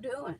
doing?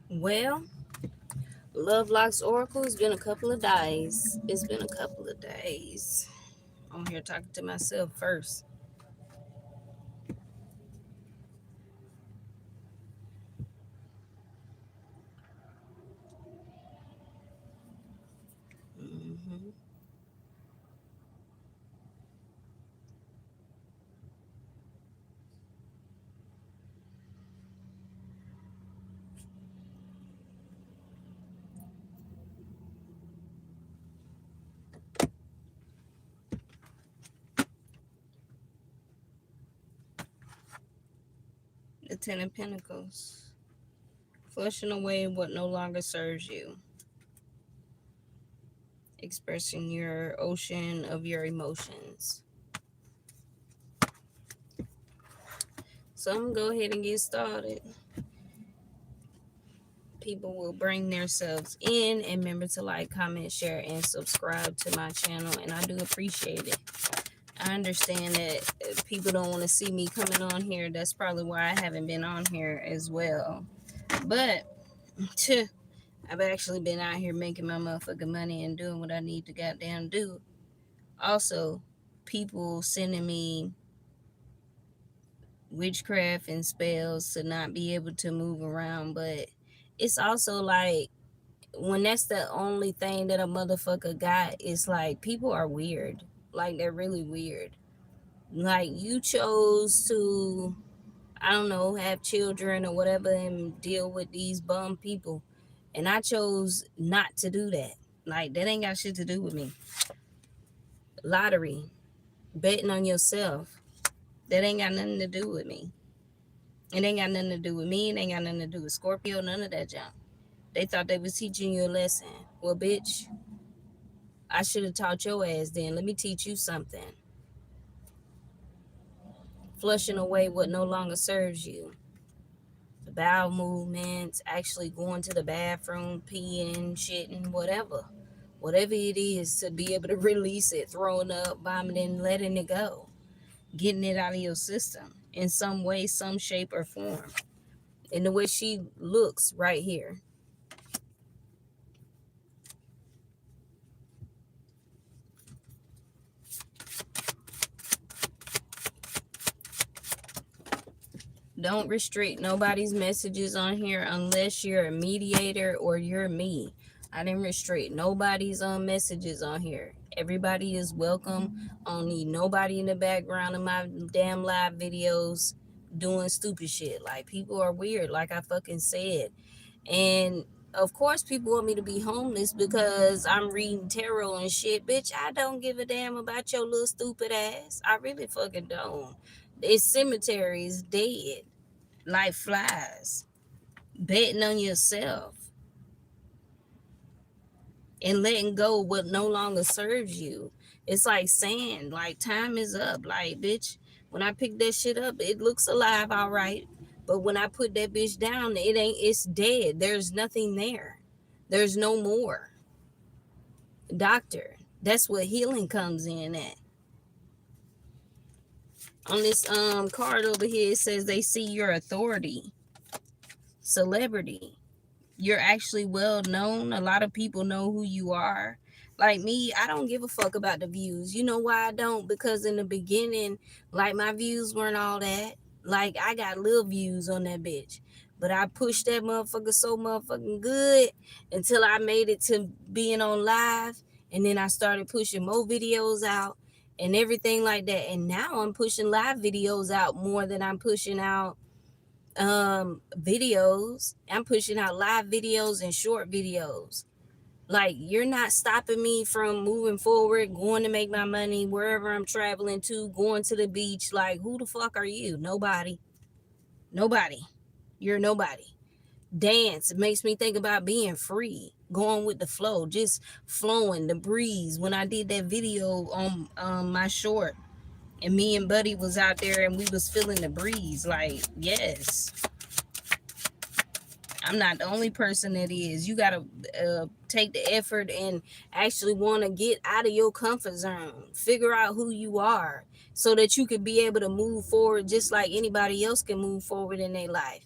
Well, Love Locks Oracle, it's been a couple of days. It's been a couple of days. I'm here talking to myself first. hmm The Ten of Pentacles. Flushing away what no longer serves you. Expressing your ocean of your emotions. So I'm going to go ahead and get started. People will bring themselves in, and remember to like, comment, share, and subscribe to my channel, and I do appreciate it. I understand that people don't want to see me coming on here. That's probably why I haven't been on here as well. But I've actually been out here making my motherfucking money and doing what I need to goddamn do. Also, people sending me witchcraft and spells to not be able to move around, but it's also like, when that's the only thing that a motherfucker got, it's like people are weird. Like, they're really weird. Like, you chose to, I don't know, have children or whatever and deal with these bum people. And I chose not to do that. Like, that ain't got shit to do with me. Lottery, betting on yourself, that ain't got nothing to do with me. It ain't got nothing to do with me. It ain't got nothing to do with Scorpio, none of that junk. They thought they was teaching you a lesson. Well, bitch, I should have taught your ass then. Let me teach you something. Flushing away what no longer serves you. The bowel movements, actually going to the bathroom, peeing, shitting, whatever. Whatever it is, to be able to release it, throwing up, vomiting, letting it go. Getting it out of your system in some way, some shape, or form. In the way she looks right here. Don't restrict nobody's messages on here unless you're a mediator or you're me. I didn't restrict nobody's messages on here. Everybody is welcome. I don't need nobody in the background of my damn live videos doing stupid shit. Like, people are weird, like I fucking said. And of course people want me to be homeless because I'm reading tarot and shit. Bitch, I don't give a damn about your little stupid ass. I really fucking don't. This cemetery is dead like flies. Betting on yourself and letting go of what no longer serves you. It's like sand. Like, time is up. Like, bitch, when I pick that shit up, it looks alive, all right. But when I put that bitch down, it's dead. There's nothing there. There's no more. Doctor, that's what healing comes in at. On this card over here, it says they see your authority, celebrity. You're actually well known. A lot of people know who you are. Like me, I don't give a fuck about the views. You know why I don't? Because in the beginning, like my views weren't all that. Like I got little views on that bitch. But I pushed that motherfucker so motherfucking good until I made it to being on live. And then I started pushing more videos out and everything like that. And now I'm pushing live videos out more than I'm pushing out videos. I'm pushing out live videos and short videos. Like, you're not stopping me from moving forward, going to make my money wherever I'm traveling to, going to the beach. Like, who the fuck are you? Nobody. Nobody. You're nobody. Dance makes me think about being free, going with the flow, just flowing, the breeze. When I did that video on my short, and me and Buddy was out there and we was feeling the breeze, like, yes. I'm not the only person that is. You got to take the effort and actually want to get out of your comfort zone. Figure out who you are so that you can be able to move forward just like anybody else can move forward in their life.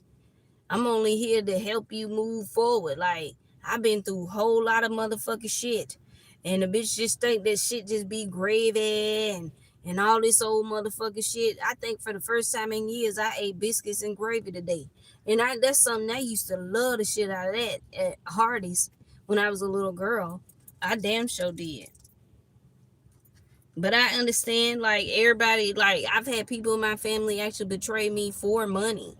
I'm only here to help you move forward. Like, I've been through a whole lot of motherfucking shit. And the bitch just think that shit just be gravy and all this old motherfucking shit. I think for the first time in years, I ate biscuits and gravy today. And that's something I used to love the shit out of that at Hardee's when I was a little girl. I damn sure did. But I understand, like, everybody, like, I've had people in my family actually betray me for money.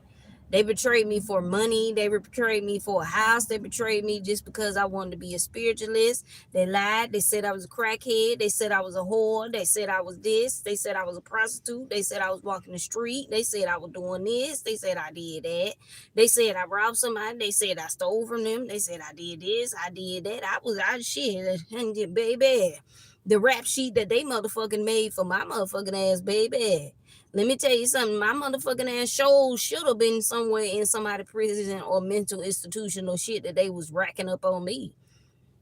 They betrayed me for money. They betrayed me for a house. They betrayed me just because I wanted to be a spiritualist. They lied. They said I was a crackhead. They said I was a whore. They said I was this. They said I was a prostitute. They said I was walking the street. They said I was doing this. They said I did that. They said I robbed somebody. They said I stole from them. They said I did this. I did that. I shit. Baby. The rap sheet that they motherfucking made for my motherfucking ass, baby. Let me tell you something. My motherfucking ass should have been somewhere in somebody's prison or mental institution or shit that they was racking up on me.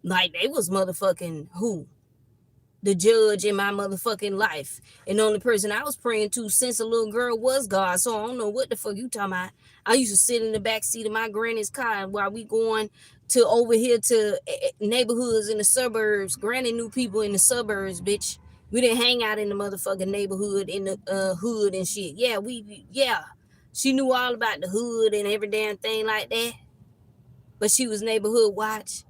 Like, they was motherfucking who? The judge in my motherfucking life. And the only person I was praying to since a little girl was God. So I don't know what the fuck you talking about. I used to sit in the back seat of my granny's car while we going to over here to neighborhoods in the suburbs. Granny knew people in the suburbs, bitch. We didn't hang out in the motherfucking neighborhood in the hood and shit. Yeah. She knew all about the hood and every damn thing like that. But she was neighborhood watch.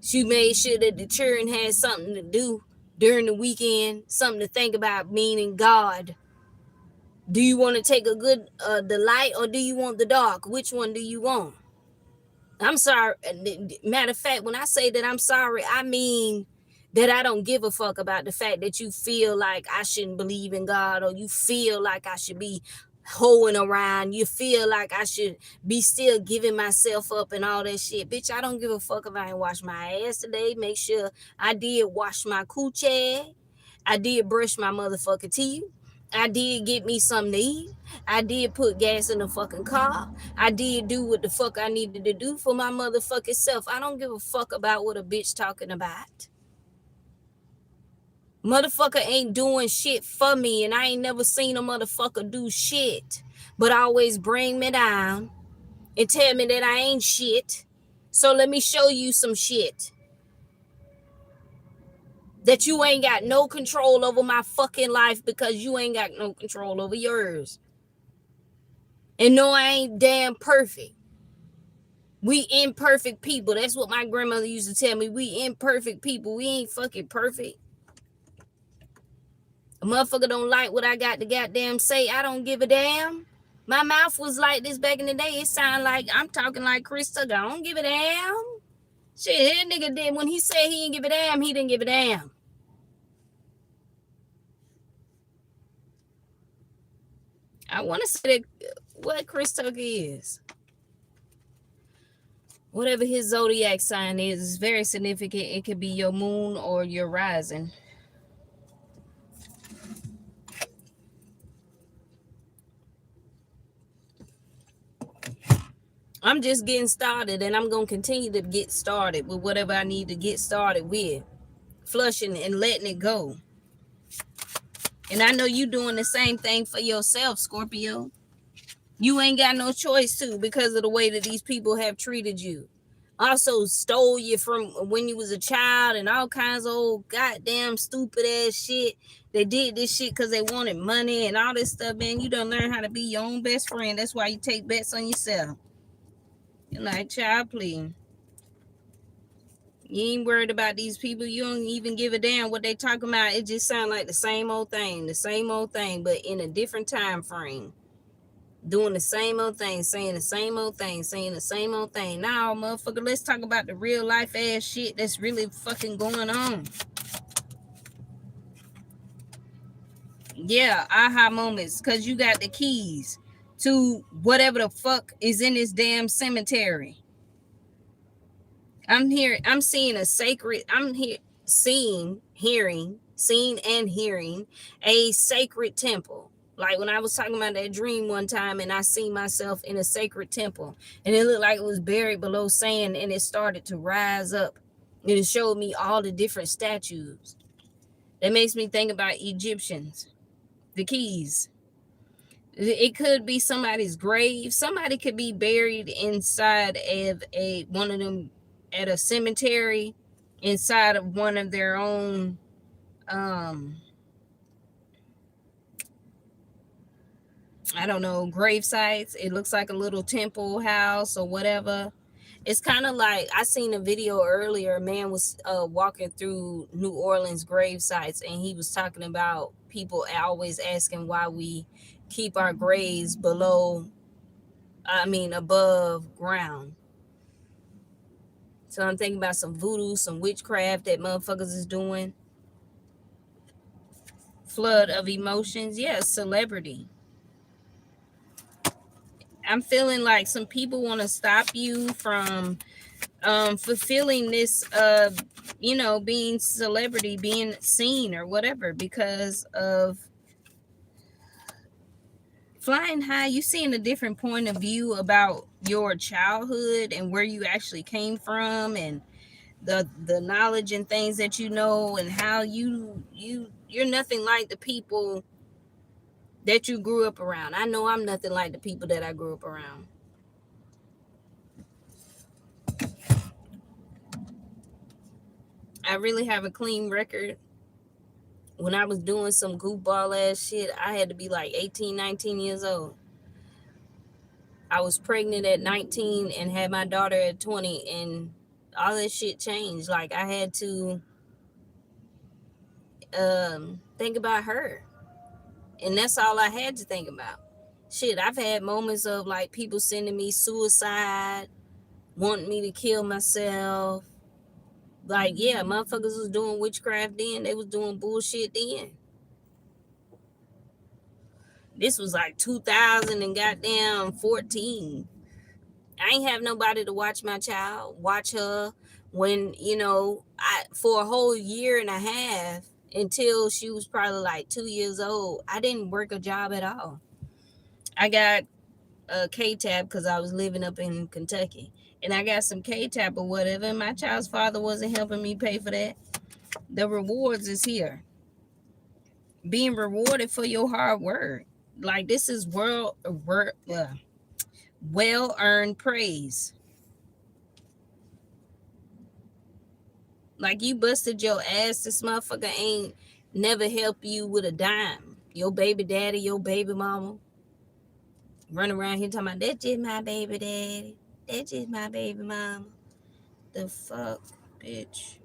She made sure that the children had something to do during the weekend, something to think about, meaning God. Do you want to take a good the light or do you want the dark? Which one do you want? I'm sorry. Matter of fact, when I say that I'm sorry, I mean that I don't give a fuck about the fact that you feel like I shouldn't believe in God, or you feel like I should be hoeing around. You feel like I should be still giving myself up and all that shit. Bitch, I don't give a fuck if I ain't washed my ass today. Make sure I did wash my coochie. I did brush my motherfucking teeth. I did get me something to eat. I did put gas in the fucking car. I did do what the fuck I needed to do for my motherfucking self. I don't give a fuck about what a bitch talking about. Motherfucker ain't doing shit for me, and I ain't never seen a motherfucker do shit but always bring me down and tell me that I ain't shit. So let me show you some shit. That you ain't got no control over my fucking life because you ain't got no control over yours. And no, I ain't damn perfect. We imperfect people. That's what my grandmother used to tell me. We imperfect people. We ain't fucking perfect. A motherfucker don't like what I got to goddamn say. I don't give a damn. My mouth was like this back in the day. It sound like I'm talking like Chris Tucker. I don't give a damn. Shit, that nigga did. When he said he didn't give a damn, he didn't give a damn. I want to say that what Chris Tucker is. Whatever his zodiac sign is very significant. It could be your moon or your rising. I'm just getting started, and I'm going to continue to get started with whatever I need to get started with. Flushing and letting it go. And I know you doing the same thing for yourself, Scorpio. You ain't got no choice to because of the way that these people have treated you. also stole you from when you was a child and all kinds of old goddamn stupid ass shit. They did this shit because they wanted money and all this stuff, man. You don't learn how to be your own best friend. That's why you take bets on yourself. You're like, child, please. You ain't worried about these people. You don't even give a damn what they talking about. It just sound like the same old thing, but in a different time frame. Doing the same old thing, saying the same old thing, saying the same old thing. Now, motherfucker, let's talk about the real life ass shit that's really fucking going on. Yeah, aha moments, because you got the keys to whatever the fuck is in this damn cemetery. I'm seeing a sacred, seeing and hearing a sacred temple. Like when I was talking about that dream one time and I seen myself in a sacred temple and it looked like it was buried below sand and it started to rise up and it showed me all the different statues. That makes me think about Egyptians, the keys. It could be somebody's grave. Somebody could be buried inside of one of them at a cemetery, inside of one of their own I don't know, grave sites. It looks like a little temple house or whatever. It's kind of like, I seen a video earlier. A man was walking through New Orleans grave sites and he was talking about people always asking why we keep our graves above ground. So I'm thinking about some voodoo, some witchcraft that motherfuckers is doing. Flood of emotions. Yeah, celebrity. I'm feeling like some people want to stop you from fulfilling this being celebrity, being seen or whatever, because of flying high. You seeing a different point of view about your childhood and where you actually came from and the knowledge and things that you know and how you're nothing like the people that you grew up around. I know I'm nothing like the people that I grew up around. I really have a clean record. When I was doing some goofball ass shit, I had to be like 18, 19 years old. I was pregnant at 19 and had my daughter at 20, and all that shit changed. Like, I had to think about her. And that's all I had to think about. Shit, I've had moments of like people sending me suicide, wanting me to kill myself. Like, yeah, motherfuckers was doing witchcraft then. They was doing bullshit then. This was like 2000 and goddamn 14. I ain't have nobody to watch my child, watch her when, for a whole year and a half until she was probably like 2 years old. I didn't work a job at all. I got a K-Tab because I was living up in Kentucky. And I got some K-Tab or whatever. And my child's father wasn't helping me pay for that. The rewards is here. Being rewarded for your hard work. Like, this is well-earned praise. Like, you busted your ass. This motherfucker ain't never help you with a dime. Your baby daddy, your baby mama. Run around here talking about, that's just my baby daddy. That's just my baby mama. The fuck, bitch.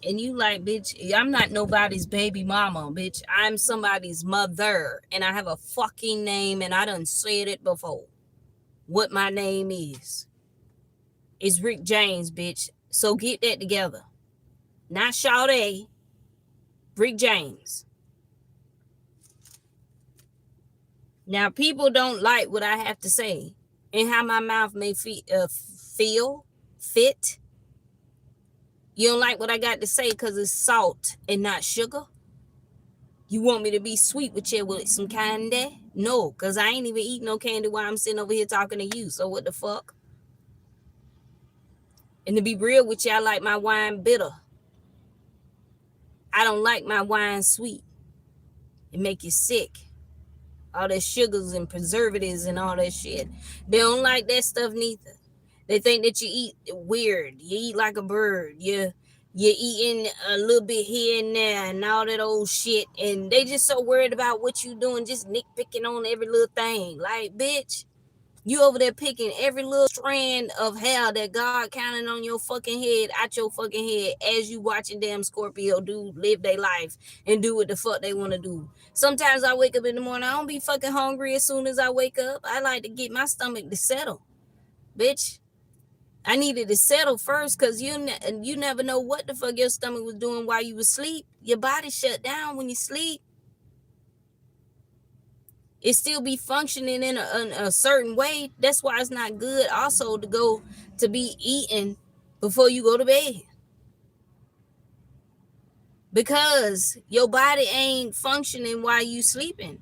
And you like, bitch, I'm not nobody's baby mama, bitch. I'm somebody's mother. And I have a fucking name, and I done said it before. What my name is. It's Rick James, bitch. So get that together. Not Sade. Rick James. Now, people don't like what I have to say and how my mouth may fit. You don't like what I got to say because it's salt and not sugar? You want me to be sweet with you with some candy? No, because I ain't even eating no candy while I'm sitting over here talking to you. So what the fuck? And to be real with you, I like my wine bitter. I don't like my wine sweet. It make you sick. All that sugars and preservatives and all that shit. They don't like that stuff neither. They think that you eat weird. You eat like a bird. You're eating a little bit here and there and all that old shit. And they just so worried about what you doing, just nitpicking on every little thing. Like, bitch, you over there picking every little strand of hair that God counted on your fucking head, out your fucking head, as you watching damn Scorpio live their life and do what the fuck they want to do. Sometimes I wake up in the morning, I don't be fucking hungry as soon as I wake up. I like to get my stomach to settle. Bitch, I needed to settle first, because you never know what the fuck your stomach was doing while you was asleep. Your body shut down when you sleep. It still be functioning in a certain way. That's why it's not good also to be eating before you go to bed, because your body ain't functioning while you sleeping.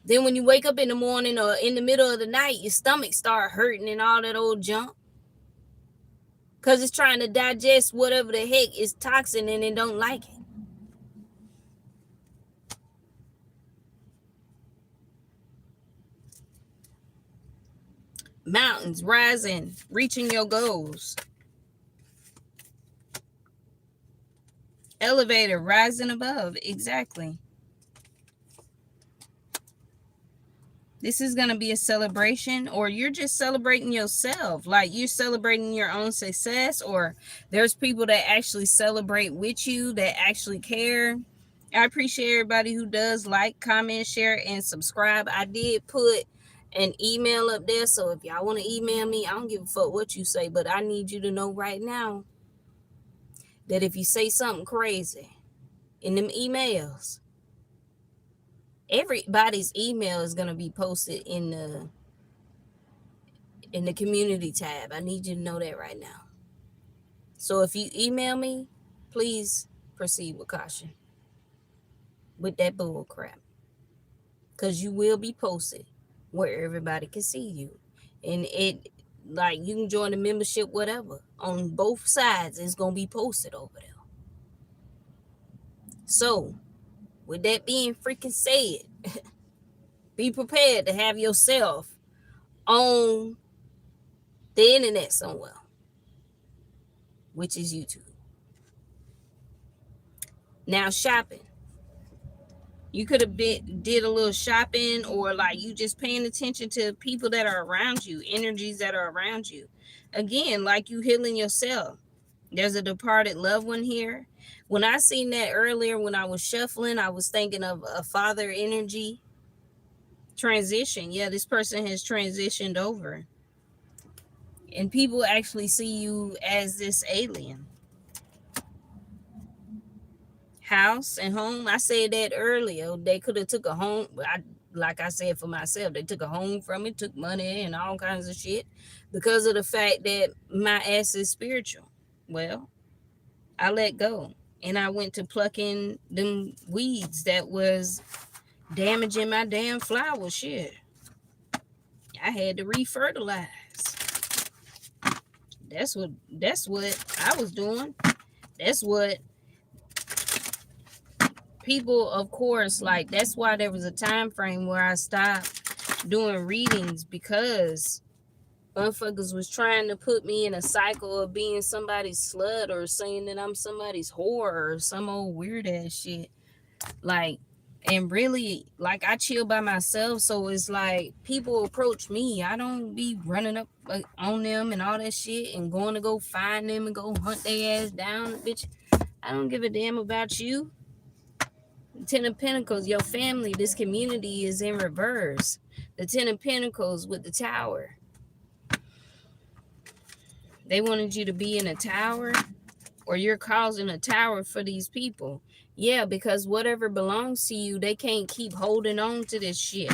Then when you wake up in the morning or in the middle of the night, your stomach start hurting and all that old junk, because it's trying to digest whatever the heck is toxin and it don't like it. Mountains rising, reaching your goals. Elevator rising above. Exactly. This is going to be a celebration, or you're just celebrating yourself. Like, you're celebrating your own success, or there's people that actually celebrate with you, that actually care. I appreciate everybody who does like, comment, share, and subscribe. I did put an email up there, so if y'all want to email me, I don't give a fuck what you say, but I need you to know right now that if you say something crazy in them emails, everybody's email is going to be posted in the community tab. I need you to know that right now. So if you email me, please proceed with caution with that bull crap, because you will be posted where everybody can see you. And it, like, you can join the membership, whatever, on both sides. It's going to be posted over there. So with that being freaking said, be prepared to have yourself on the internet somewhere, which is YouTube. Now, shopping. You could have did a little shopping, or like you just paying attention to people that are around you, energies that are around you. Again, like you healing yourself. There's a departed loved one here. When I seen that earlier, when I was shuffling, I was thinking of a father energy transition. Yeah, this person has transitioned over. And people actually see you as this alien. House and home. I said that earlier. They could have took a home. Like I said for myself, they took a home from it, took money and all kinds of shit, because of the fact that my ass is spiritual. Well, I let go, and I went to plucking them weeds that was damaging my damn flower. Shit, I had to refertilize. That's what I was doing. That's what people, of course, like, that's why there was a time frame where I stopped doing readings, because motherfuckers was trying to put me in a cycle of being somebody's slut, or saying that I'm somebody's whore, or some old weird ass shit. Like, and really, like, I chill by myself, so it's like people approach me, I don't be running up on them and all that shit and going to go find them and go hunt their ass down. Bitch, I don't give a damn about you. Ten of Pentacles, your family, this community is in reverse. The Ten of Pentacles with the Tower. They wanted you to be in a tower, or you're causing a tower for these people. Yeah, because whatever belongs to you, they can't keep holding on to this shit.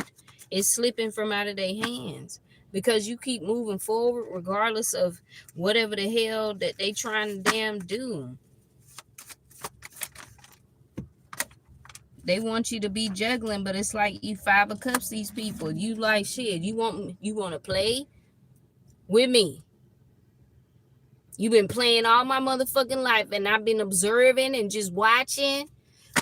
It's slipping from out of their hands, because you keep moving forward regardless of whatever the hell that they trying to damn do. They want you to be juggling, but it's like you Five of Cups these people. You like, shit, you want to play with me. You've been playing all my motherfucking life, and I've been observing and just watching.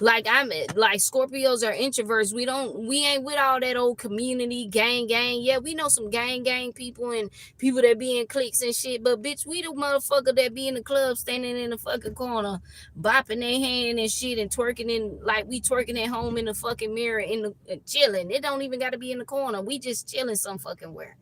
Like Scorpios are introverts. We ain't with all that old community gang. Yeah, we know some gang people and people that be in cliques and shit. But bitch, we the motherfucker that be in the club standing in the fucking corner, bopping their hand and shit and twerking in like we twerking at home in the fucking mirror in the chilling. It don't even gotta be in the corner. We just chilling some fucking where.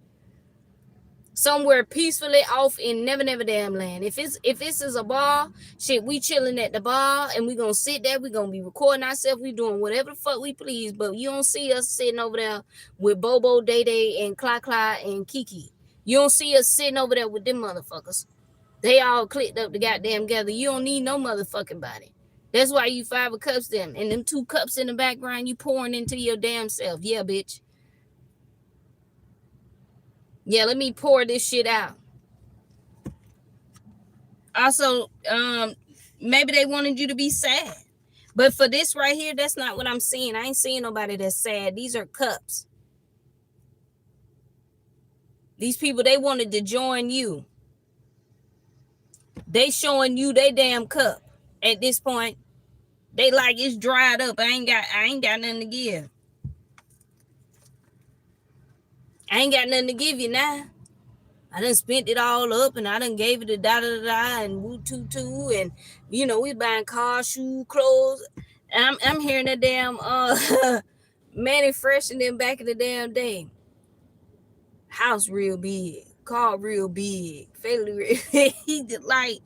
Somewhere peacefully off in never damn land. If this is a bar, shit, we chilling at the bar and we gonna sit there. We gonna be recording ourselves. We doing whatever the fuck we please. But you don't see us sitting over there with Bobo, Day Day, and Cla and Kiki. You don't see us sitting over there with them motherfuckers. They all clicked up the goddamn together. You don't need no motherfucking body. That's why you 5 of cups them and them 2 cups in the background. You pouring into your damn self. Yeah, bitch. Yeah, let me pour this shit out. Also, maybe they wanted you to be sad. But for this right here, that's not what I'm seeing. I ain't seeing nobody that's sad. These are cups. These people, they wanted to join you. They showing you they damn cup at this point. They like it's dried up. I ain't got nothing to give. I ain't got nothing to give you now. I done spent it all up and I done gave it a da and woo tutu and you know we buying cars, shoes, clothes. And I'm hearing that damn Manny Fresh and them back in the damn day. House real big, car real big, family real big. He just like,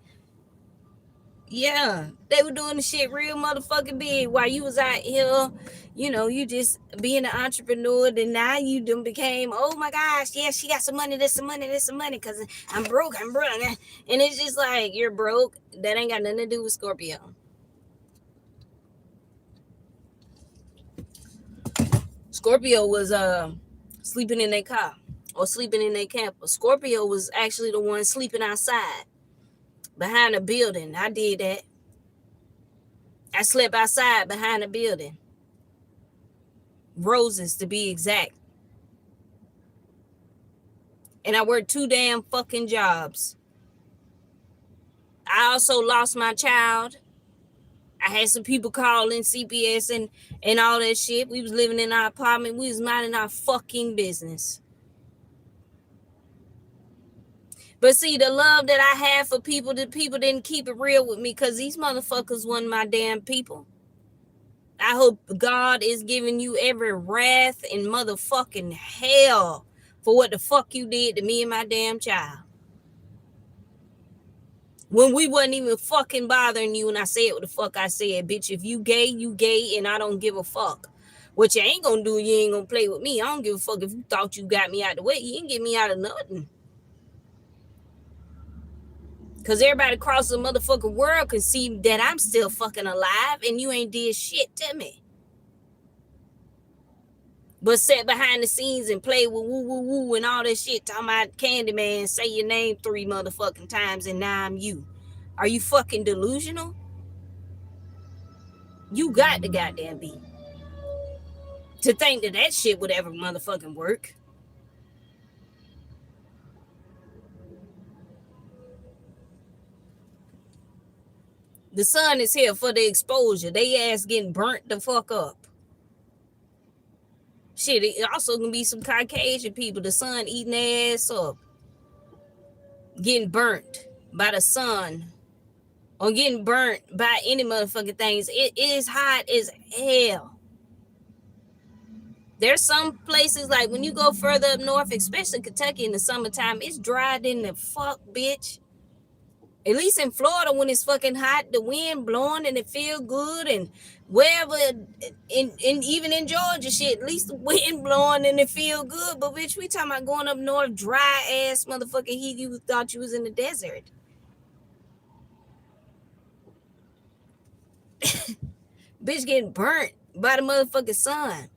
yeah, they were doing the shit real motherfucking big while you was out here, you know, you just being an entrepreneur. Then now you done became, oh my gosh, yeah, she got some money, there's some money, because I'm broke. And it's just like, you're broke. That ain't got nothing to do with Scorpio. Scorpio was sleeping in their car or sleeping in their camper. Scorpio was actually the one sleeping outside behind a building. I did that. I slept outside behind a building. Roses, to be exact. And I worked 2 damn fucking jobs. I also lost my child. I had some people calling CPS and all that shit. We was living in our apartment. We was minding our fucking business. But see, the love that I had for people, the people didn't keep it real with me because these motherfuckers wasn't my damn people. I hope God is giving you every wrath and motherfucking hell for what the fuck you did to me and my damn child. When we wasn't even fucking bothering you and I said what the fuck I said. Bitch, if you gay, and I don't give a fuck. What you ain't gonna do, you ain't gonna play with me. I don't give a fuck if you thought you got me out the way. You ain't get me out of nothing. Because everybody across the motherfucking world can see that I'm still fucking alive and you ain't did shit to me. But sat behind the scenes and play with woo and all that shit. Talking about Candyman, say your name 3 motherfucking times and now I'm you. Are you fucking delusional? You got the goddamn beat. To think that shit would ever motherfucking work. The sun is here for the exposure. They ass getting burnt the fuck up. Shit, it also can be some Caucasian people. The sun eating their ass up. Getting burnt by the sun. Or getting burnt by any motherfucking things. It is hot as hell. There's some places like when you go further up north, especially Kentucky in the summertime, it's dry than the fuck, bitch. At least in Florida, when it's fucking hot, the wind blowing and it feel good, and wherever, in even in Georgia, shit, at least the wind blowing and it feel good. But bitch, we talking about going up north, dry ass motherfucking heat. You thought you was in the desert. Bitch getting burnt by the motherfucking sun,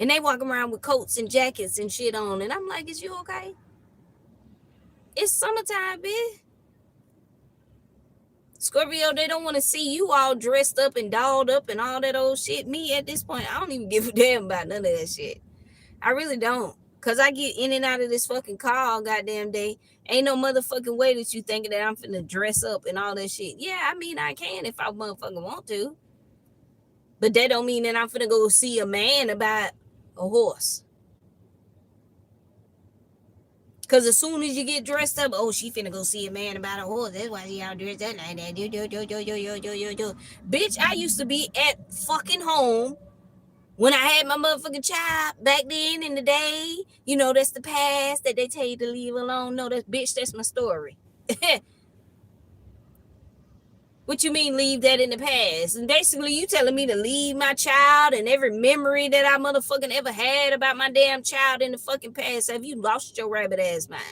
and they walk around with coats and jackets and shit on, and I'm like, is you okay? It's summertime, bitch. Scorpio, they don't want to see you all dressed up and dolled up and all that old shit. Me, at this point, I don't even give a damn about none of that shit. I really don't. Because I get in and out of this fucking car all goddamn day. Ain't no motherfucking way that you thinking that I'm finna dress up and all that shit. Yeah, I mean, I can if I motherfucking want to. But that don't mean that I'm finna go see a man about a horse. Because as soon as you get dressed up, oh, she finna go see a man about a horse. That's why she out dressed up like that. Bitch, I used to be at fucking home when I had my motherfucking child back then in the day. You know, that's the past that they tell you to leave alone. No, that's my story. What you mean leave that in the past? And basically you telling me to leave my child and every memory that I motherfucking ever had about my damn child in the fucking past. Have you lost your rabbit ass mind?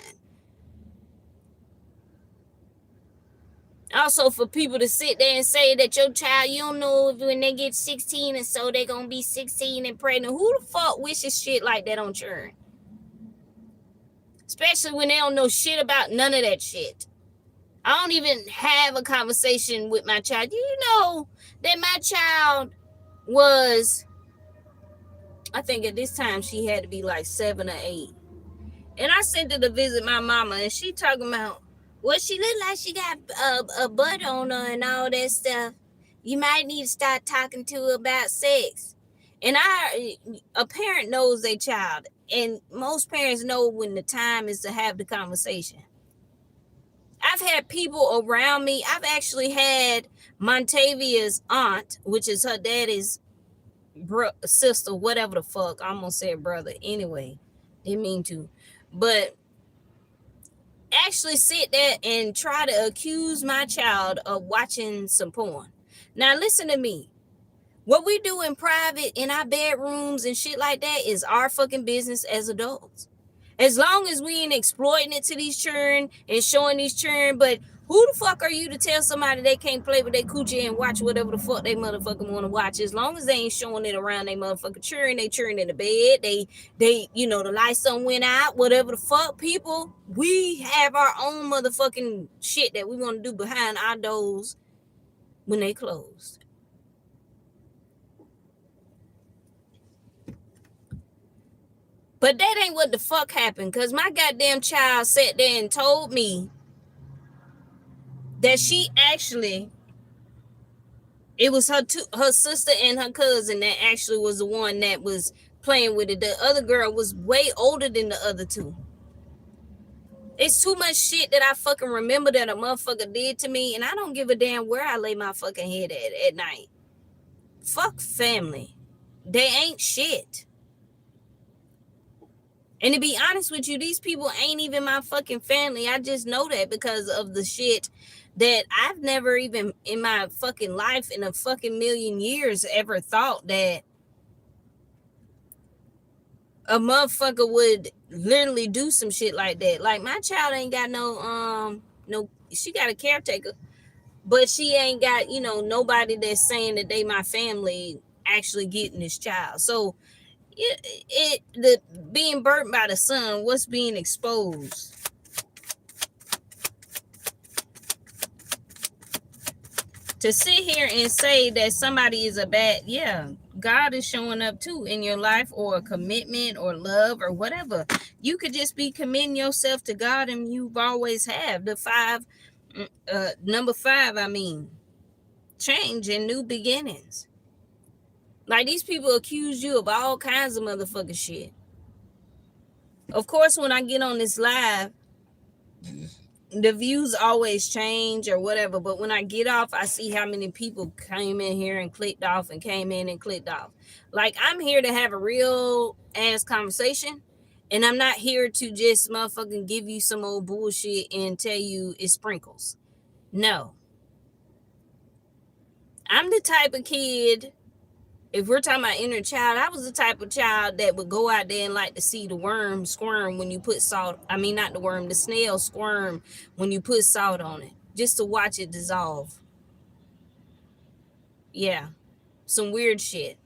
Also, for people to sit there and say that your child, you don't know if when they get 16 and so they gonna be 16 and pregnant. Who the fuck wishes shit like that on children? Especially when they don't know shit about none of that shit. I don't even have a conversation with my child. You know that my child was, I think at this time she had to be like 7 or 8. And I sent her to visit my mama, and she talking about, well, she look like she got a butt on her and all that stuff. You might need to start talking to her about sex. And a parent knows their child, and most parents know when the time is to have the conversation. I've had people around me. I've actually had Montavia's aunt, which is her daddy's sister, whatever the fuck. I almost said brother. Anyway, didn't mean to. But actually sit there and try to accuse my child of watching some porn. Now, listen to me. What we do in private, in our bedrooms and shit like that is our fucking business as adults. As long as we ain't exploiting it to these children and showing these children, but who the fuck are you to tell somebody they can't play with their coochie and watch whatever the fuck they motherfucking want to watch? As long as they ain't showing it around they motherfucking children, they children in the bed, they you know, the lights done went out, whatever the fuck, people, we have our own motherfucking shit that we want to do behind our doors when they closed. But that ain't what the fuck happened, because my goddamn child sat there and told me that she actually, it was her sister and her cousin that actually was the one that was playing with it. The other girl was way older than the other two. It's too much shit that I fucking remember that a motherfucker did to me, and I don't give a damn where I lay my fucking head at night. Fuck family. They ain't shit. And to be honest with you, these people ain't even my fucking family. I just know that because of the shit that I've never even in my fucking life in a fucking million years ever thought that a motherfucker would literally do some shit like that. Like, my child ain't got no, she got a caretaker, but she ain't got, you know, nobody that's saying that they my family actually getting this child. So the being burnt by the sun, what's being exposed? To sit here and say that somebody is a bad, yeah, God is showing up too in your life, or a commitment or love or whatever. You could just be committing yourself to God, and you've always have. The number 5, I mean, change and new beginnings. Like, these people accuse you of all kinds of motherfucking shit. Of course, when I get on this live, the views always change or whatever, but when I get off, I see how many people came in here and clicked off and came in and clicked off. Like, I'm here to have a real ass conversation, and I'm not here to just motherfucking give you some old bullshit and tell you it sprinkles. No. I'm the type of kid, if we're talking about inner child, I was the type of child that would go out there and like to see the worm squirm when you put salt. I mean, not the worm, the snail squirm when you put salt on it, just to watch it dissolve. Yeah, some weird shit.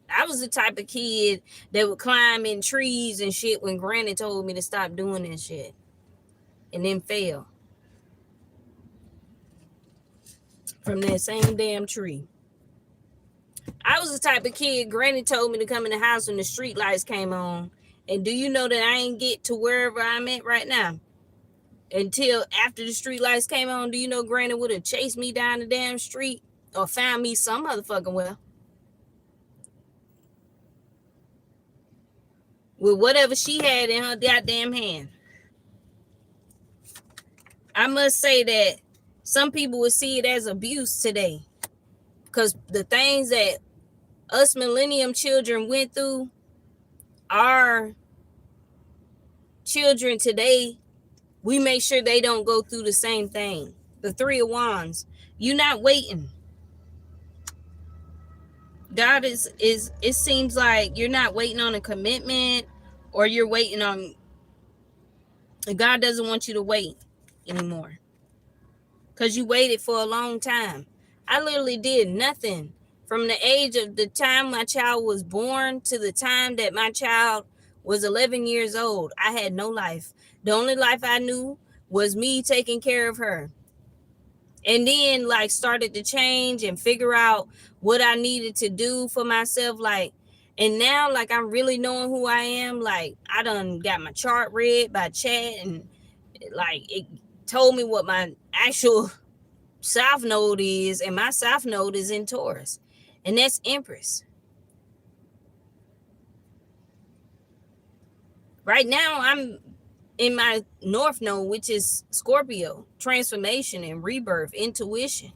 I was the type of kid that would climb in trees and shit when Granny told me to stop doing that shit, and then fell from that same damn tree. I was the type of kid, Granny told me to come in the house when the street lights came on. And do you know that I ain't get to wherever I'm at right now until after the street lights came on? Do you know Granny would have chased me down the damn street or found me some motherfucking well? with whatever she had in her goddamn hand. I must say that some people would see it as abuse today, because the things that us millennium children went through, our children today, we make sure they don't go through the same thing. The Three of Wands, you're not waiting. God is it seems like you're not waiting on a commitment, or you're waiting on, God doesn't want you to wait anymore, because you waited for a long time. I literally did nothing from the age of the time my child was born to the time that my child was 11 years old. I had no life. The only life I knew was me taking care of her. And then like started to change and figure out what I needed to do for myself. Like, and now like I'm really knowing who I am. Like I done got my chart read by chat, and like it told me what my actual South Node is, and my South Node is in Taurus, and that's Empress. Right now I'm in my North Node, which is Scorpio, transformation and rebirth, intuition,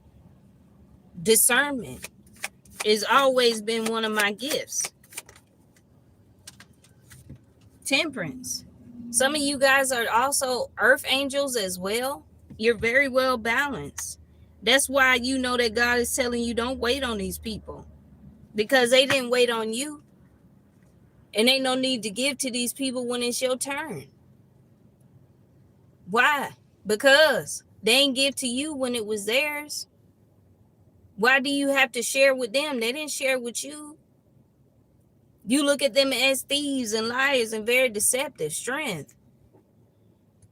discernment has always been one of my gifts. Temperance. Some of you guys are also earth angels as well. You're very well balanced. That's why you know that God is telling you don't wait on these people, because they didn't wait on you. And ain't no need to give to these people when it's your turn. Why? Because they ain't give to you when it was theirs. Why do you have to share with them? They didn't share with you. You look at them as thieves and liars and very deceptive. Strength.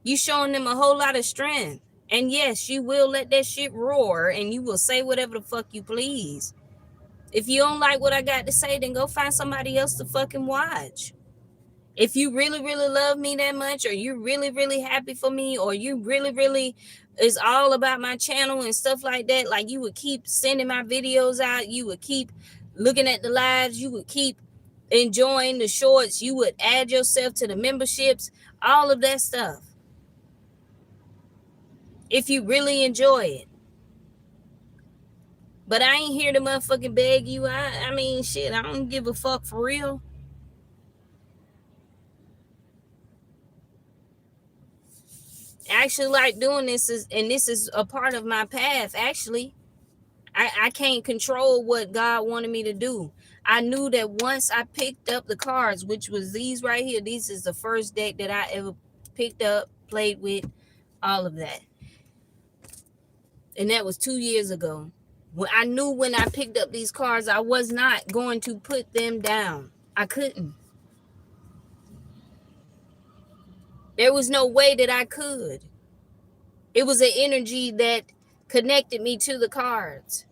You showing them a whole lot of strength. And yes, you will let that shit roar, and you will say whatever the fuck you please. If you don't like what I got to say, then go find somebody else to fucking watch. If you really, really love me that much, or you're really, really happy for me, or you really, really is all about my channel and stuff like that, like you would keep sending my videos out, you would keep looking at the lives, you would keep enjoying the shorts, you would add yourself to the memberships, all of that stuff. If you really enjoy it. But I ain't here to motherfucking beg you. I mean, shit, I don't give a fuck for real. Actually like doing this and this is a part of my path. Actually, I can't control what God wanted me to do. I knew that once I picked up the cards, which was these right here, this is the first deck that I ever picked up, played with, all of that. And that was 2 years ago. When I knew when I picked up these cards, I was not going to put them down. I couldn't. There was no way that I could. It was an energy that connected me to the cards.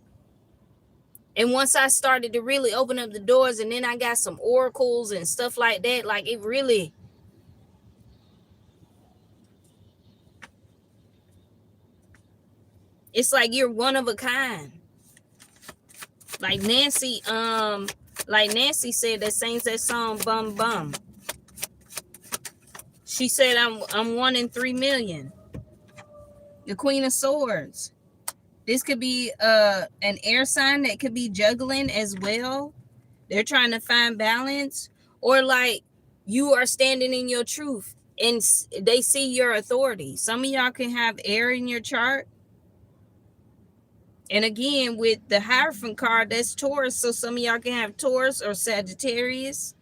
And once I started to really open up the doors, and then I got some oracles and stuff like that, like it really, it's like you're one of a kind. Like Nancy said that sings that song Bum Bum. She said I'm 1 in 3 million. The Queen of Swords. This could be an air sign that could be juggling as well. They're trying to find balance, or like you are standing in your truth and they see your authority. Some of y'all can have air in your chart. And again, with the Hierophant card, that's Taurus. So some of y'all can have Taurus or Sagittarius.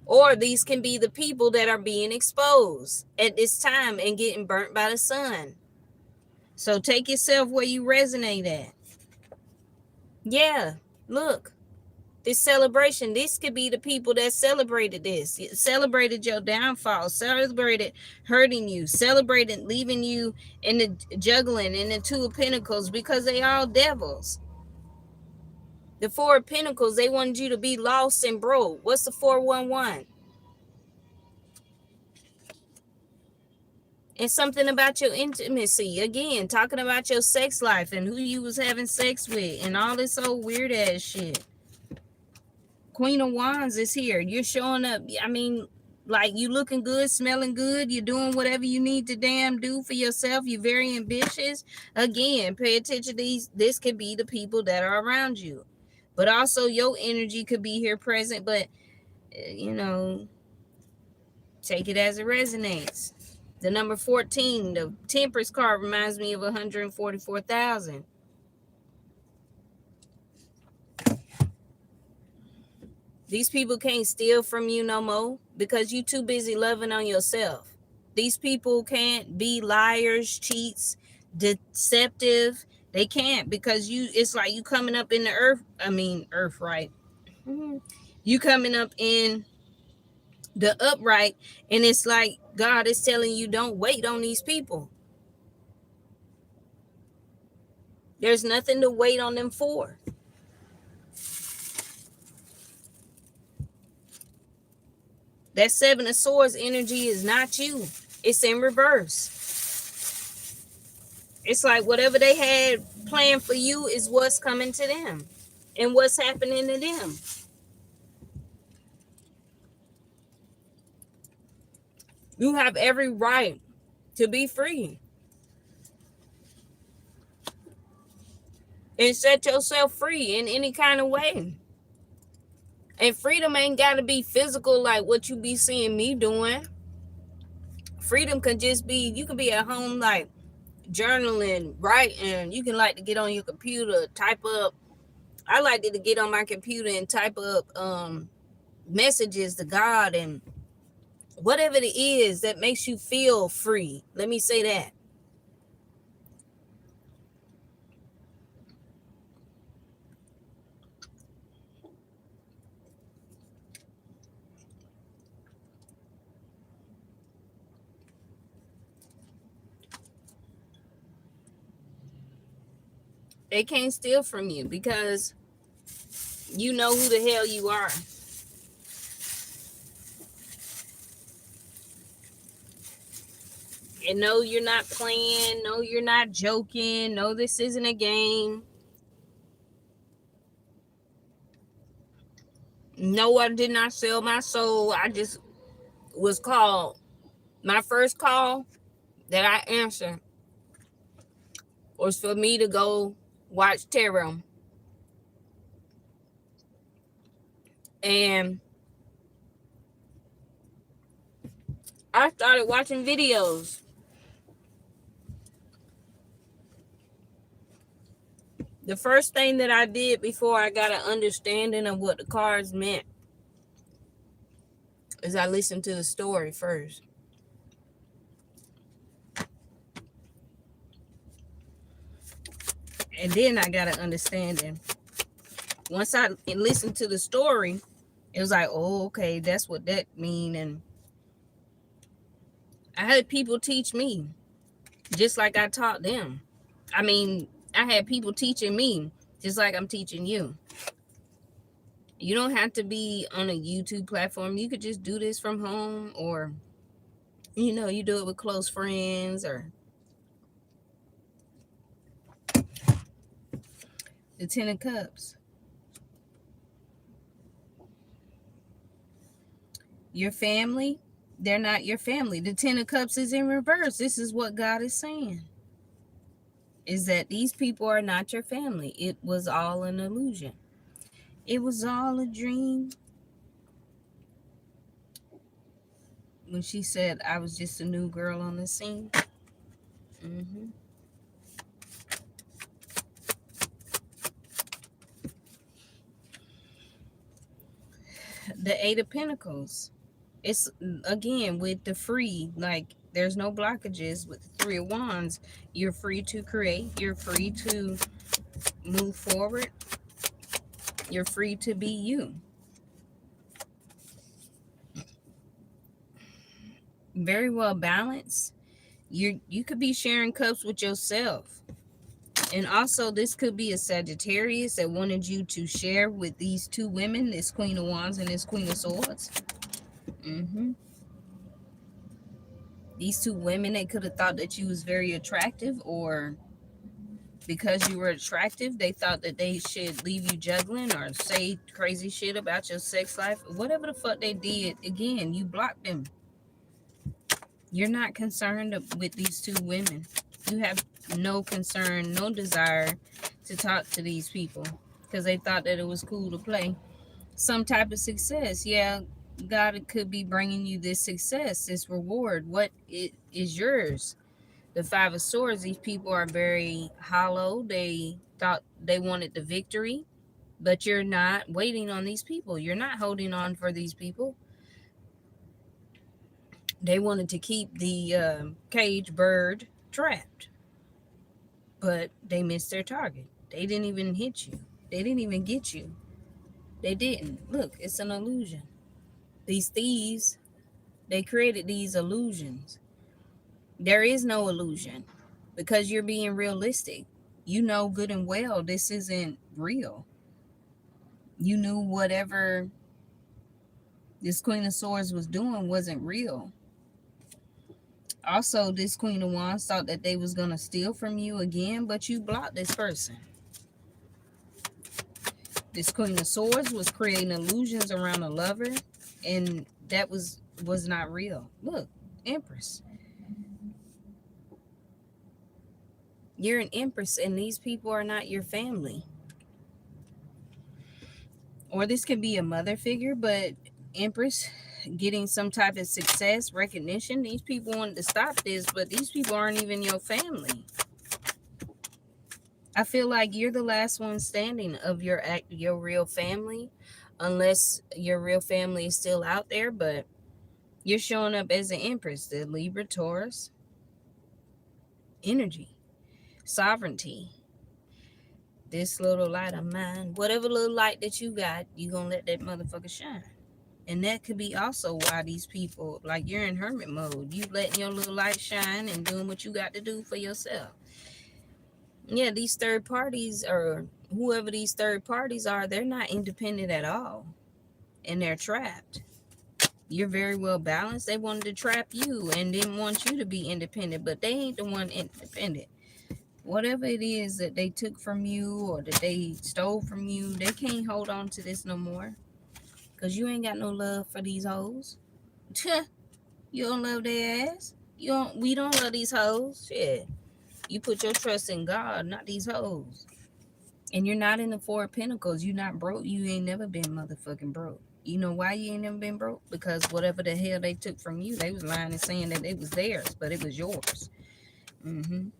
Or these can be the people that are being exposed at this time and getting burnt by the sun. So take yourself where you resonate at. Yeah, look. This celebration, this could be the people that celebrated this. Celebrated your downfall. Celebrated hurting you. Celebrated leaving you in the juggling in the Two of Pentacles, because they all devils. The Four of Pentacles, they wanted you to be lost and broke. What's the 411? And something about your intimacy. Again, talking about your sex life and who you was having sex with and all this old weird ass shit. Queen of Wands is here. You're showing up. I mean, like, you looking good, smelling good. You're doing whatever you need to damn do for yourself. You're very ambitious. Again, pay attention to these. This could be the people that are around you. But also your energy could be here present. But, you know, take it as it resonates. The number 14, the Temperance card, reminds me of 144,000. These people can't steal from you no more because you too busy loving on yourself. These people can't be liars, cheats, deceptive. They can't, because it's like you coming up in the earth, right? You coming up in the upright, and it's like God is telling you, don't wait on these people. There's nothing to wait on them for. That Seven of Swords energy is not you. It's in reverse. It's like whatever they had planned for you is what's coming to them and what's happening to them. You have every right to be free. And set yourself free in any kind of way. And freedom ain't got to be physical like what you be seeing me doing. Freedom can just be, you can be at home like journaling, writing. You can like to get on your computer, type up. I like to get on my computer and type up messages to God and whatever it is that makes you feel free. Let me say that. They can't steal from you because you know who the hell you are. And no, you're not playing. No, you're not joking. No, this isn't a game. No, I did not sell my soul. I just was called. My first call that I answered was for me to go watch tarot. And I started watching videos. The first thing that I did before I got an understanding of what the cards meant is I listened to the story first. And then I got an understanding. Once I listened to the story, it was like, oh, okay, that's what that mean. And I had people teach me just like I taught them. I mean, I had people teaching me just like I'm teaching you. You don't have to be on a YouTube platform. You could just do this from home, or, you know, you do it with close friends, or the Ten of Cups. Your family, they're not your family. The Ten of Cups is in reverse. This is what God is saying. Is that these people are not your family. It was all an illusion. It was all a dream. When she said I was just a new girl on the scene. The Eight of Pentacles. It's, again, with the free, like, there's no blockages. With the Three of Wands, you're free to create. You're free to move forward. You're free to be you. Very well balanced. You could be sharing cups with yourself. And also, this could be a Sagittarius that wanted you to share with these two women, this Queen of Wands and this Queen of Swords. These two women, they could have thought that you was very attractive, or Because you were attractive, they thought that they should leave you juggling or say crazy shit about your sex life. Whatever the fuck they did, again, you blocked them. You're not concerned with these two women. You have no concern, no desire to talk to these people because they thought that it was cool to play some type of success. Yeah, God could be bringing you this success, this reward. What it is yours? The Five of Swords, these people are very hollow. They thought they wanted the victory, but you're not waiting on these people. You're not holding on for these people. They wanted to keep the cage bird trapped, but they missed their target. They didn't even hit you. They didn't even get you. They didn't. Look, it's an illusion. These thieves, they created these illusions. There is no illusion because you're being realistic. You know good and well this isn't real. You knew whatever this Queen of Swords was doing wasn't real. Also, this Queen of Wands thought that they was going to steal from you again, but you blocked this person. This Queen of Swords was creating illusions around a lover, and that was not real. Look, Empress. You're an Empress, and these people are not your family. Or this could be a mother figure, but Empress getting some type of success, recognition. These people wanted to stop this, but these people aren't even your family. I feel like you're the last one standing of your real family, unless your real family is still out there, but you're showing up as an Empress, the Libra Taurus energy, sovereignty. This little light of mine, whatever little light that you got, you gonna let that motherfucker shine. And that could be also why these people, like, you're in hermit mode. You letting your little light shine and doing what you got to do for yourself. Yeah, these third parties, or whoever these third parties are, they're not independent at all. And they're trapped. You're very well balanced. They wanted to trap you and didn't want you to be independent, but they ain't the one independent. Whatever it is that they took from you or that they stole from you, they can't hold on to this no more. Because you ain't got no love for these hoes. You don't love their ass. We don't love these hoes. Shit. You put your trust in God, not these hoes. And you're not in the Four of Pentacles. You're not broke. You ain't never been motherfucking broke. You know why you ain't never been broke? Because whatever the hell they took from you, they was lying and saying that it was theirs, but it was yours. And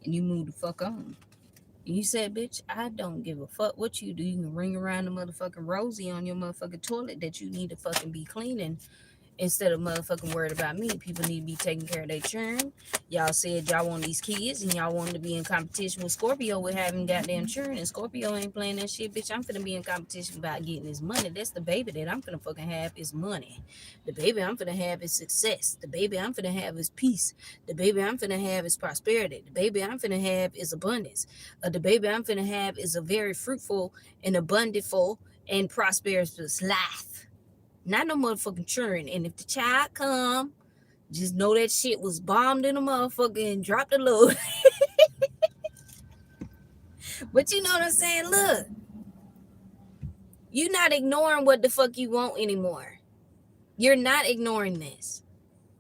you moved the fuck on. And you said, bitch, I don't give a fuck what you do. You can ring around the motherfucking Rosie on your motherfucking toilet that you need to fucking be cleaning. Instead of motherfucking worried about me, people need to be taking care of their children. Y'all said y'all want these kids and y'all wanted to be in competition with Scorpio with having goddamn children. And Scorpio ain't playing that shit, bitch. I'm finna be in competition about getting this money. That's the baby that I'm finna fucking have is money. The baby I'm finna have is success. The baby I'm finna have is peace. The baby I'm finna have is prosperity. The baby I'm finna have is abundance. The baby I'm finna have is a very fruitful and abundantful and prosperous life. Not no motherfucking children. And if the child come, just know that shit was bombed in a motherfucker and dropped a load. But you know what I'm saying? Look, you're not ignoring what the fuck you want anymore. You're not ignoring this.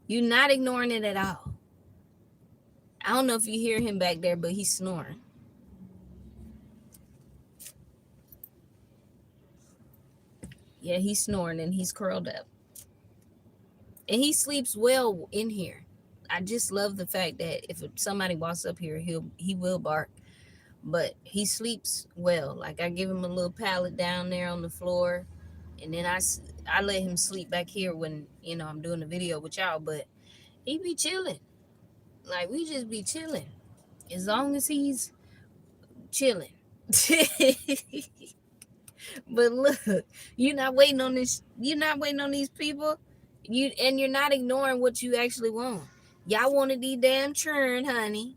You're not ignoring it at all. I don't know if you hear him back there, but he's snoring. Yeah, he's snoring and he's curled up. And he sleeps well in here. I just love the fact that if somebody walks up here, he will bark. But he sleeps well. Like, I give him a little pallet down there on the floor, and then I let him sleep back here when, you know, I'm doing the video with y'all. But he be chilling. Like, we just be chilling as long as he's chilling. But look, you're not waiting on this. You're not waiting on these people. You're not ignoring what you actually want. Y'all wanted these damn churn, honey.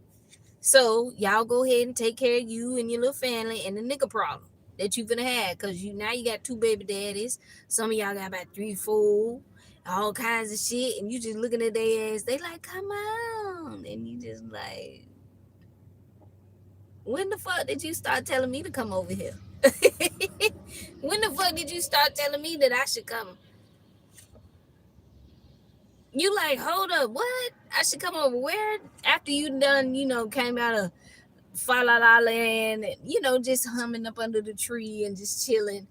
So y'all go ahead and take care of you and your little family and the nigga problem that you finna have. Cause now you got 2 baby daddies. Some of y'all got about 3, 4, all kinds of shit. And you just looking at their ass. They like, come on. And you just like, When the fuck did you start telling me to come over here? When the fuck did you start telling me that I should come? You like, hold up, what? I should come over where? After you done, came out of Fa La La Land, and, just humming up under the tree and just chilling.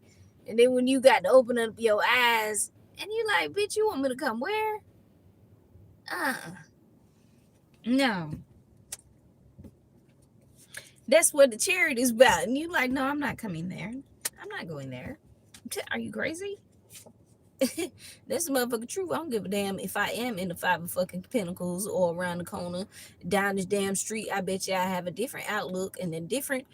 And then when you got to open up your eyes, and you like, bitch, you want me to come where? No. That's what the chariot is about. And you like, no, I'm not coming there. I'm not going there. Are you crazy? That's the motherfucking truth. I don't give a damn if I am in the Five of fucking Pentacles or around the corner, down this damn street. I bet you I have a different outlook and a different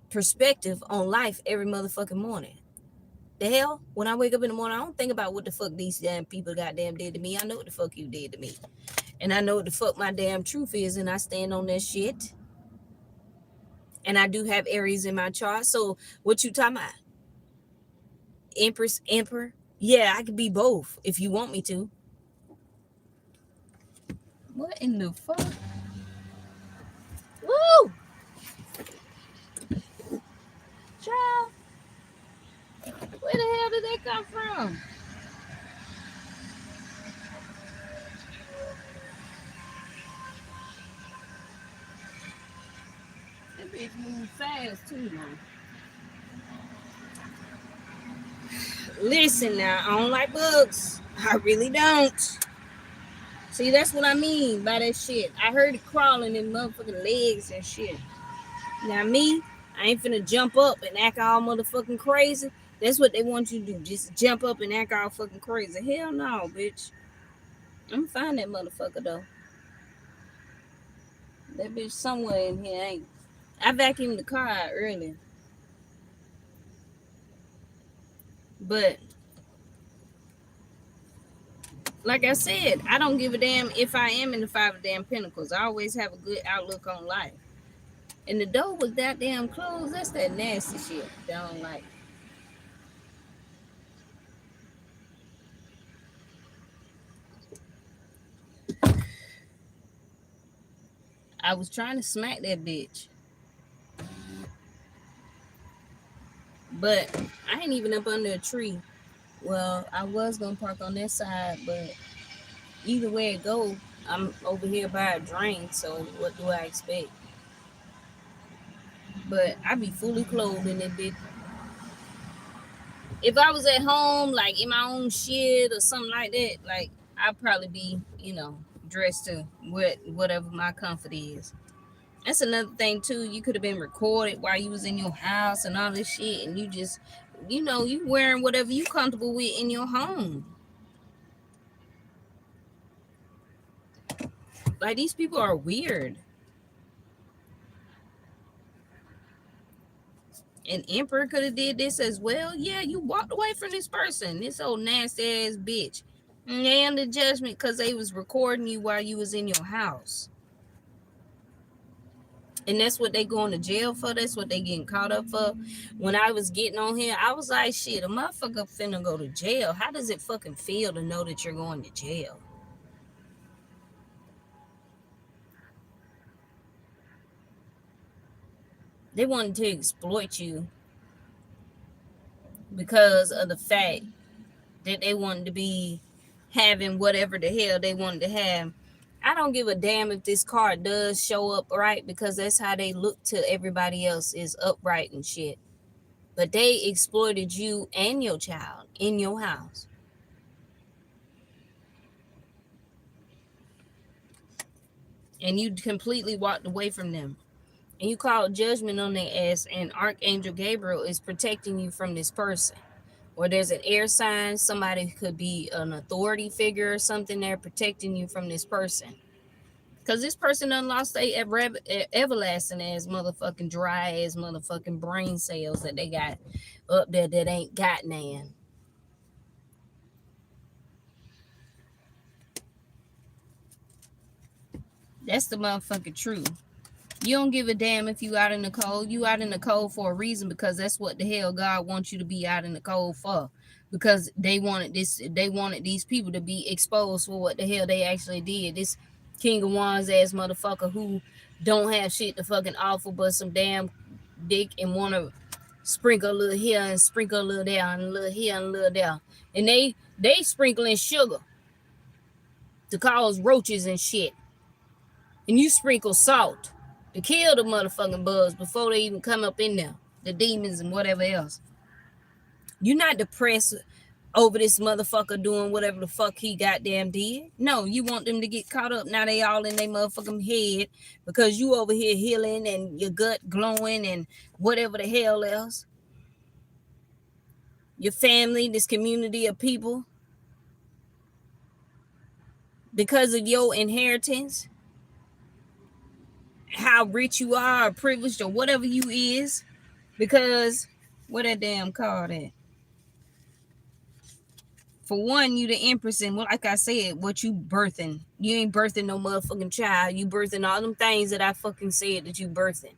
perspective on life every motherfucking morning. The hell? When I wake up in the morning, I don't think about what the fuck these damn people goddamn did to me. I know what the fuck you did to me. And I know what the fuck my damn truth is, and I stand on that shit. And I do have Aries in my chart. So what you talking about? Empress, Emperor? Yeah, I could be both if you want me to. What in the fuck? Woo! Child, where the hell did that come from? That bitch moving fast too, man. Listen now, I don't like bugs. I really don't. See, that's what I mean by that shit. I heard it crawling in motherfucking legs and shit. Now me, I ain't finna jump up and act all motherfucking crazy. That's what they want you to do. Just jump up and act all fucking crazy. Hell no, bitch. I'm gonna find that motherfucker though. That bitch somewhere in here ain't. I vacuumed the car out earlier. But like I said, I don't give a damn if I am in the Five of damn Pentacles. I always have a good outlook on life. And the door was that damn closed. That's that nasty shit that I don't like. I was trying to smack that bitch. But I ain't even up under a tree. Well, I was gonna park on that side, but either way it go, I'm over here by a drain, so what do I expect? But I be fully clothed in that bitch. If I was at home, like in my own shit or something like that, like I'd probably be, dressed to whatever my comfort is. That's another thing too. You could have been recorded while you was in your house and all this shit, and you just, you wearing whatever you comfortable with in your home. Like these people are weird. And Emperor could have did this as well. Yeah, you walked away from this person, this old nasty ass bitch. And they under judgment because they was recording you while you was in your house. And that's what they going to jail for. That's what they getting caught up for. When I was getting on here, I was like, shit, a motherfucker finna go to jail. How does it fucking feel to know that you're going to jail? They wanted to exploit you because of the fact that they wanted to be having whatever the hell they wanted to have. I don't give a damn if this card does show up right, because that's how they look to everybody else, is upright and shit. But they exploited you and your child in your house. And you completely walked away from them. And you called judgment on their ass, and Archangel Gabriel is protecting you from this person. Or there's an air sign, somebody could be an authority figure or something there protecting you from this person. Because this person done lost their everlasting ass motherfucking dry ass motherfucking brain cells that they got up there that ain't got none. That's the motherfucking truth. You don't give a damn if you out in the cold. You out in the cold for a reason, because that's what the hell God wants you to be out in the cold for. Because they wanted these people to be exposed for what the hell they actually did. King of Wands ass motherfucker who don't have shit to fucking offer but some damn dick and want to sprinkle a little here and sprinkle a little there and a little here and a little there. And they sprinkling sugar to cause roaches and shit. And you sprinkle salt to kill the motherfucking bugs before they even come up in there. The demons and whatever else. You're not depressed over this motherfucker doing whatever the fuck he goddamn did. No, you want them to get caught up. Now they all in their motherfucking head because you over here healing and your gut glowing and whatever the hell else. Your family, this community of people, because of your inheritance, how rich you are or privileged or whatever you is, because what that damn card at? For one, you the empress, and like I said, what you birthing? You ain't birthing no motherfucking child. You birthing all them things that I fucking said that you birthing.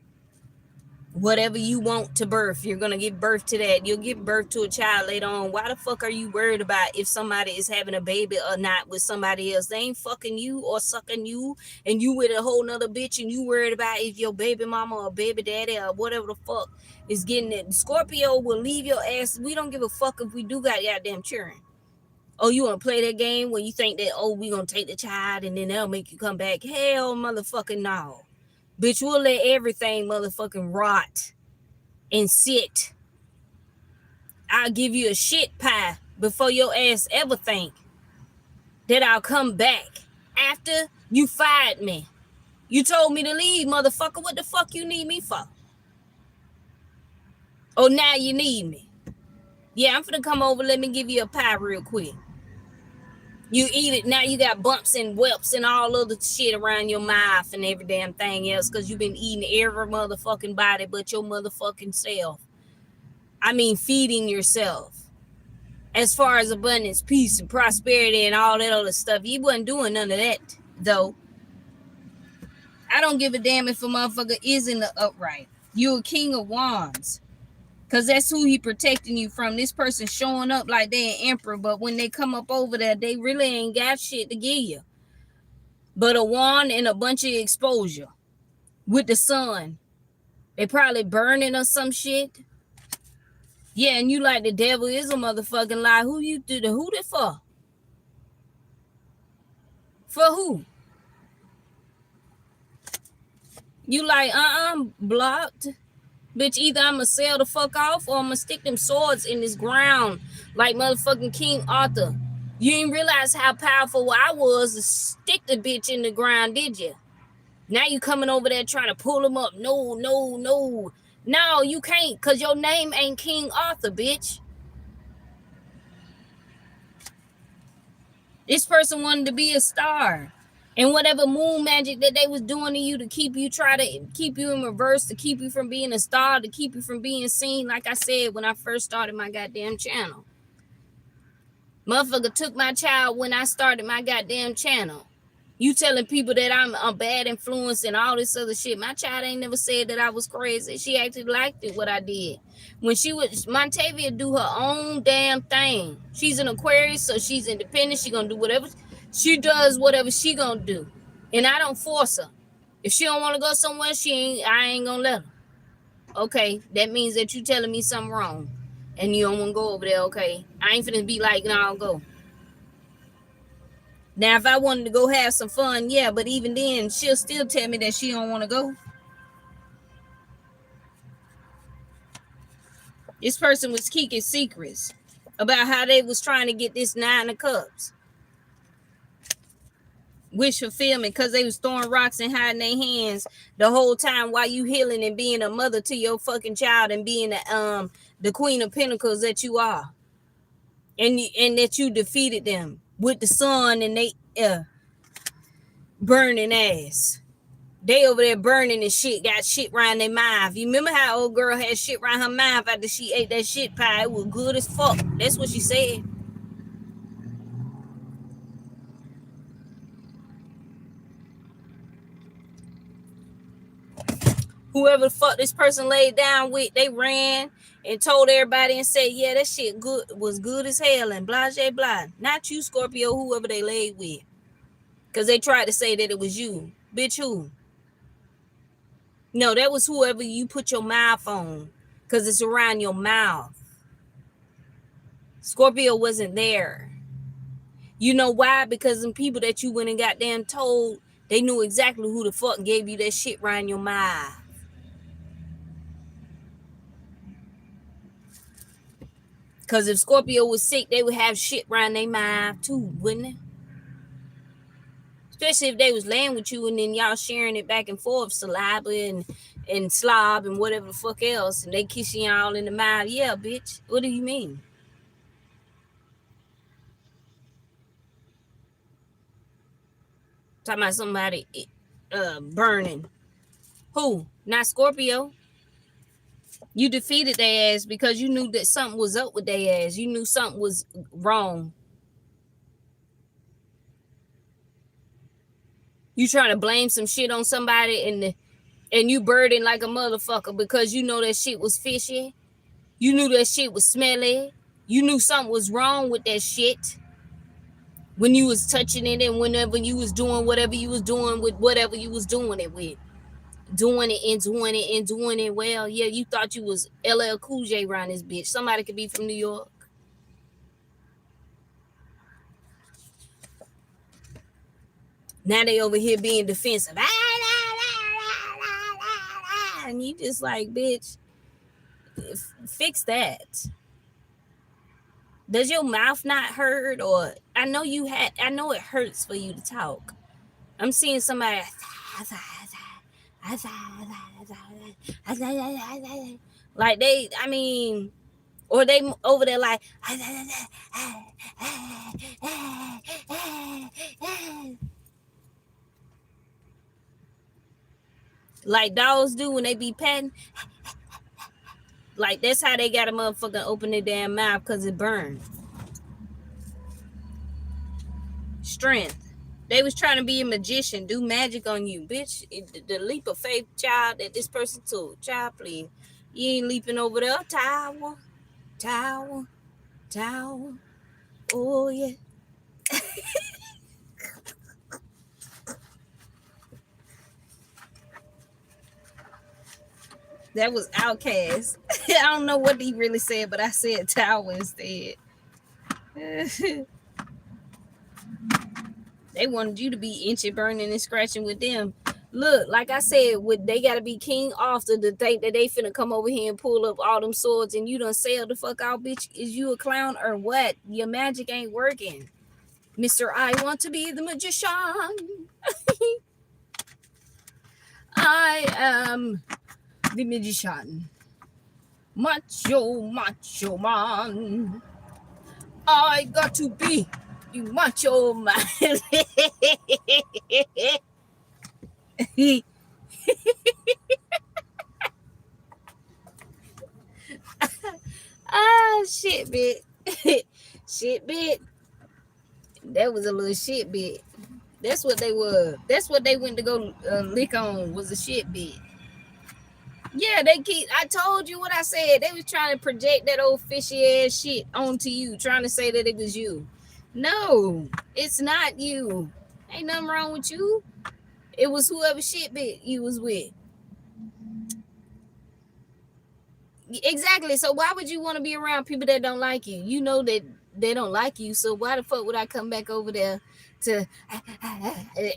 Whatever you want to birth, you're gonna give birth to that. You'll give birth to a child later on. Why the fuck are you worried about if somebody is having a baby or not with somebody else? They ain't fucking you or sucking you, and you with a whole nother bitch, and you worried about if your baby mama or baby daddy or whatever the fuck is getting it. Scorpio will leave your ass. We don't give a fuck if we do got goddamn children. Oh, you want to play that game where you think that, oh, we going to take the child and then they'll make you come back? Hell, motherfucking no. Bitch, we'll let everything motherfucking rot and sit. I'll give you a shit pie before your ass ever think that I'll come back after you fired me. You told me to leave, motherfucker. What the fuck you need me for? Oh, now you need me. Yeah, I'm finna come over. Let me give you a pie real quick. You eat it, now you got bumps and whelps and all other shit around your mouth and every damn thing else because you've been eating every motherfucking body but your motherfucking self. I mean, feeding yourself. As far as abundance, peace, and prosperity and all that other stuff, you wasn't doing none of that, though. I don't give a damn if a motherfucker is in the upright. You're a king of wands. Because that's who he protecting you from. This person showing up like they an emperor, but when they come up over there, they really ain't got shit to give you. But a wand and a bunch of exposure with the sun. They probably burning or some shit. Yeah, and you like the devil is a motherfucking lie. Who you do the who that for? For who? You like, blocked. Bitch, either I'm going to sail the fuck off or I'm going to stick them swords in this ground like motherfucking King Arthur. You didn't realize how powerful I was to stick the bitch in the ground, did you? Now you coming over there trying to pull him up. No, no, no. No, you can't because your name ain't King Arthur, bitch. This person wanted to be a star. And whatever moon magic that they was doing to you to keep you, try to keep you in reverse, to keep you from being a star, to keep you from being seen, like I said when I first started my goddamn channel. Motherfucker took my child when I started my goddamn channel. You telling people that I'm a bad influence and all this other shit. My child ain't never said that I was crazy. She actually liked it, what I did. When she was, Montavia do her own damn thing. She's an Aquarius, so she's independent. She gonna do whatever. She does whatever she gonna do. And I don't force her. If she don't want to go somewhere, I ain't gonna let her. Okay, that means that you telling me something wrong. And you don't want to go over there, okay? I ain't finna be like, no, I'll go. Now, if I wanted to go have some fun, yeah, but even then, she'll still tell me that she don't want to go. This person was keeping secrets about how they was trying to get this 9 of Cups. Wish fulfillment because they was throwing rocks and hiding their hands the whole time while you healing and being a mother to your fucking child and being the Queen of Pentacles that you are. And that you defeated them with the sun and they burning ass. They over there burning and shit, got shit around their mouth. You remember how old girl had shit around her mouth after she ate that shit pie? It was good as fuck. That's what she said. Whoever the fuck this person laid down with, they ran and told everybody and said, yeah, that shit was good as hell and blah, blah, blah. Not you, Scorpio, whoever they laid with. Because they tried to say that it was you. Bitch, who? No, that was whoever you put your mouth on. Because it's around your mouth. Scorpio wasn't there. You know why? Because the people that you went and goddamn told, they knew exactly who the fuck gave you that shit around your mouth. Because if Scorpio was sick, they would have shit around their mouth too, wouldn't it? Especially if they was laying with you and then y'all sharing it back and forth, saliva and slob and whatever the fuck else, and they kissing y'all in the mouth. Yeah, bitch. What do you mean? Talking about somebody burning. Who? Not Scorpio. You defeated their ass because you knew that something was up with their ass. You knew something was wrong. You trying to blame some shit on somebody and you burden like a motherfucker because you know that shit was fishy. You knew that shit was smelly. You knew something was wrong with that shit when you was touching it and whenever you was doing whatever you was doing with whatever you was doing it with. Doing it and doing it and doing it well. Yeah, you thought you was LL Cool J around this bitch. Somebody could be from New York. Now they over here being defensive. And you just like, bitch, fix that. Does your mouth not hurt? Or I know it hurts for you to talk. I'm seeing somebody like they, I mean, or they over there like dogs do when they be petting. Like that's how they got a motherfucker open their damn mouth because it burned. Strength. They was trying to be a magician, do magic on you, bitch. The leap of faith, child, that this person took. Child, please. You ain't leaping over there. Tower. Oh, yeah. That was Outcast. I don't know what he really said, but I said tower instead. They wanted you to be inching, burning, and scratching with them. Look, like I said, they got to be King Arthur to think that they finna come over here and pull up all them swords and you done sail the fuck out, bitch. Is you a clown or what? Your magic ain't working. Mr. I want to be the magician. I am the magician. Macho man. I got to be the macho man. Shit bit. Shit bit. That was a little shit bit. That's what they were. That's what they went to go lick on, was a shit bit. Yeah, I told you what I said. They was trying to project that old fishy ass shit onto you, trying to say that it was you. No, it's not you. Ain't nothing wrong with you. It was whoever shit bit you was with. Exactly. So why would you want to be around people that don't like you? You know that they don't like you. So why the fuck would I come back over there to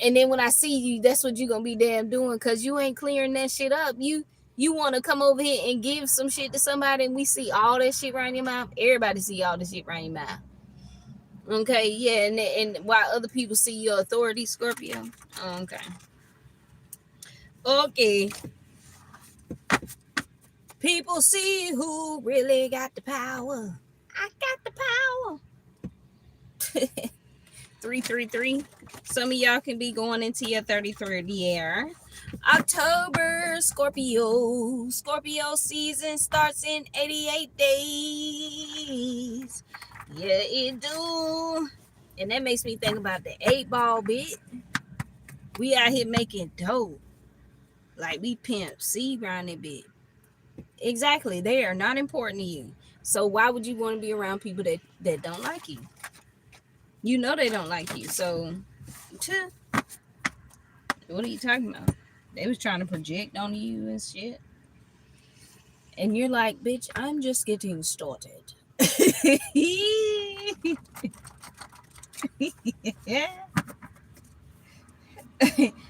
and then when I see you, that's what you're gonna be damn doing, because you ain't clearing that shit up. You want to come over here and give some shit to somebody and we see all that shit around your mouth. Everybody see all the shit around your mouth. Okay, yeah, and while other people see your authority, Scorpio. Okay. People see who really got the power. I got the power. 333. Some of y'all can be going into your 33rd year. October, Scorpio. Scorpio season starts in 88 days. Yeah, it do. And that makes me think about the 8-ball bit. We out here making dope. Like we pimp seed around that bit. Exactly. They are not important to you. So why would you want to be around people that don't like you? You know they don't like you. So What are you talking about? They was trying to project on you and shit. And you're like, bitch, I'm just getting started. Yeah.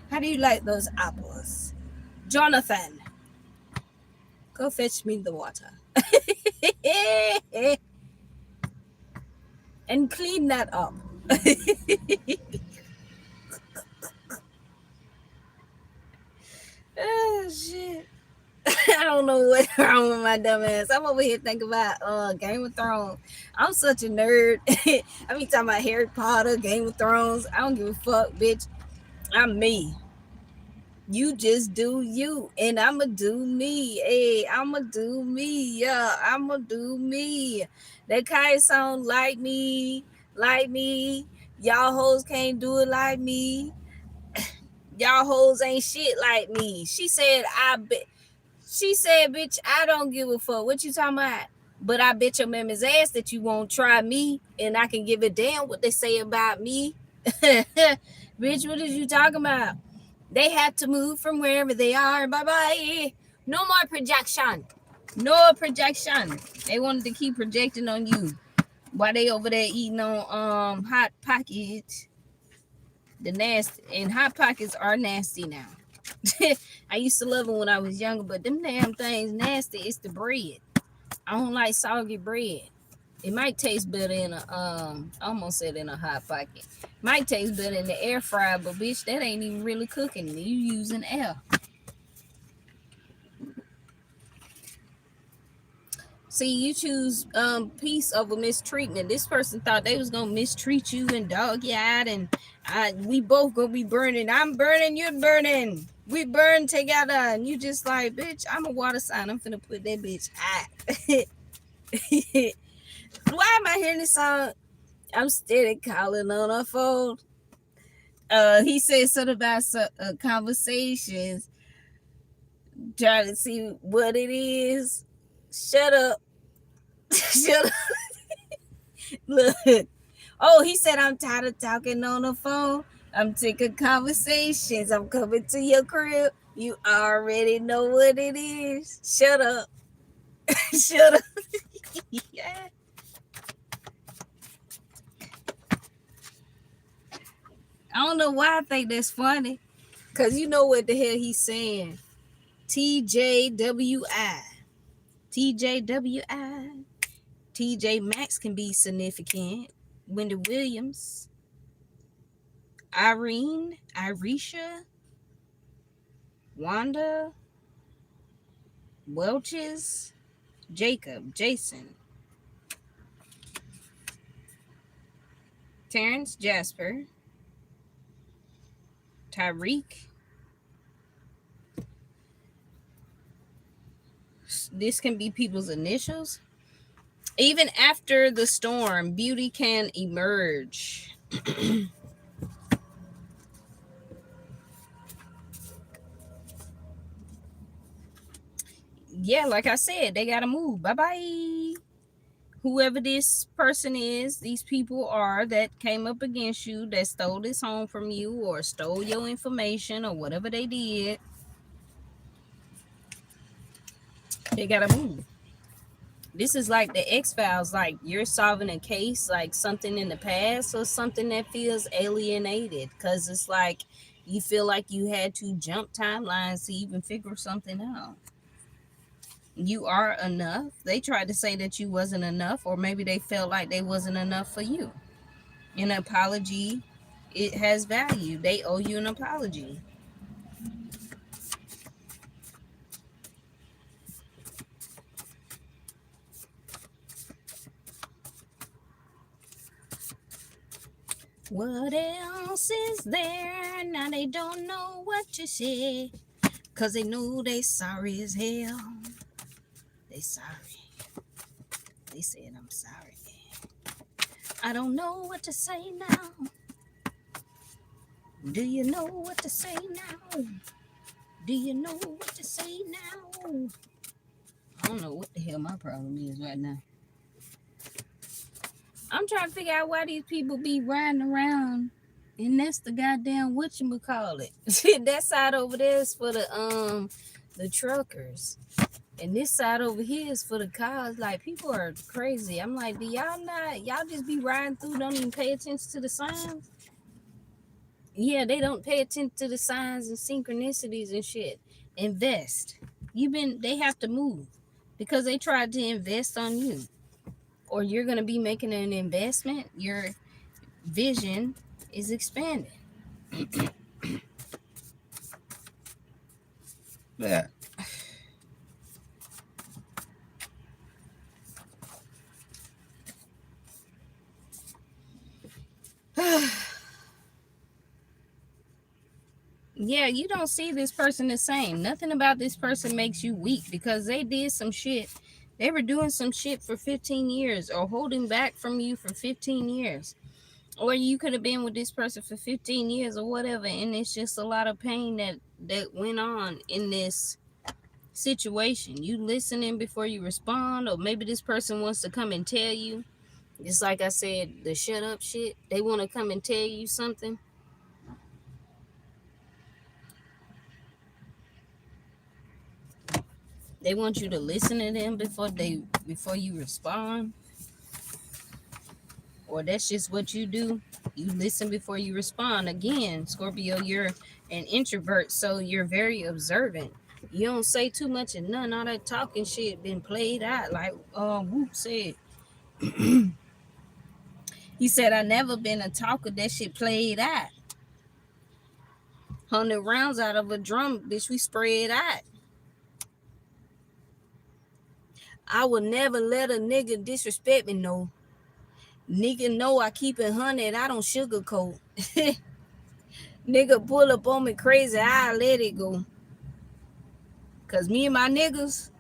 How do you like those apples? Jonathan, go fetch me the water. And clean that up. Oh, shit. I don't know what's wrong with my dumb ass. I'm over here thinking about Game of Thrones. I'm such a nerd. I be talking about Harry Potter, Game of Thrones. I don't give a fuck, bitch. I'm me. You just do you, and I'ma do me. Hey, I'ma do me. Yeah, I'ma do me. That kind song, like me, like me. Y'all hoes can't do it like me. Y'all hoes ain't shit like me. She said, I bet. She said, bitch, I don't give a fuck. What you talking about? But I bet your mama's ass that you won't try me, and I can give a damn what they say about me. Bitch, what is you talking about? They have to move from wherever they are. Bye-bye. No more projection. No projection. They wanted to keep projecting on you while they over there eating on Hot Pockets. The nasty, and Hot Pockets are nasty now. I used to love them when I was younger, but them damn things nasty. It's the bread. I don't like soggy bread. It might taste better in a I almost said in a Hot Pocket. Might taste better in the air fryer, but bitch, that ain't even really cooking. You using air. See, you choose peace over mistreatment. This person thought they was gonna mistreat you and dog you out, and we both gonna be burning. I'm burning, you're burning. We burn together, and you just like, bitch, I'm a water sign. I'm finna put that bitch out. Why am I hearing this song? I'm steady calling on her phone. He said something about conversations, trying to see what it is. Shut up. Shut up. Look. Oh, he said, I'm tired of talking on the phone. I'm sick of conversations. I'm coming to your crib. You already know what it is. Shut up. Shut up. Yeah. I don't know why I think that's funny. Because you know what the hell he's saying. TJWI. TJWI. TJ Maxx can be significant. Wendy Williams. Irene. Irisha. Wanda. Welches. Jacob. Jason. Terrence. Jasper. Tyreek. This can be people's initials. Even after the storm, beauty can emerge. Yeah, like I said, they gotta move. Bye-bye. Whoever this person is, these people are that came up against you, that stole this home from you or stole your information or whatever they did, they gotta move. This is like the X-Files, like you're solving a case, like something in the past or something that feels alienated, because it's like you feel like you had to jump timelines to even figure something out. You are enough. They tried to say that you wasn't enough, or maybe they felt like they wasn't enough for you. An apology, it has value. They owe you an apology. What else is there? Now they don't know what to say, cause they know they sorry as hell. They sorry. They said I'm sorry. I don't know what to say now. Do you know what to say now? Do you know what to say now? I don't know what the hell my problem is right now. I'm trying to figure out why these people be riding around And that's the goddamn whatchamacallit. That side over there is for the truckers. And this side over here is for the cars. Like, people are crazy. I'm like, do y'all just be riding through, don't even pay attention to the signs? Yeah, they don't pay attention to the signs and synchronicities and shit. Invest. They have to move because they tried to invest on you. Or you're going to be making an investment. Your vision is expanding. Yeah. Yeah, you don't see this person the same. Nothing about this person makes you weak because they did some shit. They were doing some shit for 15 years or holding back from you for 15 years. Or you could have been with this person for 15 years or whatever, and it's just a lot of pain that went on in this situation. You listening before you respond, or maybe this person wants to come and tell you. Just like I said, the shut up shit. They want to come and tell you something. They want you to listen to them before you respond. Or that's just what you do. You listen before you respond. Again, Scorpio, you're an introvert, so you're very observant. You don't say too much and none. All that talking shit been played out. Like Whoop said. He said, I never been a talker. That shit played out. 100 rounds out of a drum, bitch, we spread out. I will never let a nigga disrespect me, no. Nigga know I keep it 100, I don't sugarcoat. Nigga pull up on me crazy, I let it go. Cause me and my niggas,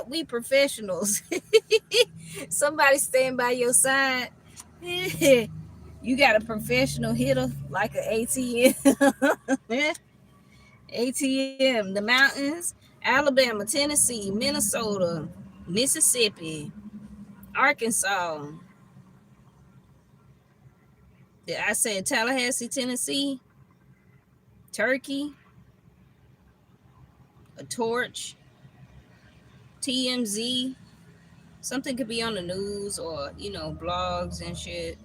we professionals. Somebody stand by your side. You got a professional hitter like an ATM. ATM, the mountains, Alabama, Tennessee, Minnesota, Mississippi, Arkansas. I said Tallahassee, Tennessee, Turkey, a torch, TMZ. Something could be on the news or, blogs and shit.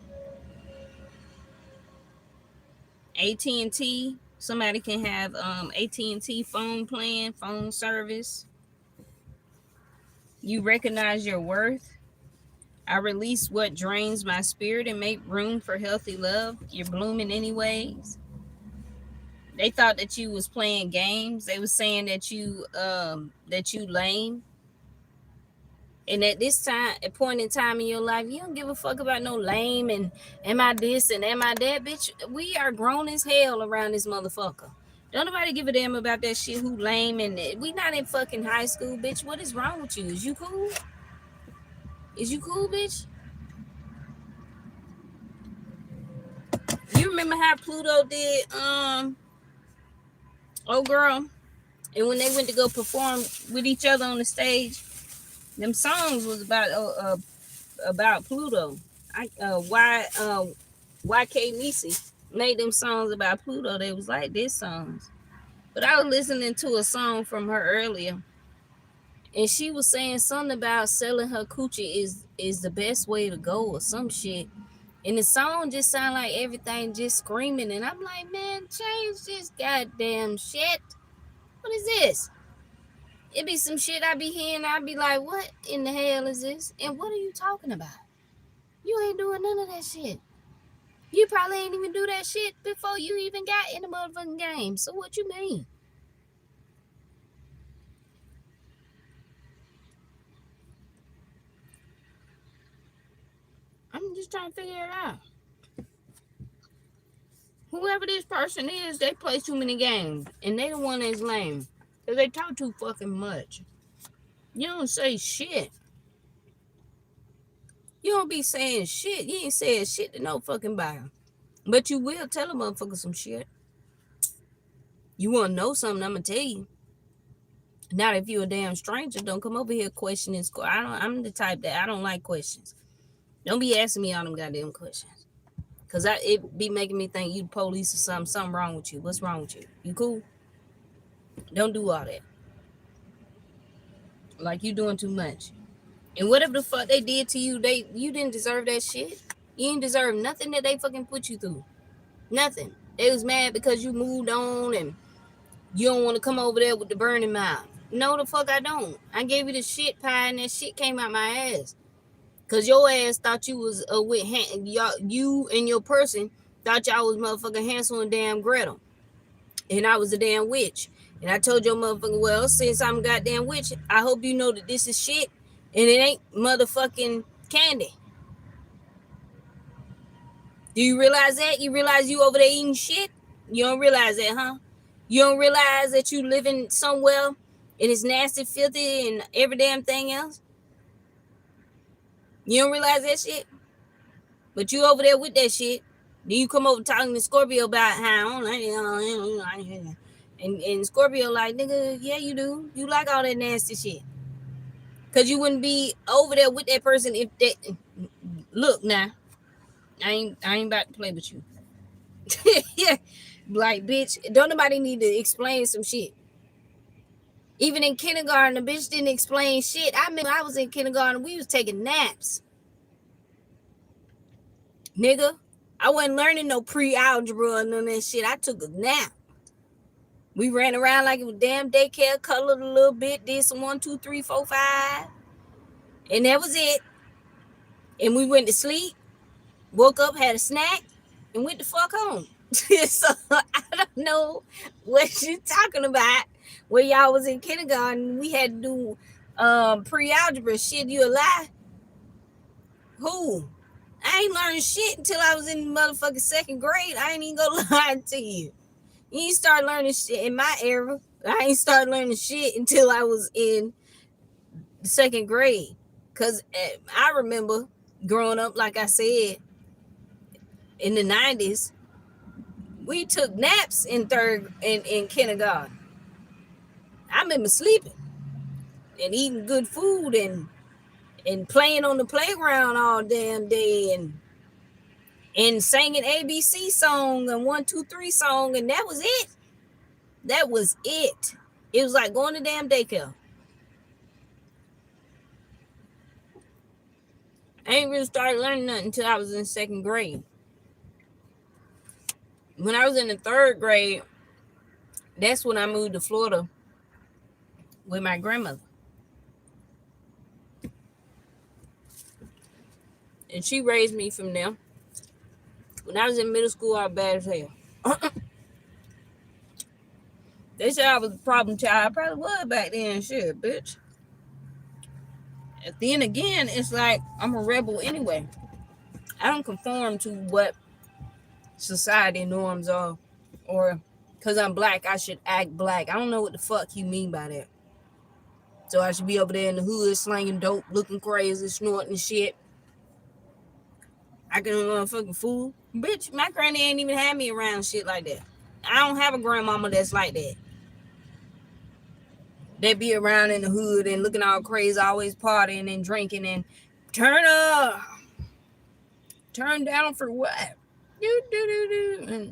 AT&T. Somebody can have AT&T phone plan, phone service. You recognize your worth. I release what drains my spirit and make room for healthy love. You're blooming anyways. They thought that you was playing games. They was saying that you lame. And at this point in time in your life, you don't give a fuck about no lame and am I this and am I that, bitch. We are grown as hell around this motherfucker. Don't nobody give a damn about that shit who lame and we not in fucking high school, bitch. What is wrong with you? Is you cool? Is you cool, bitch? You remember how Pluto did oh girl, and when they went to go perform with each other on the stage, them songs was about Pluto. YK Nisi made them songs about Pluto. They was like this songs. But I was listening to a song from her earlier, and she was saying something about selling her coochie is the best way to go or some shit. And the song just sounded like everything just screaming. And I'm like, man, change this goddamn shit. What is this? It be some shit I be hearing. I be like, what in the hell is this? And what are you talking about? You ain't doing none of that shit. You probably ain't even do that shit before you even got in the motherfucking game. So what you mean? I'm just trying to figure it out. Whoever this person is, they play too many games. And they the one that's lame. Because they talk too fucking much. You don't say shit. You don't be saying shit. You ain't saying shit to no fucking buyer. But you will tell a motherfucker some shit. You want to know something, I'm going to tell you. Not if you're a damn stranger. Don't come over here questioning. I'm the type that I don't like questions. Don't be asking me all them goddamn questions. Cause it be making me think you the police or something wrong with you. What's wrong with you? You cool? Don't do all that. Like you doing too much. And whatever the fuck they did to you, you didn't deserve that shit. You didn't deserve nothing that they fucking put you through. Nothing. They was mad because you moved on and you don't want to come over there with the burning mouth. No, the fuck I don't. I gave you the shit pie and that shit came out my ass. Cause your ass thought you was you and your person thought y'all was motherfucking Hansel and damn Gretel. And I was a damn witch. And I told your motherfucking, well, since I'm a goddamn witch, I hope you know that this is shit and it ain't motherfucking candy. Do you realize that? You realize you over there eating shit? You don't realize that, huh? You don't realize that you living somewhere and it's nasty, filthy, and every damn thing else? You don't realize that shit? But you over there with that shit. Then you come over talking to Scorpio about how and Scorpio like, nigga, yeah, you do. You like all that nasty shit. Cause you wouldn't be over there with that person if that. Look now, I ain't about to play with you. Yeah, like bitch, don't nobody need to explain some shit. Even in kindergarten, the bitch didn't explain shit. I remember I was in kindergarten, we was taking naps. Nigga, I wasn't learning no pre-algebra and none of that shit. I took a nap. We ran around like it was damn daycare, colored a little bit, did some 1, 2, 3, 4, 5. And that was it. And we went to sleep, woke up, had a snack, and went the fuck home. So I don't know what you talking about. Where y'all was in kindergarten, we had to do pre-algebra. Shit, you a lie? Who? I ain't learned shit until I was in motherfucking second grade. I ain't even gonna lie to you. You ain't start learning shit in my era. I ain't start learning shit until I was in the second grade. Cause I remember growing up, like I said, in the 90s, we took naps in kindergarten. I remember sleeping and eating good food and playing on the playground all damn day and singing ABC song and 1, 2, 3 song, and that was it. That was it. It was like going to damn daycare. I ain't really started learning nothing until I was in second grade. When I was in the third grade, that's when I moved to Florida with my grandmother. And she raised me from there. When I was in middle school, I was bad as hell. They said I was a problem child. I probably was back then. Shit, bitch. And then again, it's like I'm a rebel anyway. I don't conform to what society norms are. Or because I'm black, I should act black. I don't know what the fuck you mean by that. So I should be over there in the hood slanging dope, looking crazy, snorting shit. I can motherfucking fool. Bitch, my granny ain't even had me around shit like that. I don't have a grandmama that's like that. They be around in the hood and looking all crazy, always partying and drinking and turn up. Turn down for what?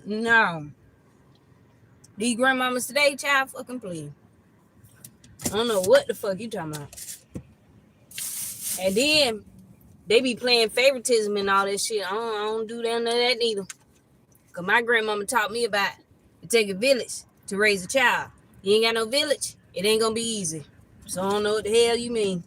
No. These grandmamas today, child, fucking please. I don't know what the fuck you talking about. And then they be playing favoritism and all that shit. I don't do none of that neither. Because my grandmama taught me about it take a village to raise a child. You ain't got no village, it ain't gonna be easy. So I don't know what the hell you mean.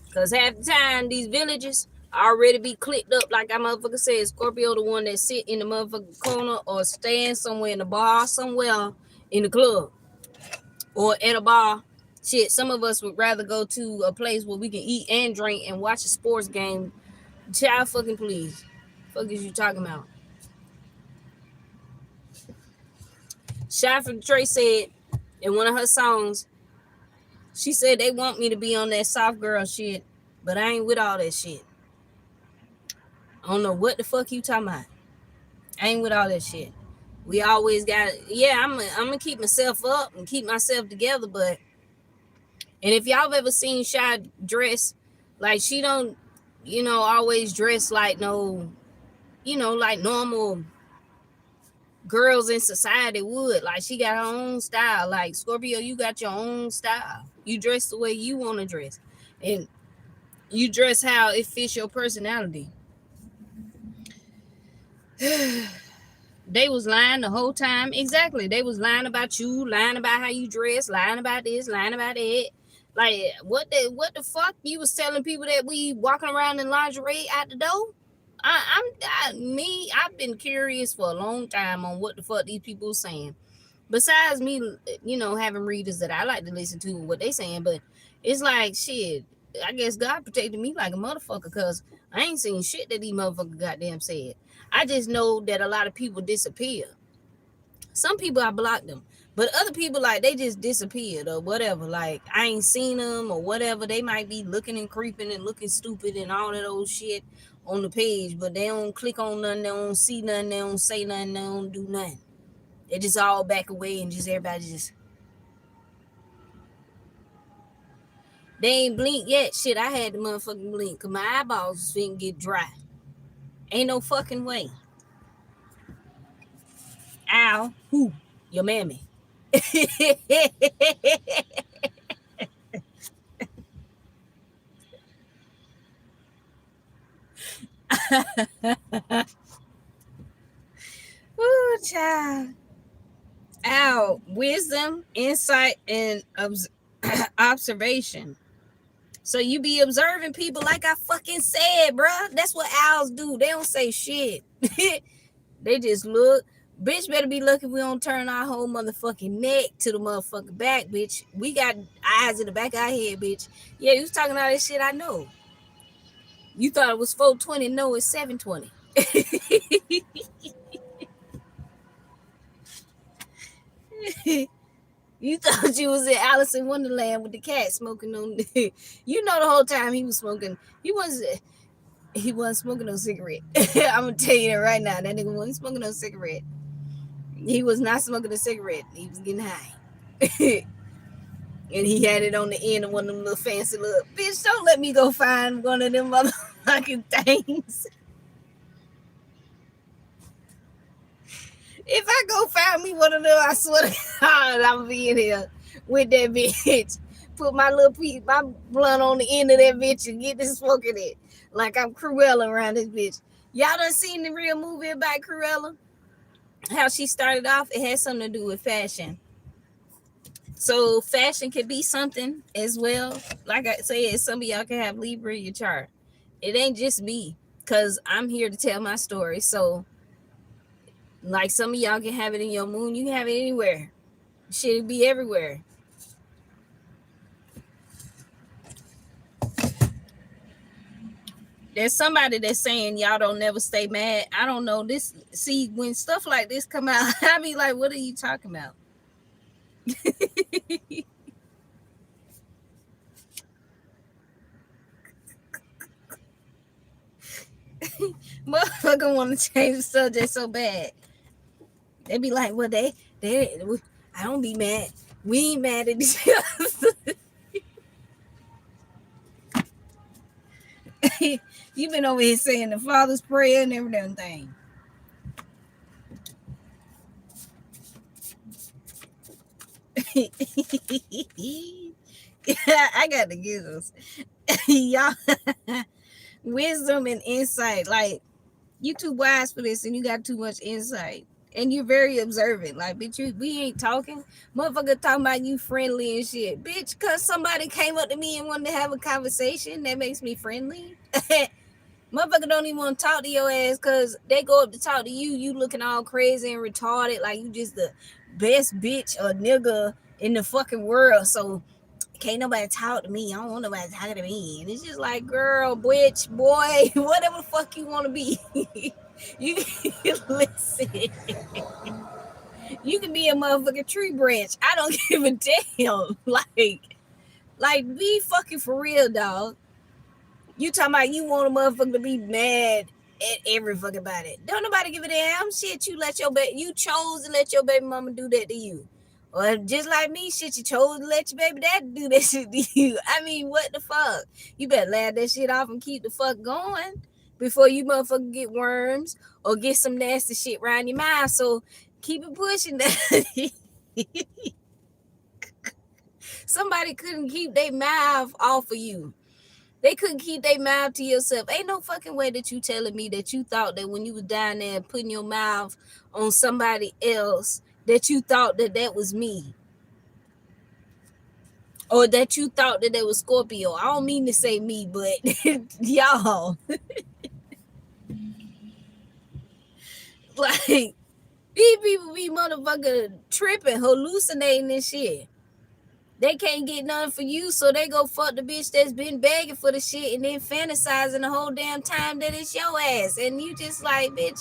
Because half the time, these villages already be clicked up, like I motherfucker said. Scorpio the one that sit in the motherfucking corner or stand somewhere in the bar, somewhere in the club or at a bar. Shit, some of us would rather go to a place where we can eat and drink and watch a sports game. Child fucking please. Fuck is you talking about? Shy from Trey said in one of her songs, she said they want me to be on that soft girl shit, but I ain't with all that shit. I don't know what the fuck you talking about. I ain't with all that shit. We always got, yeah, I'm gonna keep myself up and keep myself together, but, and if y'all have ever seen Shy dress, like she don't, always dress like like normal girls in society would. Like, she got her own style. Like, Scorpio, you got your own style. You dress the way you want to dress. And you dress how it fits your personality. They was lying the whole time. Exactly. They was lying about you, lying about how you dress, lying about this, lying about that. Like, what the fuck? You was telling people that we walking around in lingerie out the door? I've been curious for a long time on what the fuck these people saying. Besides me, having readers that I like to listen to what they saying, but it's like, shit, I guess God protected me like a motherfucker, because I ain't seen shit that these motherfuckers goddamn said. I just know that a lot of people disappear. Some people, I blocked them, but other people, like, they just disappeared or whatever. Like, I ain't seen them or whatever. They might be looking and creeping and looking stupid and all that old shit on the page, but they don't click on nothing, they don't see nothing, they don't say nothing, they don't do nothing. They just all back away and just everybody just, they ain't blink yet. Shit, I had the motherfucking blink because my eyeballs was finna get dry. Ain't no fucking way. Ow. Who? Your mammy. Ooh, child. Ow. Wisdom, insight, and observation. So you be observing people, like I fucking said, bruh. That's what owls do. They don't say shit. They just look. Bitch better be lucky we don't turn our whole motherfucking neck to the motherfucking back, bitch. We got eyes in the back of our head, bitch. Yeah, you was talking all that shit, I know. You thought it was 420. No, it's 720. You thought you was in Alice in Wonderland with the cat smoking on. The whole time he was smoking. He wasn't smoking no cigarette. I'm gonna tell you that right now. That nigga wasn't smoking no cigarette. He was not smoking a cigarette. He was getting high. And he had it on the end of one of them little fancy little, bitch, don't let me go find one of them motherfucking things. If I go find me one of them, I swear to God, I'm gonna be in here with that bitch. Put my little piece, my blunt on the end of that bitch and get this smoking it. Like I'm Cruella around this bitch. Y'all done seen the real movie about Cruella? How she started off, it had something to do with fashion. So fashion could be something as well. Like I said, some of y'all can have Libra in your chart. It ain't just me, because I'm here to tell my story. So, like, some of y'all can have it in your moon. You can have it anywhere. Shit, it be everywhere. There's somebody that's saying y'all don't never stay mad. I don't know. See, when stuff like this come out, I be like, what are you talking about? Motherfucker want to change the subject so bad. They be like, well, I don't be mad. We ain't mad at each other. You been over here saying the Father's Prayer and everything. I got the giggles. Y'all, wisdom and insight. Like, you too wise for this and you got too much insight. And you're very observant. Like, bitch, we ain't talking. Motherfucker talking about you friendly and shit. Bitch, because somebody came up to me and wanted to have a conversation, that makes me friendly. Motherfucker don't even want to talk to your ass because they go up to talk to you. You looking all crazy and retarded like you just the best bitch or nigga in the fucking world. So can't nobody talk to me. I don't want nobody talking to me. And it's just like, girl, bitch, boy, whatever the fuck you want to be. You listen. You can be a motherfucking tree branch. I don't give a damn. Like be fucking for real, dog. You talking about you want a motherfucker to be mad at every fucking body. Don't nobody give a damn. Shit, you chose to let your baby mama do that to you. Or just like me, shit, you chose to let your baby dad do that shit to you. I mean, what the fuck? You better laugh that shit off and keep the fuck going before you motherfucker get worms or get some nasty shit around your mouth. So keep it pushing that. Somebody couldn't keep their mouth off of you. They couldn't keep their mouth to yourself. Ain't no fucking way that you telling me that you thought that when you was down there putting your mouth on somebody else that you thought that that was me. Or that you thought that they was Scorpio. I don't mean to say me, but y'all. Like, these people be motherfucker tripping, hallucinating and shit. They can't get nothing for you, so they go fuck the bitch that's been begging for the shit and then fantasizing the whole damn time that it's your ass. And you just like, bitch.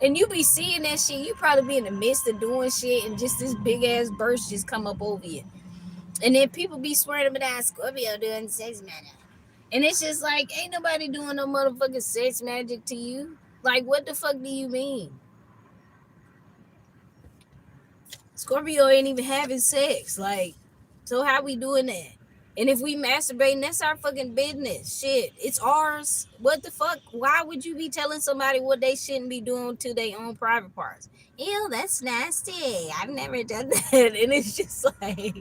And you be seeing that shit. You probably be in the midst of doing shit and just this big ass burst just come up over you. And then people be swearing to that Scorpio doing sex magic. And it's just like, ain't nobody doing no motherfucking sex magic to you. Like, what the fuck do you mean? Scorpio ain't even having sex. Like, so how we doing that? And if we masturbating, that's our fucking business. Shit, it's ours. What the fuck? Why would you be telling somebody what they shouldn't be doing to their own private parts? Ew, that's nasty. I've never done that. And it's just like...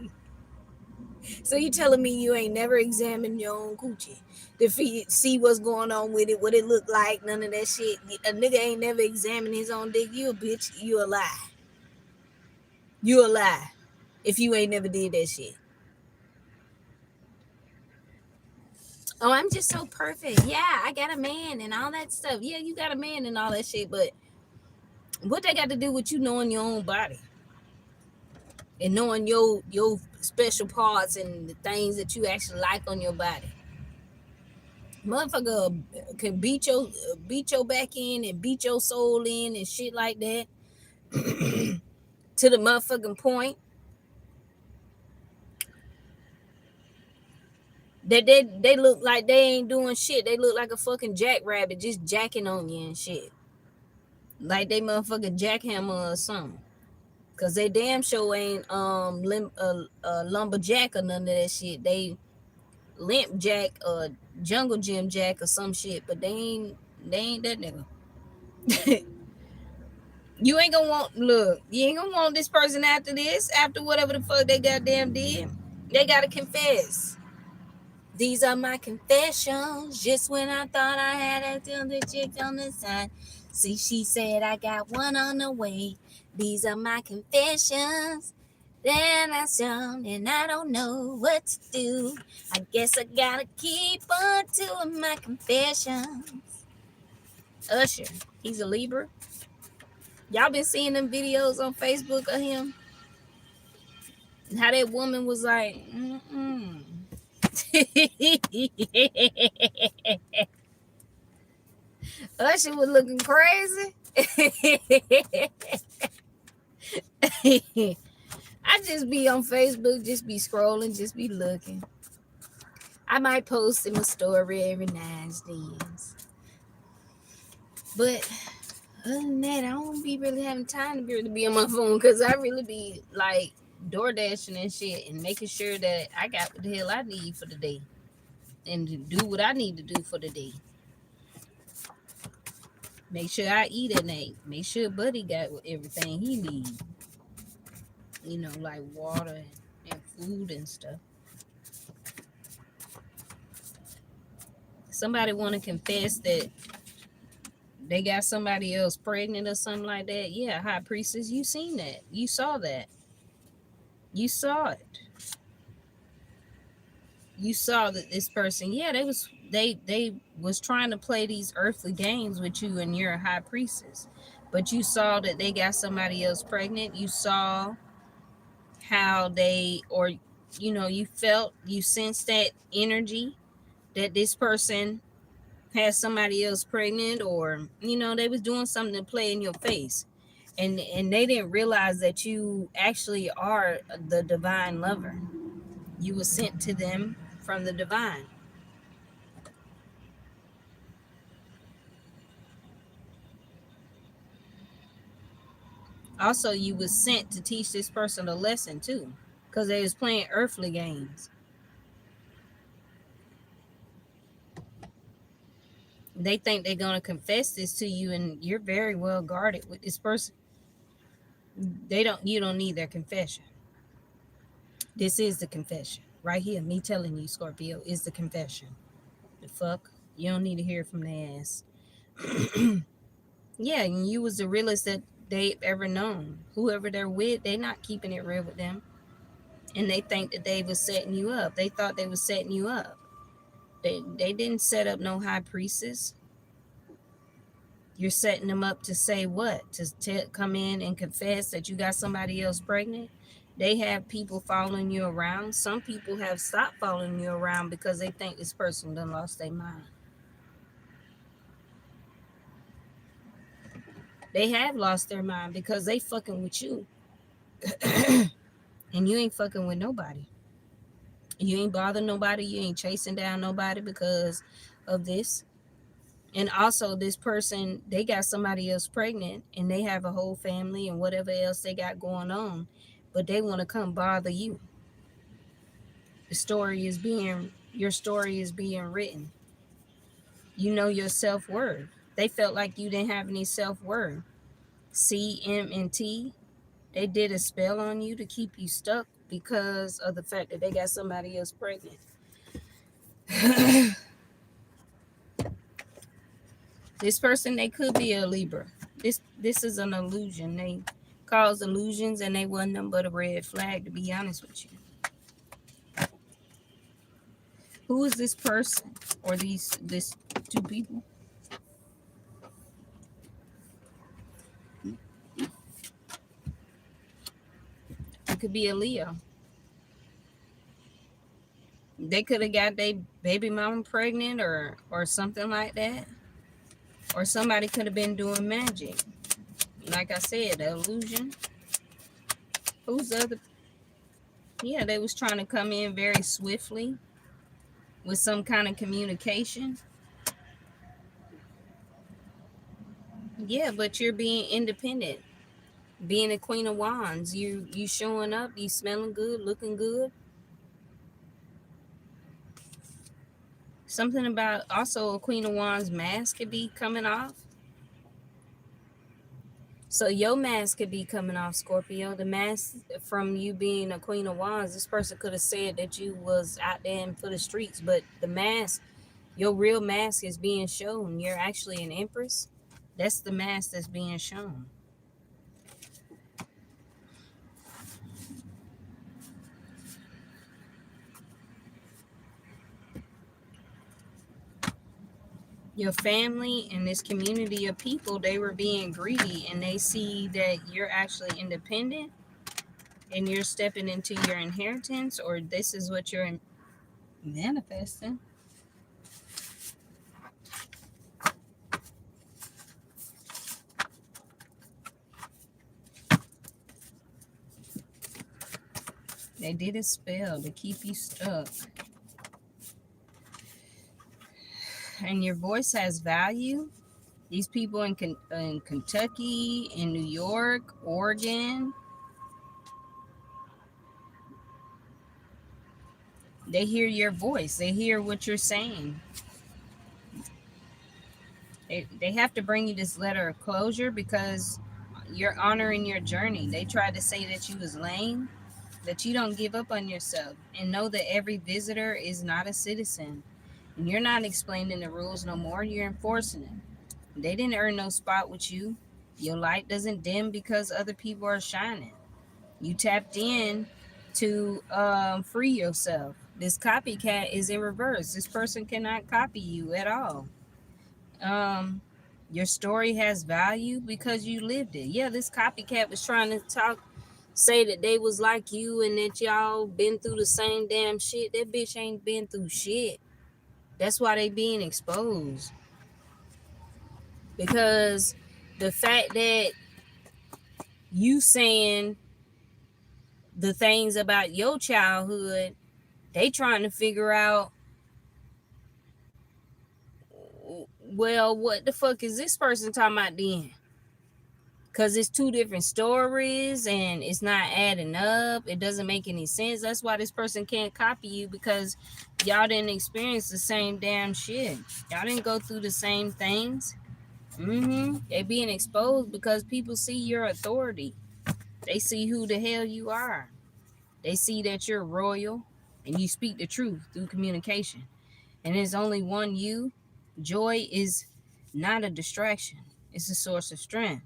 So you telling me you ain't never examined your own coochie to see what's going on with it, what it look like, none of that shit. A nigga ain't never examined his own dick. You a bitch. You a lie. You a lie if you ain't never did that shit. Oh, I'm just so perfect. Yeah, I got a man and all that stuff. Yeah, you got a man and all that shit, but what they got to do with you knowing your own body and knowing your special parts and the things that you actually like on your body? Motherfucker can beat your back in and beat your soul in and shit like that to the motherfucking point that they look like they ain't doing shit. They look like a fucking jackrabbit just jacking on you and shit. Like they motherfucking jackhammer or something. Cause they damn sure ain't lumberjack or none of that shit. They limp jack or jungle gym jack or some shit, but they ain't that nigga. You ain't gonna want this person after this, after whatever the fuck they goddamn did. They gotta confess. These are my confessions. Just when I thought I had another chick on the side. See, she said I got one on the way. These are my confessions. Then I sound and I don't know what to do. I guess I gotta keep on doing my confessions. Usher, he's a Libra. Y'all been seeing them videos on Facebook of him? And how that woman was like, Usher was looking crazy. I just be on Facebook, just be scrolling, just be looking. I might post him a story every now and then. But other than that, I don't be really having time to be on my phone because I really be like door dashing and shit and making sure that I got what the hell I need for the day and to do what I need to do for the day. Make sure I eat at night. Make sure Buddy got everything he needs. You know, like water and food and stuff. Somebody want to confess that they got somebody else pregnant or something like that. Yeah, high priestess, you seen that. You saw that. You saw it. You saw that this person, yeah, they was trying to play these earthly games with you and you're a high priestess. But you saw that they got somebody else pregnant. You saw how they, or you know, you sensed that energy that this person had somebody else pregnant, or you know, they was doing something to play in your face. And they didn't realize that you actually are the divine lover. You were sent to them from the divine. Also, you was sent to teach this person a lesson too, because they was playing earthly games. They think they're gonna confess this to you, and you're very well guarded with this person. You don't need their confession. This is the confession. Right here, me telling you, Scorpio, is the confession. The fuck? You don't need to hear from their ass. Yeah, and you was the realest that they've ever known. Whoever they're with, they not keeping it real with them. And they think that they was setting you up. They thought they was setting you up. They didn't set up no high priestess. You're setting them up to say what? To come in and confess that you got somebody else pregnant? They have people following you around. Some people have stopped following you around because they think this person done lost their mind. They have lost their mind because they fucking with you. And you ain't fucking with nobody. You ain't bothering nobody. You ain't chasing down nobody because of this. And also, this person, they got somebody else pregnant and they have a whole family and whatever else they got going on, but they want to come bother you. Your story is being written. You know your self-worth. They felt like you didn't have any self-worth. C, M, and T, they did a spell on you to keep you stuck because of the fact that they got somebody else pregnant. This person, they could be a Libra. This is an illusion. They cause illusions and they wasn't nothing but a red flag, to be honest with you. Who is this person or this two people? It could be a Leo. They could have got their baby mama pregnant or something like that. Or somebody could have been doing magic. Like I said, the illusion. Who's the other? Yeah, they was trying to come in very swiftly with some kind of communication. Yeah, but you're being independent. Being a Queen of Wands. You showing up, you smelling good, looking good. Something about also a Queen of Wands mask could be coming off. So your mask could be coming off, Scorpio. The mask from you being a Queen of Wands, this person could have said that you was out there for the streets, but the mask, your real mask is being shown. You're actually an Empress. That's the mask that's being shown. Your family and this community of people, they were being greedy and they see that you're actually independent and you're stepping into your inheritance, or this is what you're manifesting. They did a spell to keep you stuck. And your voice has value. These people in Kentucky, in New York, Oregon, they hear your voice. They hear what you're saying. They have to bring you this letter of closure because you're honoring your journey. They tried to say that you was lame, that you don't give up on yourself, and know that every visitor is not a citizen. And you're not explaining the rules no more. You're enforcing it. They didn't earn no spot with you. Your light doesn't dim because other people are shining. You tapped in to free yourself. This copycat is in reverse. This person cannot copy you at all. Um, your story has value because you lived it. Yeah, this copycat was trying to say that they was like you and that y'all been through the same damn shit. That bitch ain't been through shit. That's why they being exposed. Because the fact that you saying the things about your childhood, they trying to figure out, well, what the fuck is this person talking about then? Because it's two different stories and it's not adding up. It doesn't make any sense. That's why this person can't copy you, because y'all didn't experience the same damn shit. Y'all didn't go through the same things. They being exposed because people see your authority. They see who the hell you are. They see that you're royal and you speak the truth through communication. And there's only one you. Joy is not a distraction. It's a source of strength.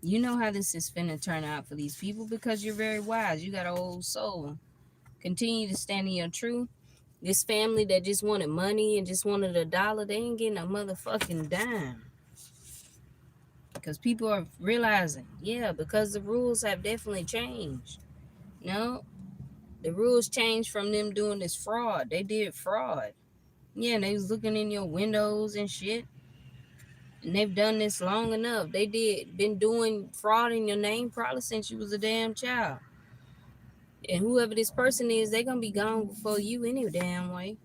You know how this is finna turn out for these people because you're very wise. You got an old soul. Continue to stand in your truth. This family that just wanted money and just wanted a dollar, they ain't getting a motherfucking dime. Because people are realizing, yeah, because the rules have definitely changed. No, the rules changed from them doing this fraud. They did fraud. Yeah, and they was looking in your windows and shit. And they've done this long enough. They been doing fraud in your name probably since you was a damn child. And whoever this person is, they gonna be gone before you any damn way.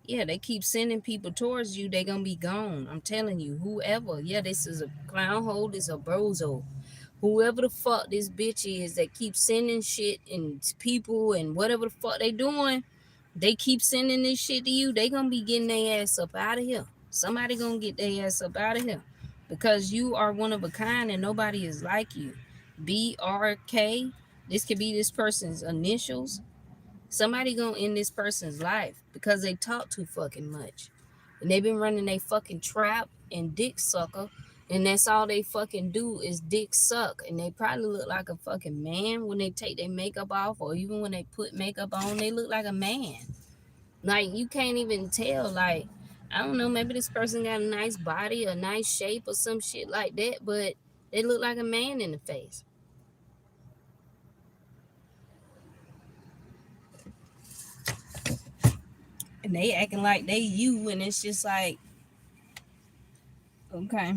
Yeah, they keep sending people towards you, they gonna be gone. I'm telling you, whoever. Yeah, this is a clown hole, this is a bozo. Whoever the fuck this bitch is that keeps sending shit and people and whatever the fuck they doing, they keep sending this shit to you, they gonna be getting their ass up out of here. Somebody gonna get their ass up out of here. Because you are one of a kind and nobody is like you. BRK. This could be this person's initials. Somebody gonna end this person's life because they talk too fucking much. And they've been running a fucking trap and dick sucker. And that's all they fucking do is dick suck. And they probably look like a fucking man when they take their makeup off, or even when they put makeup on, they look like a man. Like, you can't even tell. Like, I don't know, maybe this person got a nice body, a nice shape, or some shit like that, but they look like a man in the face. And they acting like they you, and it's just like, okay.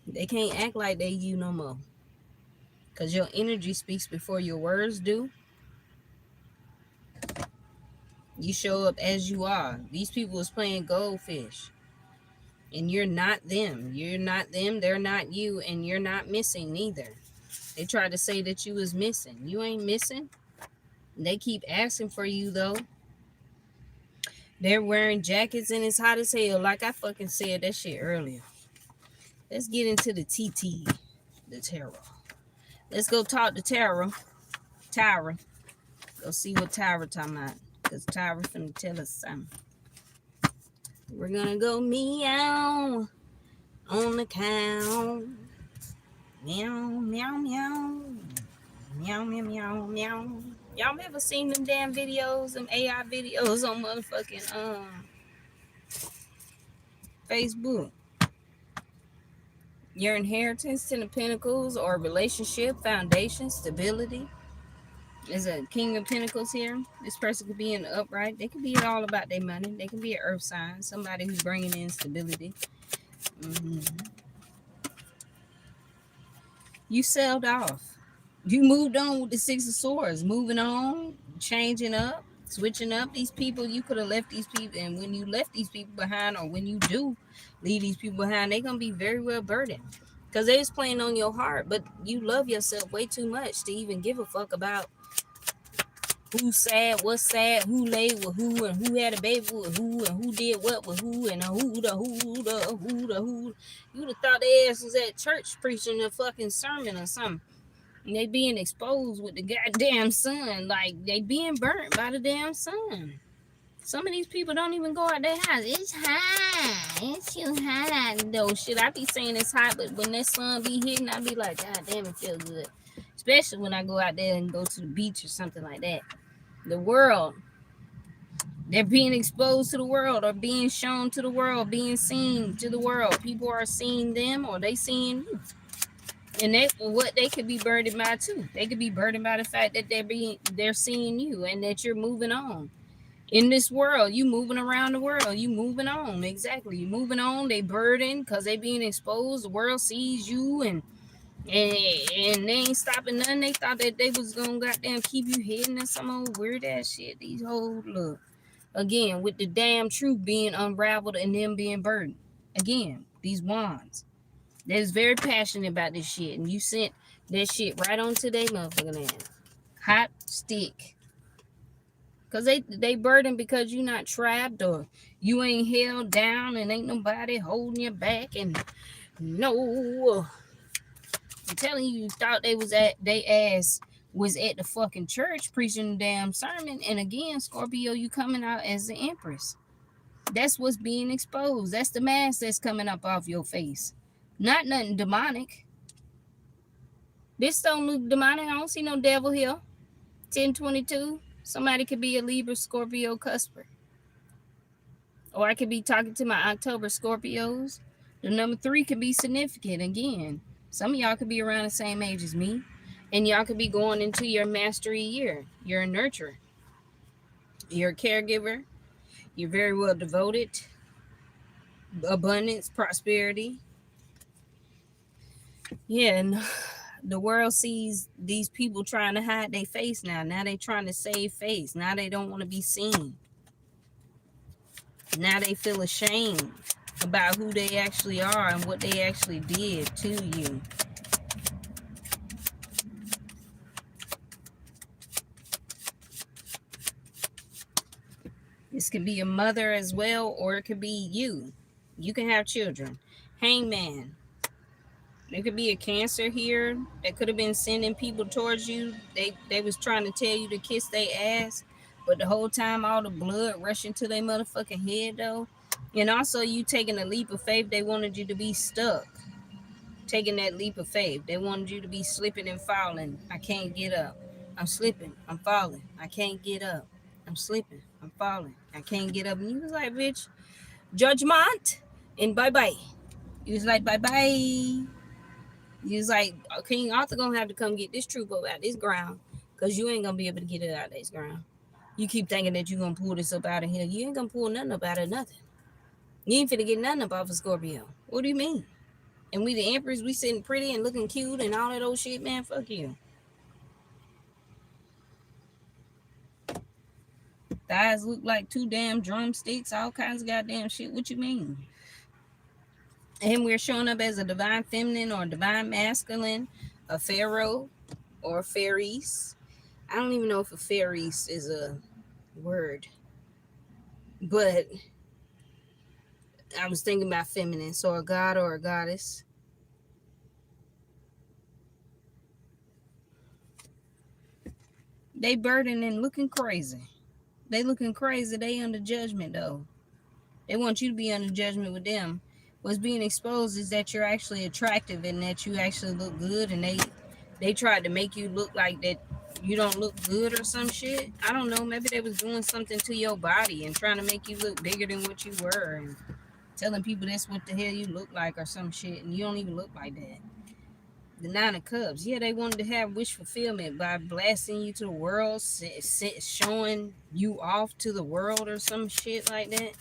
They can't act like they you no more. Because your energy speaks before your words do. You show up as you are. These people is playing goldfish. And you're not them. You're not them. They're not you. And you're not missing neither. They tried to say that you was missing. You ain't missing. They keep asking for you, though. They're wearing jackets and it's hot as hell. Like I fucking said that shit earlier. Let's get into the TT, the tarot. Let's go talk to Tara. Tyra. Go see what Tyra talking about. Because Tyra finna tell us something. We're gonna go meow on the cow. Meow, meow, meow. Meow, meow, meow, meow. Y'all ever seen them damn videos, them AI videos on motherfucking Facebook? Your inheritance, Ten of Pentacles, or relationship, foundation, stability. There's a King of Pentacles here. This person could be in the upright. They could be all about their money. They can be an earth sign, somebody who's bringing in stability. You sailed off. You moved on with the Six of Swords. Moving on, changing up, switching up. These people, you could have left these people. And when you left these people behind, or when you do leave these people behind, they're going to be very well burdened. Because they was playing on your heart. But you love yourself way too much to even give a fuck about who's sad, what's sad, who laid with who, and who had a baby with who, and who did what with who, and who. You'd have thought their ass was at church preaching a fucking sermon or something. And they being exposed with the goddamn sun. Like, they being burnt by the damn sun. Some of these people don't even go out their house. It's hot. It's too hot. Though, shit, I be saying it's hot, but when that sun be hitting, I be like, God damn, it feels good. Especially when I go out there and go to the beach or something like that. The world, they're being exposed to the world, or being shown to the world, being seen to the world. People are seeing them, or they seeing you. And that's what they could be burdened by too. They could be burdened by the fact that they're seeing you, and that you're moving on. In this world, you moving around the world, you moving on. Exactly, you moving on. They burdened because they being exposed. The world sees you, and they ain't stopping nothing. They thought that they was gonna goddamn keep you hidden or some old weird ass shit. These whole look again with the damn truth being unraveled and them being burdened. Again, these wands. That's very passionate about this shit. And you sent that shit right onto their motherfucking ass. Hot stick. Because they burdened because you not trapped or you ain't held down and ain't nobody holding you back. And no, I'm telling you, you thought they ass was at the fucking church preaching the damn sermon. And again, Scorpio, you coming out as the Empress. That's what's being exposed. That's the mask that's coming up off your face. Not nothing demonic. This don't look demonic. I don't see no devil here. 1022. Somebody could be a Libra Scorpio cusper. Or I could be talking to my October Scorpios. The number 3 could be significant again. Some of y'all could be around the same age as me. And y'all could be going into your mastery year. You're a nurturer. You're a caregiver. You're very well devoted. Abundance, prosperity. Yeah, and the world sees these people trying to hide their face now. Now they trying to save face. Now they don't want to be seen. Now they feel ashamed about who they actually are and what they actually did to you. This could be a mother as well, or it could be you. You can have children. Hangman. There could be a Cancer here that could have been sending people towards you. They was trying to tell you to kiss their ass, but the whole time all the blood rushing to their motherfucking head though. And also you taking a leap of faith. They wanted you to be stuck. Taking that leap of faith. They wanted you to be slipping and falling. I can't get up. I'm slipping. I'm falling. I can't get up. I'm slipping. I'm falling. I can't get up. And you was like, bitch, judgment and bye-bye. You was like, bye-bye. You was like, King Arthur gonna have to come get this troop up out this ground, because you ain't gonna be able to get it out of this ground. You keep thinking that you gonna pull this up out of here. You ain't gonna pull nothing up out of nothing. You ain't finna get nothing up off of Scorpio. What do you mean? And we the Empress, we sitting pretty and looking cute and all that old shit, man. Fuck you. Thighs look like 2 damn drumsticks, all kinds of goddamn shit. What you mean? And we're showing up as a divine feminine or divine masculine, a pharaoh or a fairies. I don't even know if a fairies is a word, but I was thinking about feminine, so a god or a goddess. They burdened and looking crazy. They looking crazy. They under judgment though. They want you to be under judgment with them. What's being exposed is that you're actually attractive and that you actually look good, and they tried to make you look like that you don't look good or some shit. I don't know. Maybe they was doing something to your body and trying to make you look bigger than what you were and telling people that's what the hell you look like or some shit, and you don't even look like that. The 9 of Cups. Yeah, they wanted to have wish fulfillment by blasting you to the world, showing you off to the world or some shit like that.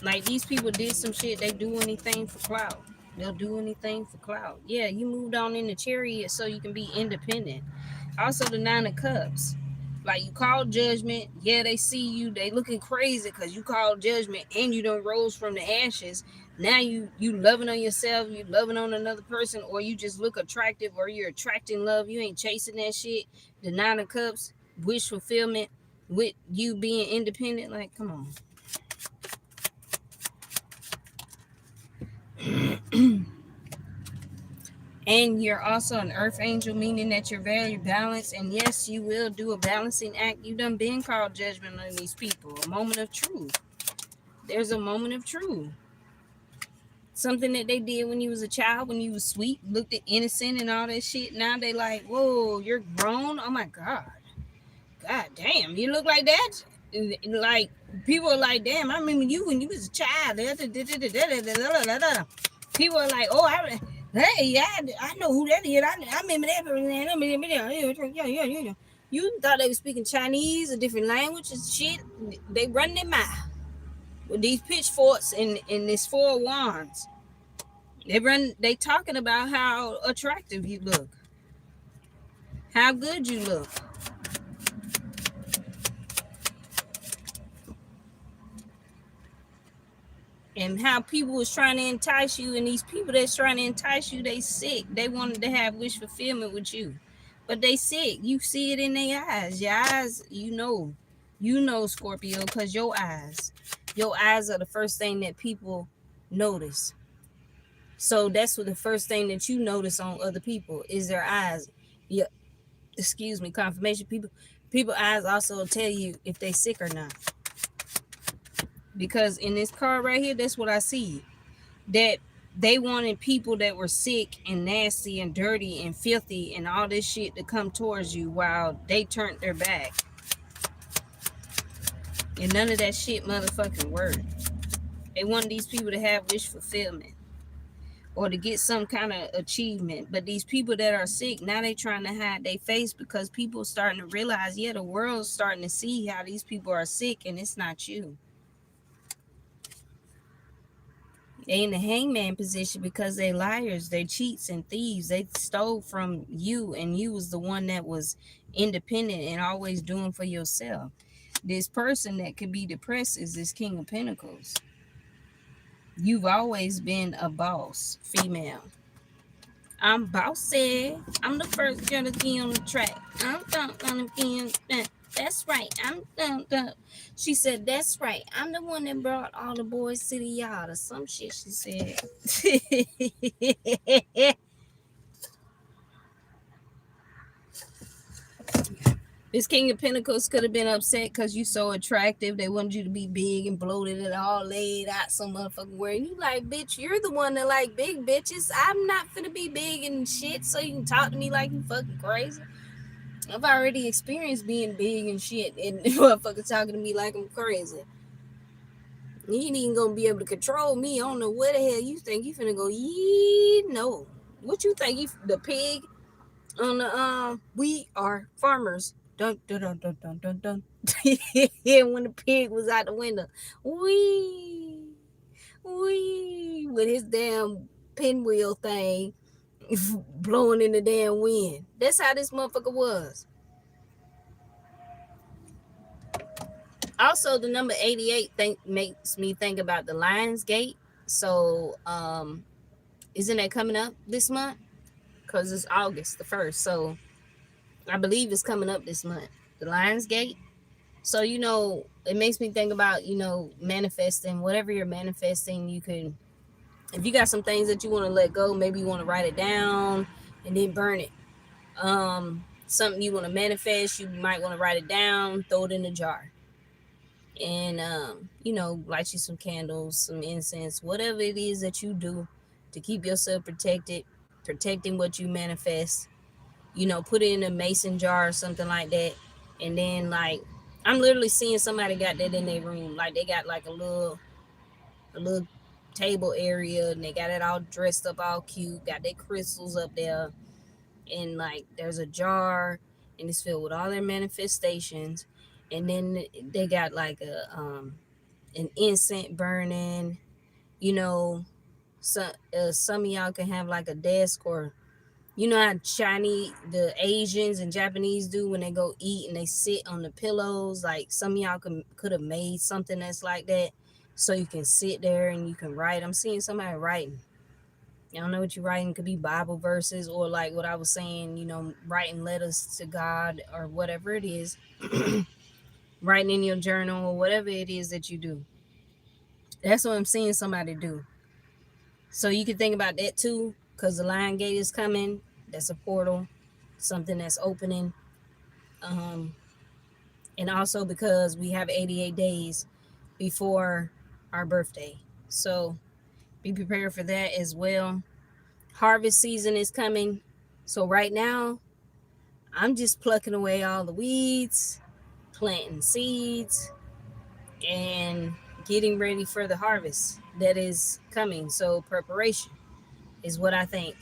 Like, these people did some shit. They do anything for clout. They'll do anything for clout. Yeah, you moved on in the chariot so you can be independent. Also, the 9 of Cups. Like, you called judgment. Yeah, they see you. They looking crazy because you called judgment and you done rose from the ashes. Now you loving on yourself. You loving on another person, or you just look attractive, or you're attracting love. You ain't chasing that shit. The 9 of Cups, wish fulfillment with you being independent. Like, come on. And you're also an earth angel, meaning that you're very balanced. And yes, you will do a balancing act. You done been called judgment on these people. A moment of truth. There's a moment of truth. Something that they did when you was a child, when you was sweet, looked at innocent and all that shit. Now they like, whoa, you're grown. Oh my God. God damn, you look like that. Like, people are like, damn, I remember you when you was a child. People are like, oh, hey, I know who that is. I remember that. You thought they were speaking Chinese, a different language and shit. They run their mouth with these pitchforks and this 4 wands. They talking about how attractive you look, how good you look. and how people was trying to entice you, and these people that's trying to entice you, they sick. They wanted to have wish fulfillment with you, but they sick. You see it in their eyes. Your eyes, you know, Scorpio, because your eyes are the first thing that people notice. So that's what the first thing that you notice on other people is their eyes. Yeah, excuse me, confirmation. People eyes also tell you if they sick or not, because in this card right here, that's what I see, that they wanted people that were sick and nasty and dirty and filthy and all this shit to come towards you while they turned their back. And none of that shit motherfucking worked. They wanted these people to have wish fulfillment or to get some kind of achievement. But these people that are sick, now they trying to hide their face because people starting to realize, yeah, the world's starting to see how these people are sick and it's not you. They in the hangman position because they liars, they cheats and thieves. They stole from you, and you was the one that was independent and always doing for yourself. This person that could be depressed is this King of Pentacles. You've always been a boss, female. I'm bossy. I'm the first girl to be on the track. I'm gonna be on that. That's right. She said, that's right. I'm the one that brought all the boys to the yard or some shit, she said. This King of Pentacles could have been upset because you so attractive. They wanted you to be big and bloated and all laid out some motherfucking where you like, bitch, you're the one that like big bitches. I'm not finna be big and shit so you can talk to me like you fucking crazy. I've already experienced being big and shit and motherfuckers talking to me like I'm crazy. You ain't even gonna be able to control me. I don't know where the hell you think you finna go. No. What you think? You the pig on the we are farmers. Dun dun dun dun dun dun dun. When the pig was out the window, wee with his damn pinwheel thing blowing in the damn wind. That's how this motherfucker was. Also, the number 88 makes me think about the Lions Gate. So, isn't that coming up this month? Because it's August the 1st. So, I believe it's coming up this month. The Lions Gate. So, it makes me think about, manifesting. Whatever you're manifesting, you can, if you got some things that you want to let go, maybe you want to write it down and then burn it. Something you want to manifest, you might want to write it down, throw it in a jar. And light you some candles, some incense, whatever it is that you do to keep yourself protecting what you manifest. Put it in a mason jar or something like that. And then, like, I'm literally seeing somebody got that in their room. Like, they got like a little table area, and they got it all dressed up all cute, got their crystals up there, and like there's a jar and it's filled with all their manifestations. And then they got like an incense burning. Some of y'all can have like a desk, or how Chinese, the Asians and Japanese do when they go eat and they sit on the pillows. Like, some of y'all could have made something that's like that, so you can sit there and you can write. I'm seeing somebody writing. I don't know what you're writing. It could be Bible verses, or like what I was saying, writing letters to God or whatever it is. Writing in your journal or whatever it is that you do. That's what I'm seeing somebody do. So you can think about that too, because the Lion Gate is coming. That's a portal, something that's opening. And also because we have 88 days before our birthday. So be prepared for that as well. Harvest season is coming. So right now, I'm just plucking away all the weeds, planting seeds, and getting ready for the harvest that is coming. So preparation is what I think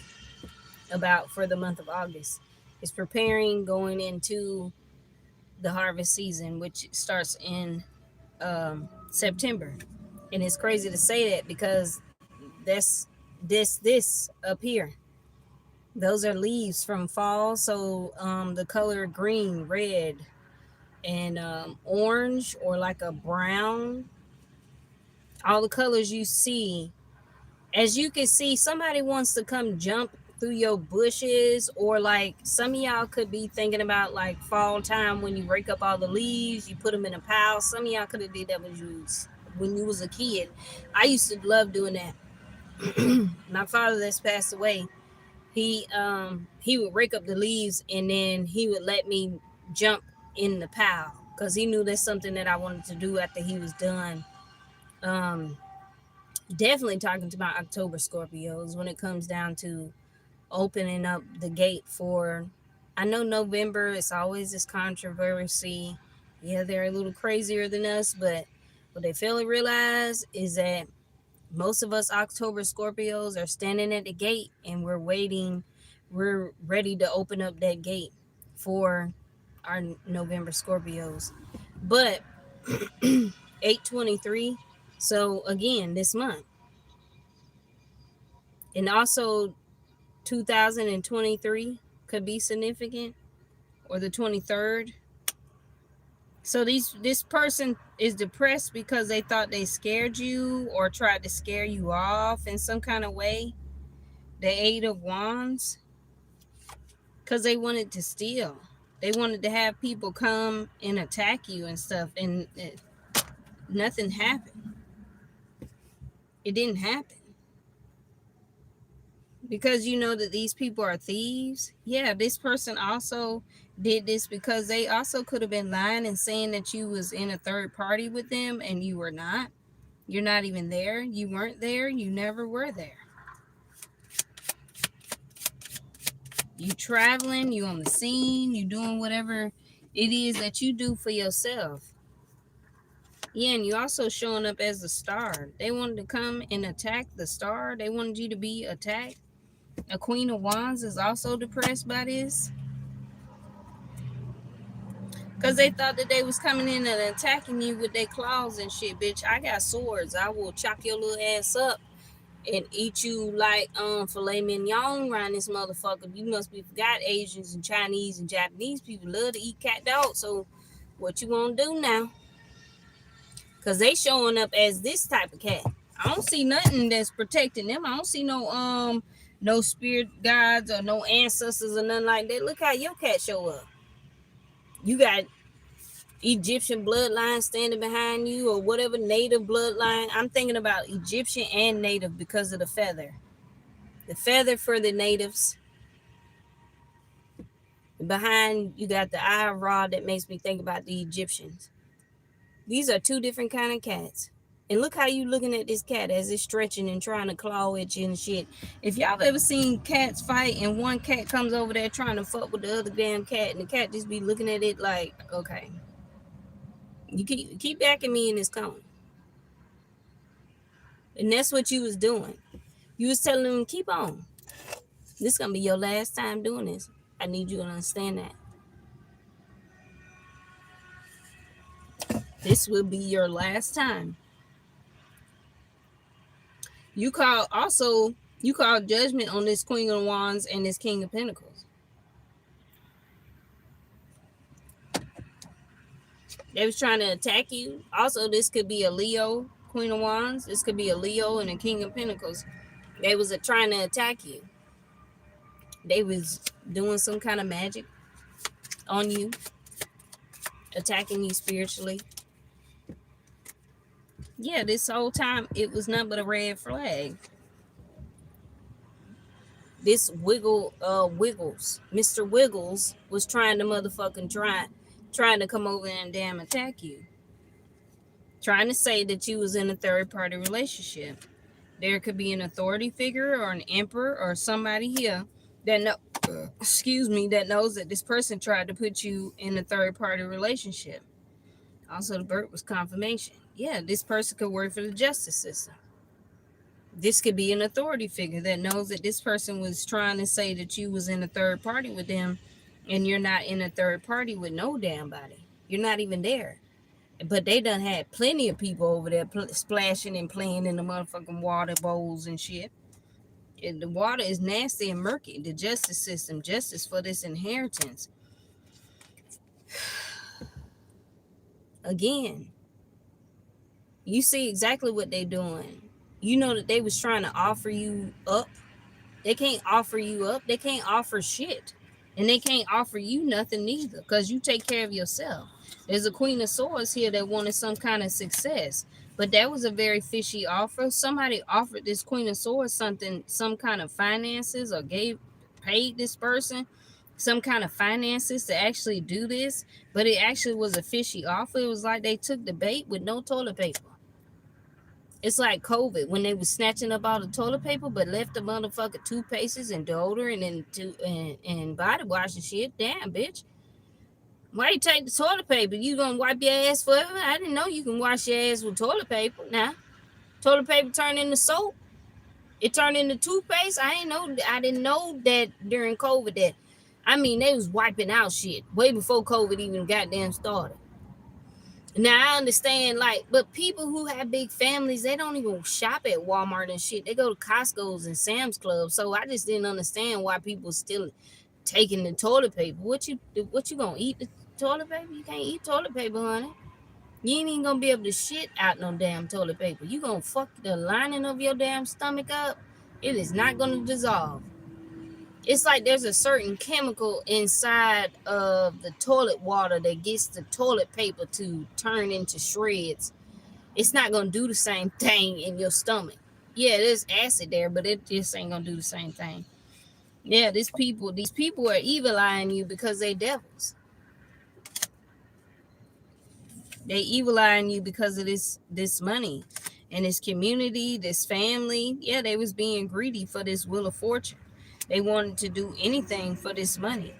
about for the month of August. Is preparing, going into the harvest season, which starts in September. And it's crazy to say that because that's this up here. Those are leaves from fall. So the color green, red, and orange, or like a brown, all the colors you see. As you can see, somebody wants to come jump through your bushes, or like some of y'all could be thinking about like fall time when you rake up all the leaves, you put them in a pile. Some of y'all could have did that when you was a kid. I used to love doing that. My father that's passed away, he would rake up the leaves and then he would let me jump in the pile because he knew that's something that I wanted to do after he was done. Definitely talking to my October Scorpios when it comes down to opening up the gate for, I know November it's always this controversy. Yeah, they're a little crazier than us, but what they fail to realize is that most of us October Scorpios are standing at the gate and we're waiting. We're ready to open up that gate for our November Scorpios. But 8/23, so again, this month. And also 2023 could be significant, or the 23rd. So this person is depressed because they thought they scared you or tried to scare you off in some kind of way. The Eight of Wands, because they wanted to steal. They wanted to have people come and attack you and stuff, and nothing happened. It didn't happen. Because you know that these people are thieves. Yeah, this person also did this because they also could have been lying and saying that you was in a third party with them and you were not. You're not even there. You weren't there. You never were there. You traveling, you on the scene, you doing whatever it is that you do for yourself. Yeah, and you also showing up as a star. They wanted to come and attack the star. They wanted you to be attacked. A Queen of Wands is also depressed by this. Because they thought that they was coming in and attacking you with their claws and shit, bitch. I got swords. I will chop your little ass up and eat you like filet mignon around this motherfucker. You must be forgot Asians and Chinese and Japanese people love to eat cat dog. So what you gonna do now? Because they showing up as this type of cat. I don't see nothing that's protecting them. I don't see no spirit guides or no ancestors or nothing like that. Look how your cat show up. You got Egyptian bloodline standing behind you, or whatever native bloodline. I'm thinking about Egyptian and native because of the feather. The feather for the natives. Behind you got the eye rod that makes me think about the Egyptians. These are two different kind of cats. And look how you looking at this cat as it's stretching and trying to claw at you and shit. If y'all ever seen cats fight and one cat comes over there trying to fuck with the other damn cat and the cat just be looking at it like, okay, you keep backing me in this cone. And that's what you was doing. You was telling them, keep on. This is going to be your last time doing this. I need you to understand that. This will be your last time. You call judgment on this Queen of Wands and this King of Pentacles. They was trying to attack you. Also, this could be a Leo, Queen of Wands. This could be a Leo and a King of Pentacles. They was trying to attack you. They was doing some kind of magic on you, attacking you spiritually. Yeah, this whole time it was nothing but a red flag. This Wiggles, Mr. Wiggles was trying to motherfucking trying to come over and damn attack you. Trying to say that you was in a third party relationship. There could be an authority figure or an emperor or somebody here that that knows that this person tried to put you in a third party relationship. Also, the bird was confirmation. Yeah, this person could work for the justice system. This could be an authority figure that knows that this person was trying to say that you was in a third party with them, and you're not in a third party with no damn body. You're not even there. But they done had plenty of people over there splashing and playing in the motherfucking water bowls and shit. And the water is nasty and murky. The justice system, justice for this inheritance. Again, You see exactly what they doing. You know that they was trying to offer you up. They can't offer you up. They can't offer shit. And they can't offer you nothing neither, because you take care of yourself. There's a Queen of Swords here that wanted some kind of success. But that was a very fishy offer. Somebody offered this Queen of Swords something, some kind of finances, or paid this person some kind of finances to actually do this. But it actually was a fishy offer. It was like they took the bait with no toilet paper. It's like COVID when they was snatching up all the toilet paper, but left the motherfucker toothpastes and deodorant and body wash and shit. Damn, bitch. Why you take the toilet paper? You gonna wipe your ass forever? I didn't know you can wash your ass with toilet paper. Now, toilet paper turned into soap. It turned into toothpaste. I didn't know that during COVID. That, I mean, they was wiping out shit way before COVID even goddamn started. Now I understand, like, but people who have big families, they don't even shop at Walmart and shit. They go to Costco's and Sam's Club. So I just didn't understand why people still taking the toilet paper. What you gonna eat the toilet paper? You can't eat toilet paper, honey. You ain't even gonna be able to shit out no damn toilet paper. You gonna fuck the lining of your damn stomach up. It is not gonna dissolve. It's like there's a certain chemical inside of the toilet water that gets the toilet paper to turn into shreds. It's not going to do the same thing in your stomach. Yeah, there's acid there, but it just ain't going to do the same thing. Yeah, these people are evil eyeing you because they devils. They evil eyeing you because of this money and this community, this family. Yeah, they was being greedy for this wheel of fortune. They wanted to do anything for this money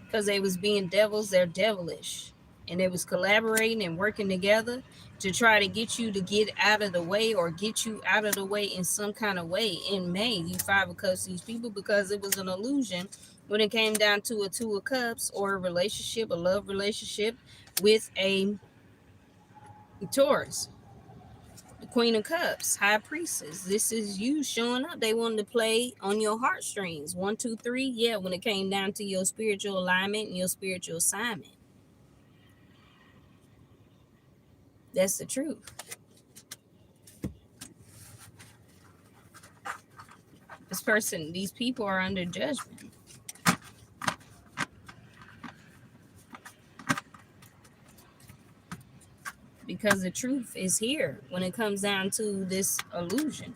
because they was being devils. They're devilish, and they was collaborating and working together to try to get you to get out of the way, or get you out of the way in some kind of way. In May, you 5 of Cups these people because it was an illusion when it came down to a 2 of Cups, or a relationship, a love relationship with a Taurus. The Queen of Cups, High Priestess. This is you showing up. They wanted to play on your heartstrings. 1, 2, 3. Yeah, when it came down to your spiritual alignment and your spiritual assignment. That's the truth. These people are under judgment. Because the truth is here when it comes down to this illusion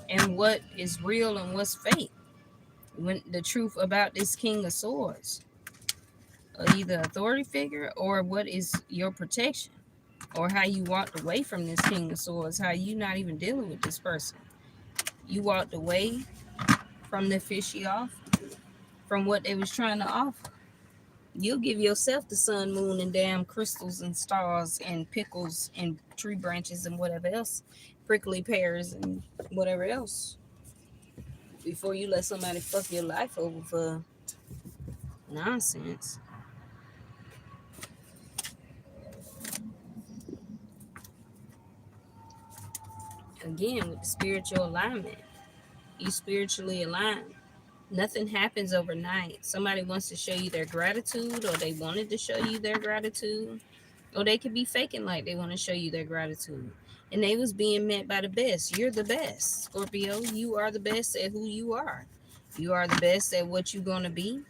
and what is real and what's fake. When the truth about this King of Swords, either authority figure, or what is your protection, or how you walked away from this King of Swords, how you not even dealing with this person. You walked away from the fishy offer, from what they was trying to offer. You'll give yourself the sun, moon, and damn crystals and stars and pickles and tree branches and whatever else, prickly pears and whatever else, before you let somebody fuck your life over for nonsense. Again, with the spiritual alignment, you spiritually aligned. Nothing happens overnight. Somebody wants to show you their gratitude, or they wanted to show you their gratitude, or they could be faking like they want to show you their gratitude. And they was being met by the best. You're the best, Scorpio. You are the best at who you are. You are the best at what you're going to be.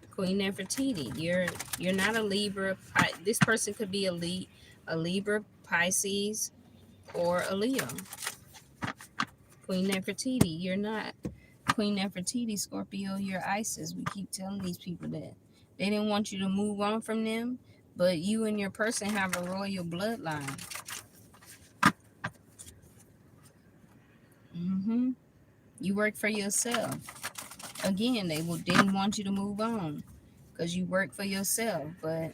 Queen Nefertiti. You're not a Libra. This person could be a Libra, Pisces, or a Leo. Queen Nefertiti, you're not. Queen Nefertiti, Scorpio, you're Isis. We keep telling these people that. They didn't want you to move on from them, but you and your person have a royal bloodline. You work for yourself. Again, they didn't want you to move on because you work for yourself, but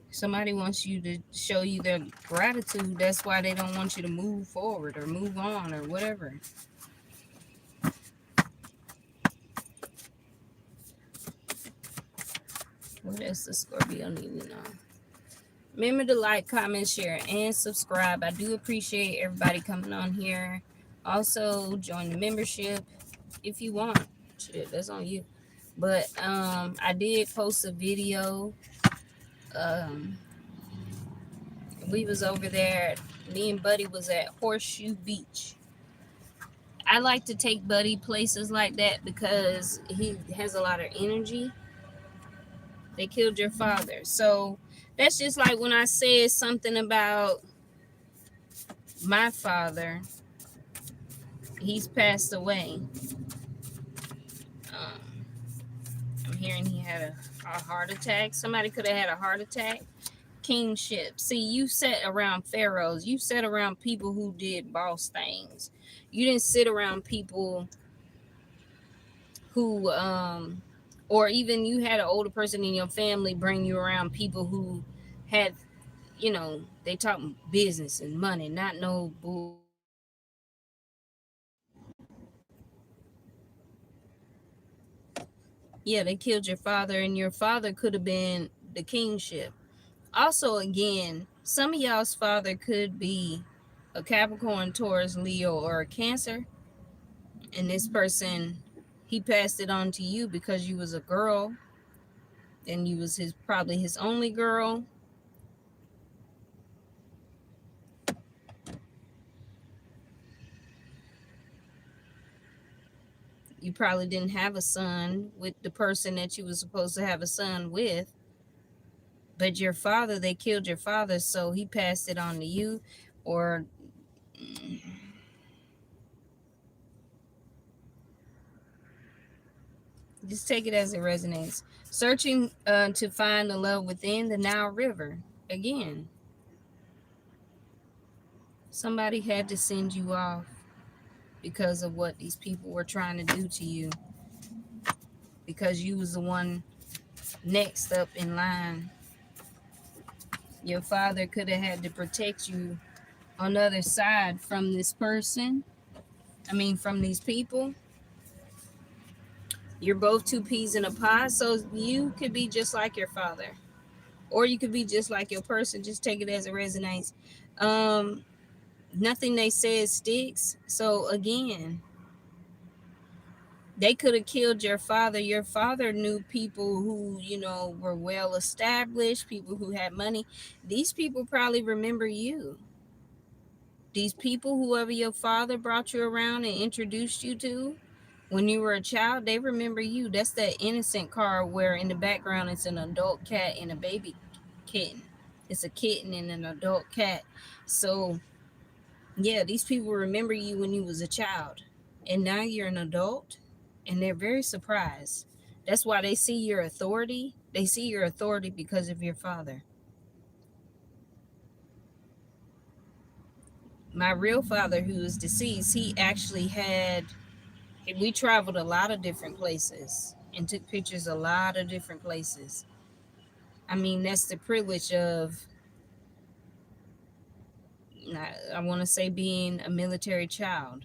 somebody wants you to show you their gratitude. That's why they don't want you to move forward or move on or whatever. What else does Scorpio need to know? Remember to like, comment, share, and subscribe. I do appreciate everybody coming on here. Also, join the membership if you want. Shit, that's on you. But I did post a video Um, we was over there. Me and Buddy was at Horseshoe Beach. I like to take Buddy places like that because he has a lot of energy. They killed your father. So that's just like when I said something about my father. He's passed away. Um, I'm hearing he had a heart attack. Somebody could have had a heart attack. Kingship. See, you sat around pharaohs. You sat around people who did boss things. You didn't sit around people who or even you had an older person in your family bring you around people who had, they talk business and money, not no bull. Yeah, they killed your father, and your father could have been the kingship. Also, again, some of y'all's father could be a Capricorn, Taurus, Leo, or a Cancer, and this person, he passed it on to you because you was a girl, and you was his probably his only girl. You probably didn't have a son with the person that you was supposed to have a son with, but your father, they killed your father, so he passed it on to you. Or just take it as it resonates. Searching to find the love within the Nile River. Again, somebody had to send you off because of what these people were trying to do to you, because you was the one next up in line. Your father could have had to protect you on the other side from this person. I mean, from these people. You're both two peas in a pod, so you could be just like your father, or you could be just like your person. Just take it as it resonates. Um, Nothing they said sticks. So again, they could have killed your father. Your father knew people who, were well established, people who had money. These people probably remember you. These people, whoever your father brought you around and introduced you to when you were a child, they remember you. That's that innocent card where in the background it's an adult cat and a baby kitten. It's a kitten and an adult cat. So yeah, these people remember you when you was a child, and now you're an adult, and they're very surprised. That's why they see your authority. They see your authority because of your father. My real father, who is deceased, he actually had, we traveled a lot of different places and took pictures a lot of different places. I mean, that's the privilege of, I want to say, being a military child.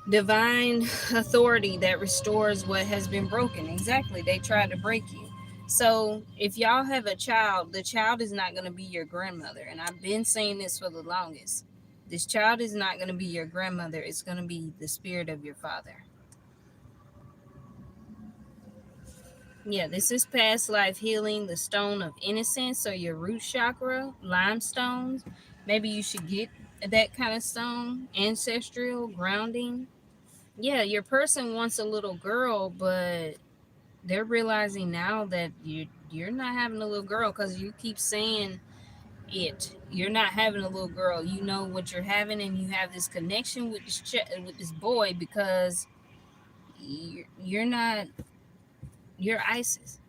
Divine authority that restores what has been broken. Exactly. They tried to break you. So if y'all have a child, the child is not going to be your grandmother. And I've been saying this for the longest. This child is not going to be your grandmother. It's going to be the spirit of your father. Yeah, this is past life healing, the stone of innocence, or your root chakra, limestones. Maybe you should get that kind of stone, ancestral grounding. Yeah, your person wants a little girl, but they're realizing now that you're not having a little girl because you keep saying it. You're not having a little girl. You know what you're having, and you have this connection with with this boy because you're not. You're Isis.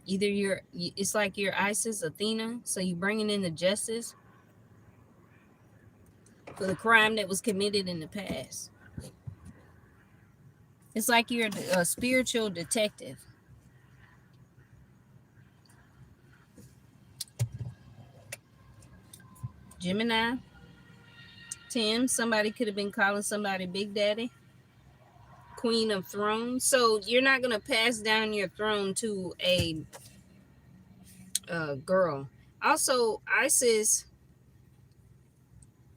Either it's like you're Isis, Athena, so you're bringing in the justice for the crime that was committed in the past. It's like you're a spiritual detective. Gemini, Tim, somebody could have been calling somebody Big Daddy. Queen of Thrones. So you're not going to pass down your throne to a girl. Also, Isis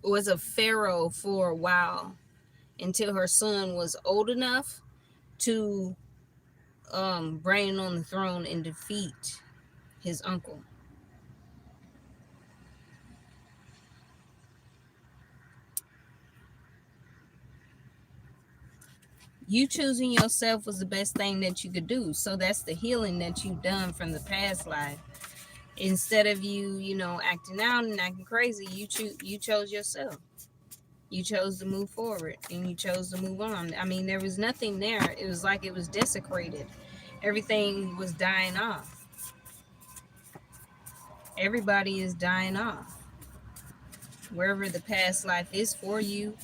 was a pharaoh for a while until her son was old enough to reign on the throne and defeat his uncle. You choosing yourself was the best thing that you could do. So that's the healing that you've done from the past life. Instead of you know, acting out and acting crazy, you chose yourself. You chose to move forward and you chose to move on. I mean, there was nothing there. It was like it was desecrated. Everything was dying off. Everybody is dying off. Wherever the past life is for you.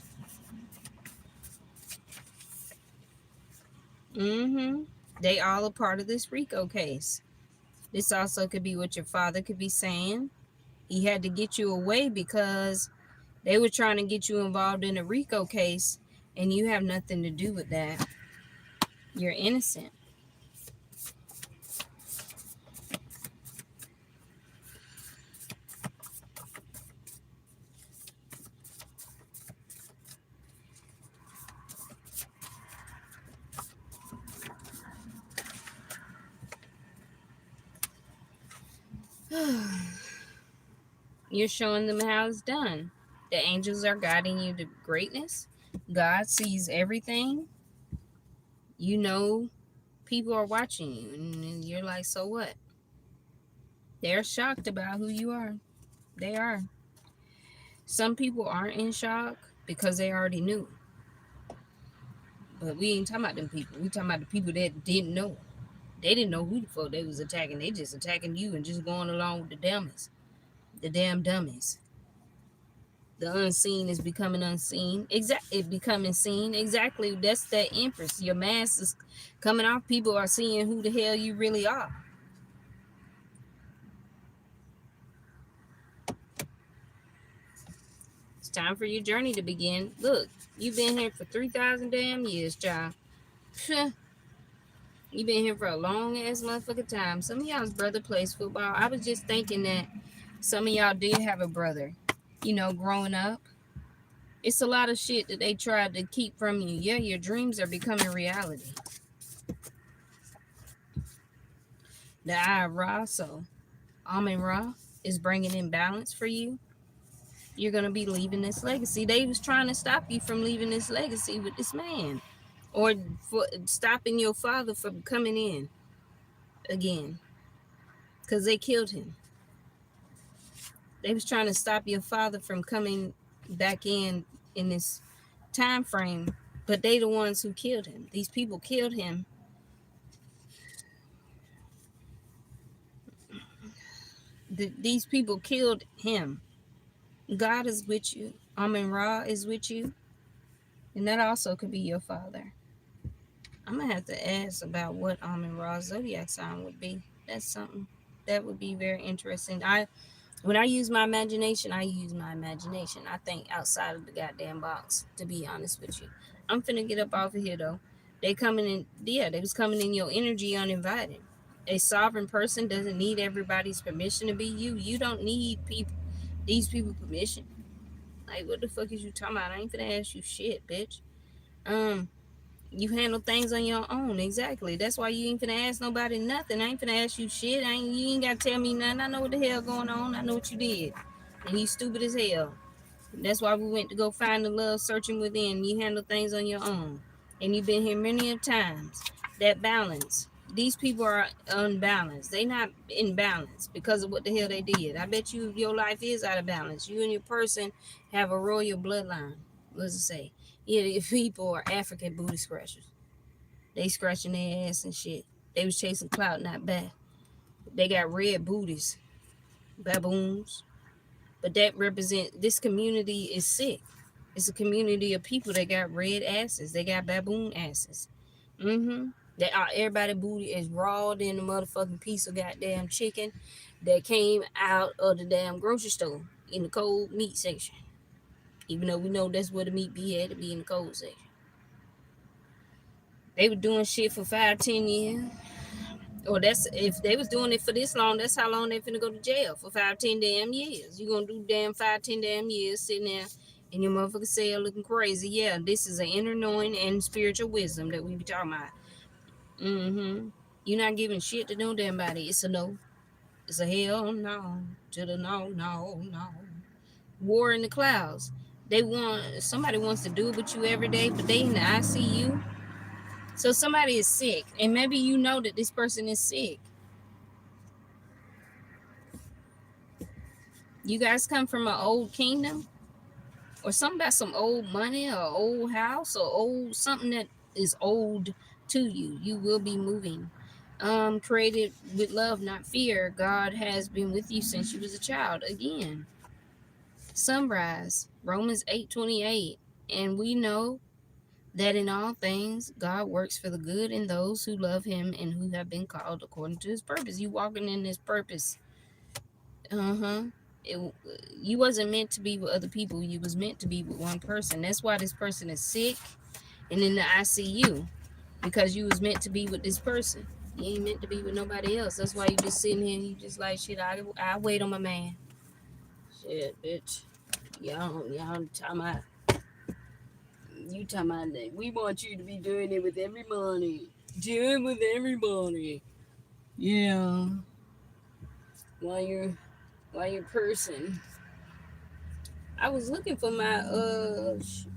They all a part of this RICO case. This also could be what your father could be saying. He had to get you away because they were trying to get you involved in a RICO case, and you have nothing to do with that. You're innocent. You're showing them how it's done. The angels are guiding you to greatness. God sees everything. You know, people are watching you, and you're like, so what? They're shocked about who you are. They are. Some people aren't in shock because they already knew. But we ain't talking about them people. We talking about the people that didn't know. They didn't know who the fuck they was attacking. They just attacking you and just going along with the dummies. The damn dummies. The unseen is becoming unseen. It becoming seen. Exactly. That's that Empress. Your mask is coming off. People are seeing who the hell you really are. It's time for your journey to begin. Look, you've been here for 3,000 damn years, child. You've been here for a long ass motherfucking time. Some of y'all's brother plays football. I was just thinking that some of y'all did have a brother, you know, growing up. It's a lot of shit that they tried to keep from you. Yeah, your dreams are becoming reality. The Eye of Ra, so Amen Ra is bringing in balance for you. You're going to be leaving this legacy. They was trying to stop you from leaving this legacy with this man, or for stopping your father from coming in again, because they killed him. They was trying to stop your father from coming back in this time frame, but they the ones who killed him. These people killed him. These people killed him. God is with you. Amen Ra is with you. And that also could be your father. I'm going to have to ask about what Amen Ra's zodiac sign would be. That's something that would be very interesting. When I use my imagination, I use my imagination. I think outside of the goddamn box, to be honest with you. I'm finna get up off of here, though. They coming in, yeah, they was coming in your energy uninvited. A sovereign person doesn't need everybody's permission to be you. You don't need these people permission. Like, what the fuck is you talking about? I ain't finna ask you shit, bitch. You handle things on your own. Exactly. That's why you ain't finna ask nobody nothing. I ain't finna ask you shit. You ain't gotta tell me nothing. I know what the hell going on. I know what you did. And you stupid as hell. That's why we went to go find the love searching within. You handle things on your own. And you've been here many of times. That balance. These people are unbalanced. They not in balance because of what the hell they did. I bet you your life is out of balance. You and your person have a royal bloodline. What does it say? Yeah, the people are African booty scratchers. They scratching their ass and shit. They was chasing clout, not back. They got red booties, baboons. But that represent this community is sick. It's a community of people that got red asses. They got baboon asses. They are everybody booty is raw than the motherfucking piece of goddamn chicken that came out of the damn grocery store in the cold meat section. Even though we know that's where the meat be at, to be in the cold section. They were doing shit for 5-10 years. Or that's if they was doing it for this long, that's how long they finna go to jail for 5-10 damn years. You gonna do damn 5-10 damn years sitting there in your motherfucking cell looking crazy. Yeah, this is an inner knowing and spiritual wisdom that we be talking about. You're not giving shit to no damn body. It's a no. It's a hell no. To the no, no, no. War in the clouds. Somebody wants to do it with you every day, but they in the ICU. So somebody is sick, and maybe you know that this person is sick. You guys come from an old kingdom, or something about some old money, or old house, or old something that is old to you. You will be moving. Created with love, not fear. God has been with you since you was a child. Again, sunrise, Romans 8:28, and we know that in all things God works for the good in those who love him and who have been called according to his purpose. You walking in this purpose. It, you wasn't meant to be with other people. You was meant to be with one person. That's why this person is sick and in the ICU, because you was meant to be with this person. You ain't meant to be with nobody else. That's why you just sitting here and you just like, shit, I wait on my man. Shit, bitch. Y'all talking about, you talking about that. We want you to be doing it with everybody. Do it with everybody. Yeah. While you're person. I was looking for my shit.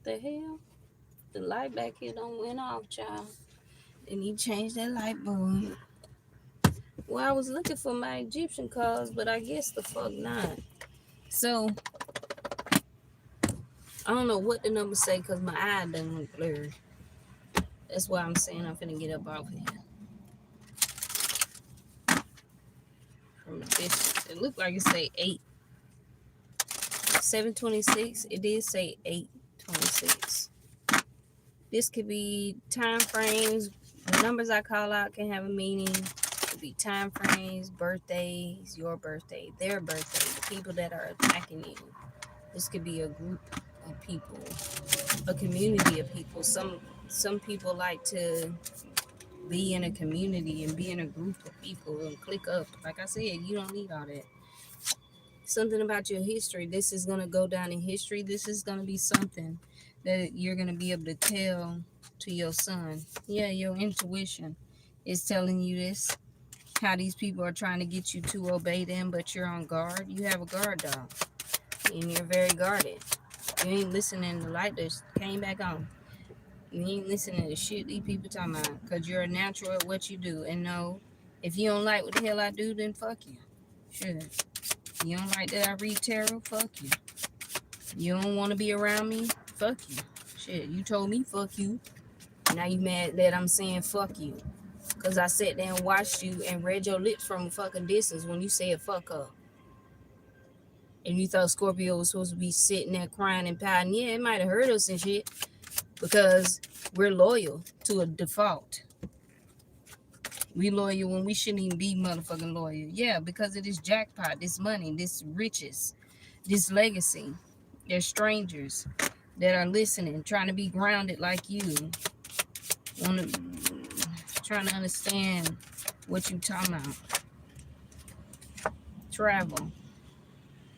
The hell? The light back here don't went off, child. They need to change that light bulb. Well, I was looking for my Egyptian cards, but I guess the fuck not. So I don't know what the numbers say because my eye done went blurry. That's why I'm saying I'm finna get up off here. From the bishop. It looked like it say 726. It did say 826. This could be time frames. The numbers I call out can have a meaning. It could be time frames, birthdays, your birthday, their birthday, the people that are attacking you. This could be a group of people, a community of people. Some people like to be in a community and be in a group of people and click up. Like I said, you don't need all that. Something about your history. This is going to go down in history. This is going to be something that you're going to be able to tell to your son. Yeah, your intuition is telling you this. How these people are trying to get you to obey them, but you're on guard. You have a guard dog, and you're very guarded. You ain't listening. The light just came back on. You ain't listening to shit these people talking about, because you're a natural at what you do. And no, if you don't like what the hell I do, then fuck you. Sure. You don't like that I read tarot? Fuck you. You don't want to be around me? Fuck you. Shit, you told me fuck you. Now you mad that I'm saying fuck you. Because I sat there and watched you and read your lips from a fucking distance when you said fuck up. And you thought Scorpio was supposed to be sitting there crying and pouting. Yeah, it might have hurt us and shit. Because we're loyal to a default. We loyal when we shouldn't even be motherfucking loyal. Yeah, because of this jackpot, this money, this riches, this legacy. They're strangers that are listening, trying to be grounded like you. Trying to understand what you talking about. Travel.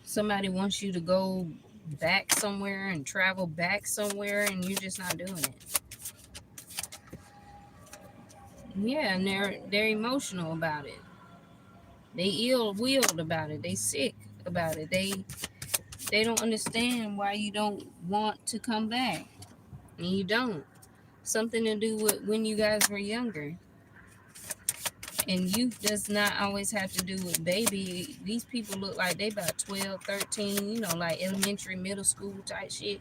Somebody wants you to go back somewhere and travel back somewhere, and you're just not doing it. Yeah, and they're emotional about it. They ill-willed about it. They sick about it. They don't understand why you don't want to come back, and you don't. Something to do with when you guys were younger. And youth does not always have to do with baby. These people look like they about 12, 13, like elementary, middle school type shit.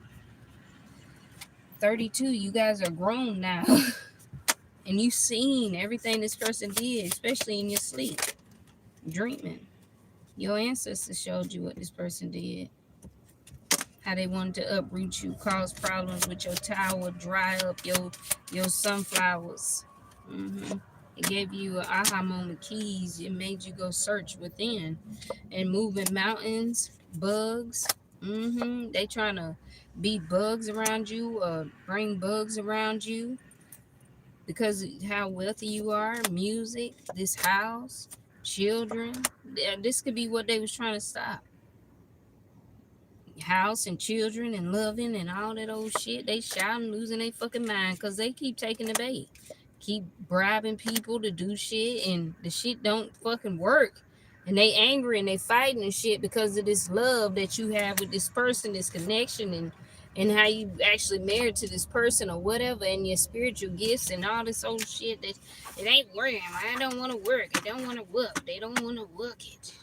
32, you guys are grown now. And you've seen everything this person did, especially in your sleep, dreaming. Your ancestors showed you what this person did. How they wanted to uproot you, cause problems with your tower, dry up your sunflowers. It gave you an aha moment keys. It made you go search within and moving mountains, bugs. They trying to be bugs around you or bring bugs around you because of how wealthy you are, music, this house, children. This could be what they was trying to stop. House and children and loving and all that old shit. They shouting, losing their fucking mind because they keep taking the bait. Keep bribing people to do shit and the shit don't fucking work. And they angry and they fighting and shit because of this love that you have with this person, this connection and how you actually married to this person or whatever, and your spiritual gifts and all this old shit that it ain't working. I don't want to work. I don't want to work. They don't want to work it.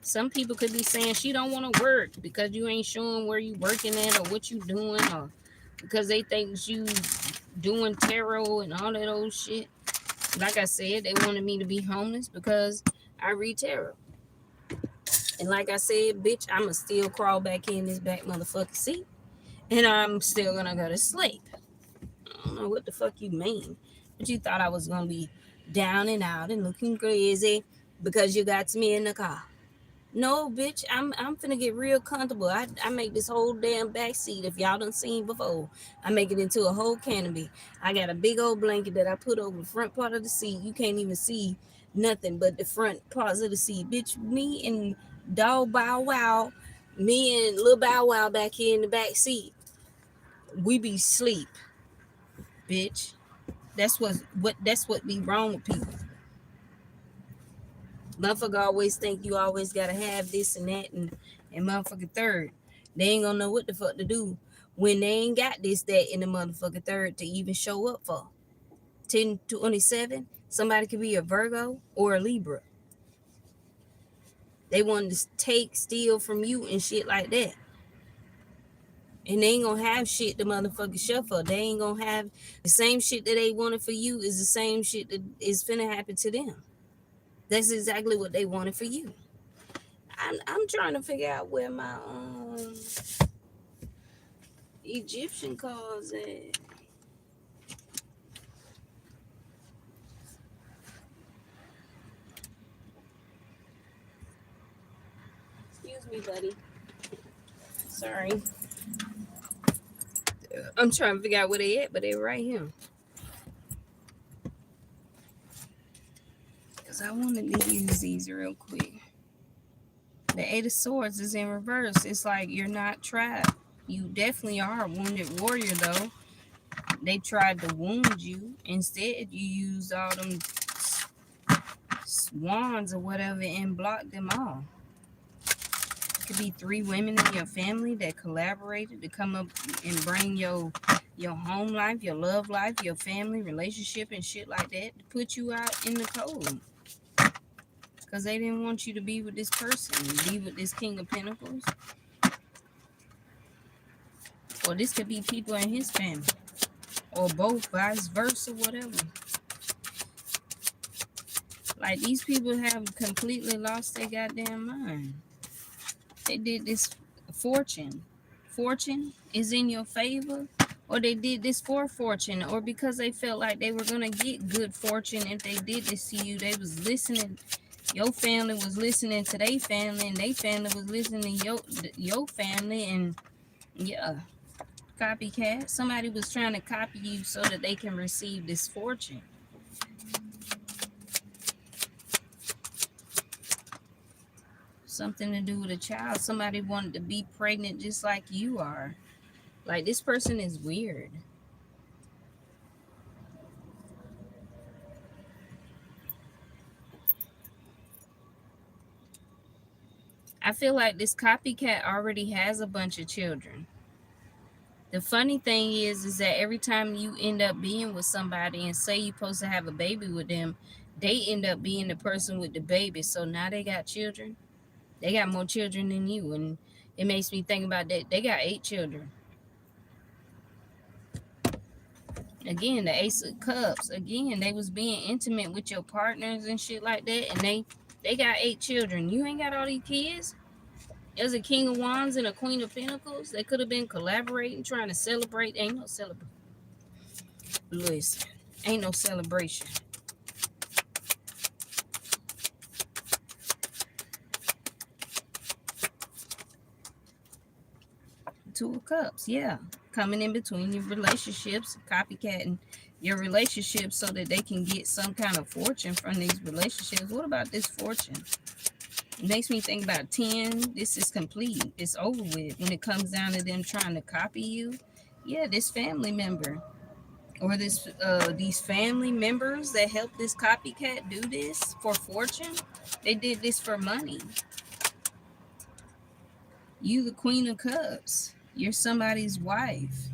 Some people could be saying she don't want to work because you ain't showing where you working at or what you doing, or because they think you doing tarot and all that old shit. Like I said, they wanted me to be homeless because I read tarot. And like I said, bitch, I'ma still crawl back in this back motherfucking seat. And I'm still gonna go to sleep. I don't know what the fuck you mean. But you thought I was gonna be down and out and looking crazy because you got me in the car. No, bitch, I'm finna get real comfortable. I make this whole damn back seat, if y'all done seen before, I make it into a whole canopy. I got a big old blanket that I put over the front part of the seat. You can't even see nothing but the front parts of the seat. Bitch, me and Dog Bow Wow, me and Lil Bow Wow back here in the back seat, we be sleep, bitch. That's what be wrong with people. Motherfucker always think you always gotta have this and that and motherfucking third. They ain't gonna know what the fuck to do when they ain't got this, that, in the motherfucking third to even show up for. 1027, somebody could be a Virgo or a Libra. They want to take, steal from you and shit like that. And they ain't gonna have shit the motherfucker shuffle. They ain't gonna have the same shit that they wanted for you is the same shit that is finna happen to them. That's exactly what they wanted for you. I'm trying to figure out where my Egyptian cards at. Excuse me, buddy. Sorry. I'm trying to figure out where they at, but they're right here. Because I wanted to use these real quick. The Eight of Swords is in reverse. It's like you're not trapped. You definitely are a wounded warrior, though. They tried to wound you. Instead, you used all them wands or whatever and blocked them all. It could be 3 women in your family that collaborated to come up and bring your home life, your love life, your family relationship and shit like that to put you out in the cold. Because they didn't want you to be with this person, be with this King of Pentacles. Or this could be people in his family. Or both, vice versa, whatever. Like, these people have completely lost their goddamn mind. They did this fortune. Fortune is in your favor. Or they did this for fortune. Or because they felt like they were going to get good fortune if they did this to you. They was listening. Your family was listening to their family. And their family was listening to your family. And yeah, copycat. Somebody was trying to copy you so that they can receive this fortune. Something to do with a child. Somebody wanted to be pregnant just like you are. Like, this person is weird. I feel like this copycat already has a bunch of children. The funny thing is that every time you end up being with somebody and say you're supposed to have a baby with them, they end up being the person with the baby. So now they got children. They got more children than you. And it makes me think about that. They got 8 children. Again, the Ace of Cups. Again, they was being intimate with your partners and shit like that. And they got 8 children. You ain't got all these kids. There's a King of Wands and a Queen of Pentacles. They could have been collaborating, trying to celebrate. Ain't no celebration. Listen, ain't no celebration. 2 of Cups, yeah. Coming in between your relationships, copycatting your relationships so that they can get some kind of fortune from these relationships. What about this fortune? It makes me think about 10. This is complete. It's over with. When it comes down to them trying to copy you, yeah, this family member or these family members that help this copycat do this for fortune, they did this for money. You the Queen of Cups. You're somebody's wife.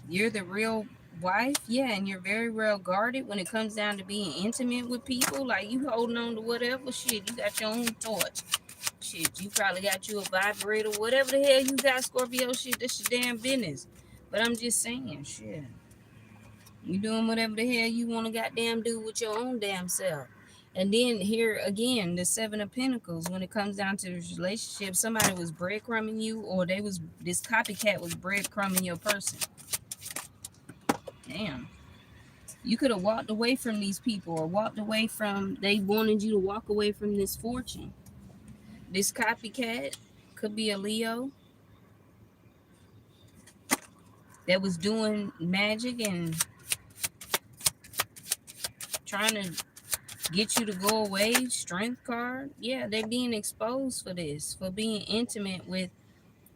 You're the real wife, yeah, and you're very well guarded when it comes down to being intimate with people. Like, you holding on to whatever shit. You got your own torch. Shit, you probably got you a vibrator, whatever the hell you got, Scorpio. Shit, that's your damn business. But I'm just saying, shit. You doing whatever the hell you want to goddamn do with your own damn self. And then here again, the Seven of Pentacles. When it comes down to this relationship, somebody was breadcrumbing you, or this copycat was breadcrumbing your person. Damn. You could have walked away from these people, or walked away from, they wanted you to walk away from this fortune. This copycat could be a Leo that was doing magic and trying to get you to go away. Strength card. Yeah, they're being exposed for this, for being intimate with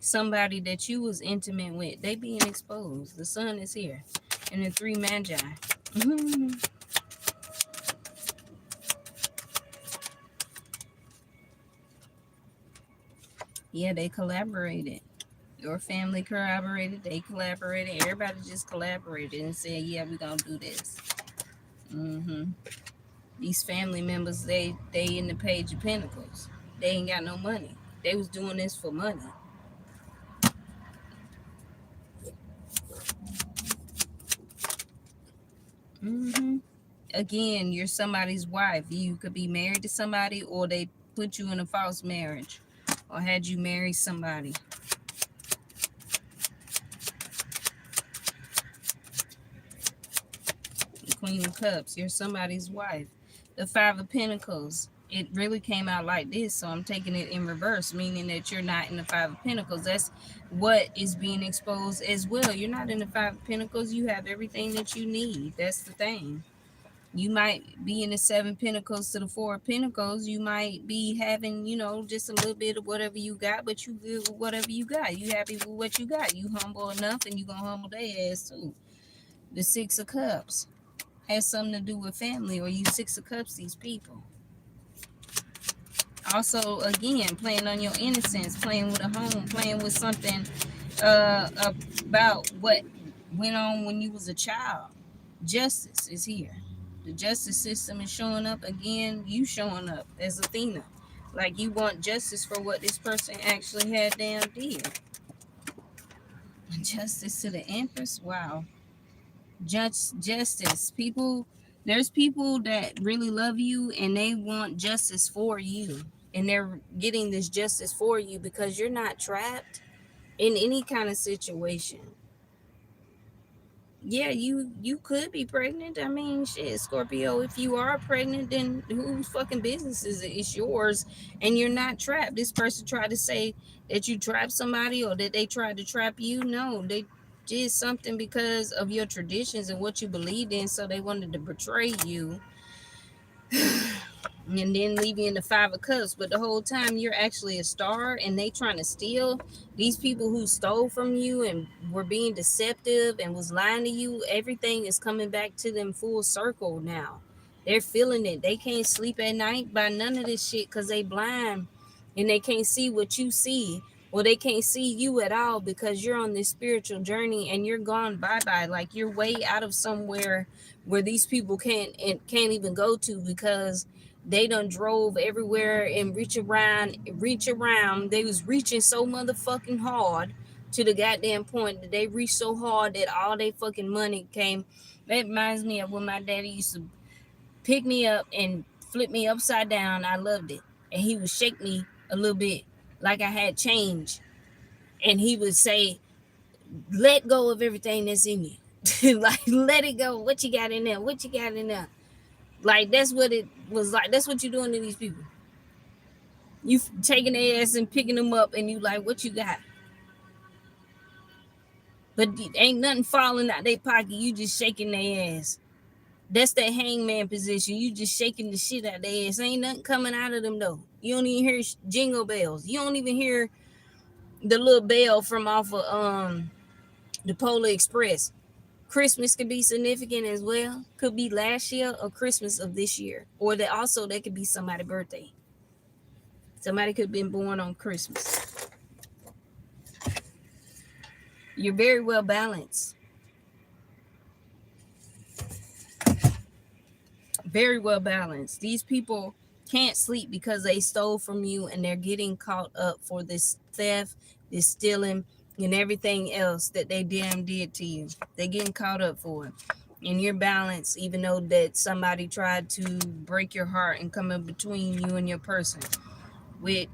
somebody that you was intimate with. They being exposed. The sun is here. And the 3 magi. Yeah, they collaborated. Your family collaborated. They collaborated. Everybody just collaborated and said, yeah, we're going to do this. These family members, they in the Page of Pentacles. They ain't got no money. They was doing this for money. Again, you're somebody's wife. You could be married to somebody, or they put you in a false marriage, or had you marry somebody. The Queen of Cups, you're somebody's wife. The 5 of Pentacles, it really came out like this, so I'm taking it in reverse, meaning that you're not in the 5 of Pentacles. That's what is being exposed as well. You're not in the 5 of Pentacles. You have everything that you need. That's the thing. You might be in the 7 Pentacles to the 4 of Pentacles. You might be having, just a little bit of whatever you got, but you good with whatever you got. You happy with what you got. You humble enough, and you gonna humble their ass too. The 6 of Cups has something to do with family, or you 6 of Cups these people. Also, again, playing on your innocence, playing with a home, playing with something about what went on when you was a child. Justice is here. The justice system is showing up again. You showing up as Athena. Like, you want justice for what this person actually had damn did. Justice to the Empress. Wow. Justice. There's people that really love you, and they want justice for you. And they're getting this justice for you because you're not trapped in any kind of situation. Yeah, you could be pregnant. I mean, shit, Scorpio, if you are pregnant, then whose fucking business is it? It's yours, and you're not trapped. This person tried to say that you trapped somebody, or that they tried to trap you. No, they did something because of your traditions and what you believed in, so they wanted to betray you and then leave you in the 5 of Cups. But the whole time you're actually a star, and they trying to steal. These people who stole from you and were being deceptive and was lying to you, everything is coming back to them full circle now. They're feeling it. They can't sleep at night by none of this shit because they blind, and they can't see what you see. Well, they can't see you at all because you're on this spiritual journey, and you're gone bye-bye. Like, you're way out of somewhere where these people can't even go to, because they done drove everywhere and reach around. They was reaching so motherfucking hard to the goddamn point that they reached so hard that all they fucking money came. That reminds me of when my daddy used to pick me up and flip me upside down. I loved it. And he would shake me a little bit like I had change. And he would say, let go of everything that's in you. Like, let it go. What you got in there? What you got in there? Like, that's what it was like. That's what you're doing to these people. You taking their ass and picking them up, and you like, what you got? But ain't nothing falling out their pocket. You just shaking their ass. That's that hangman position. You just shaking the shit out their ass. Ain't nothing coming out of them though. You don't even hear jingle bells. You don't even hear the little bell from off of the Polar Express. Christmas could be significant as well. Could be last year or Christmas of this year. Or that also that could be somebody's birthday. Somebody could have been born on Christmas. You're very well balanced. Very well balanced. These people can't sleep because they stole from you and they're getting caught up for this theft, this stealing, and everything else that they damn did to you. They're getting caught up for it. And you're balanced, even though that somebody tried to break your heart and come in between you and your person with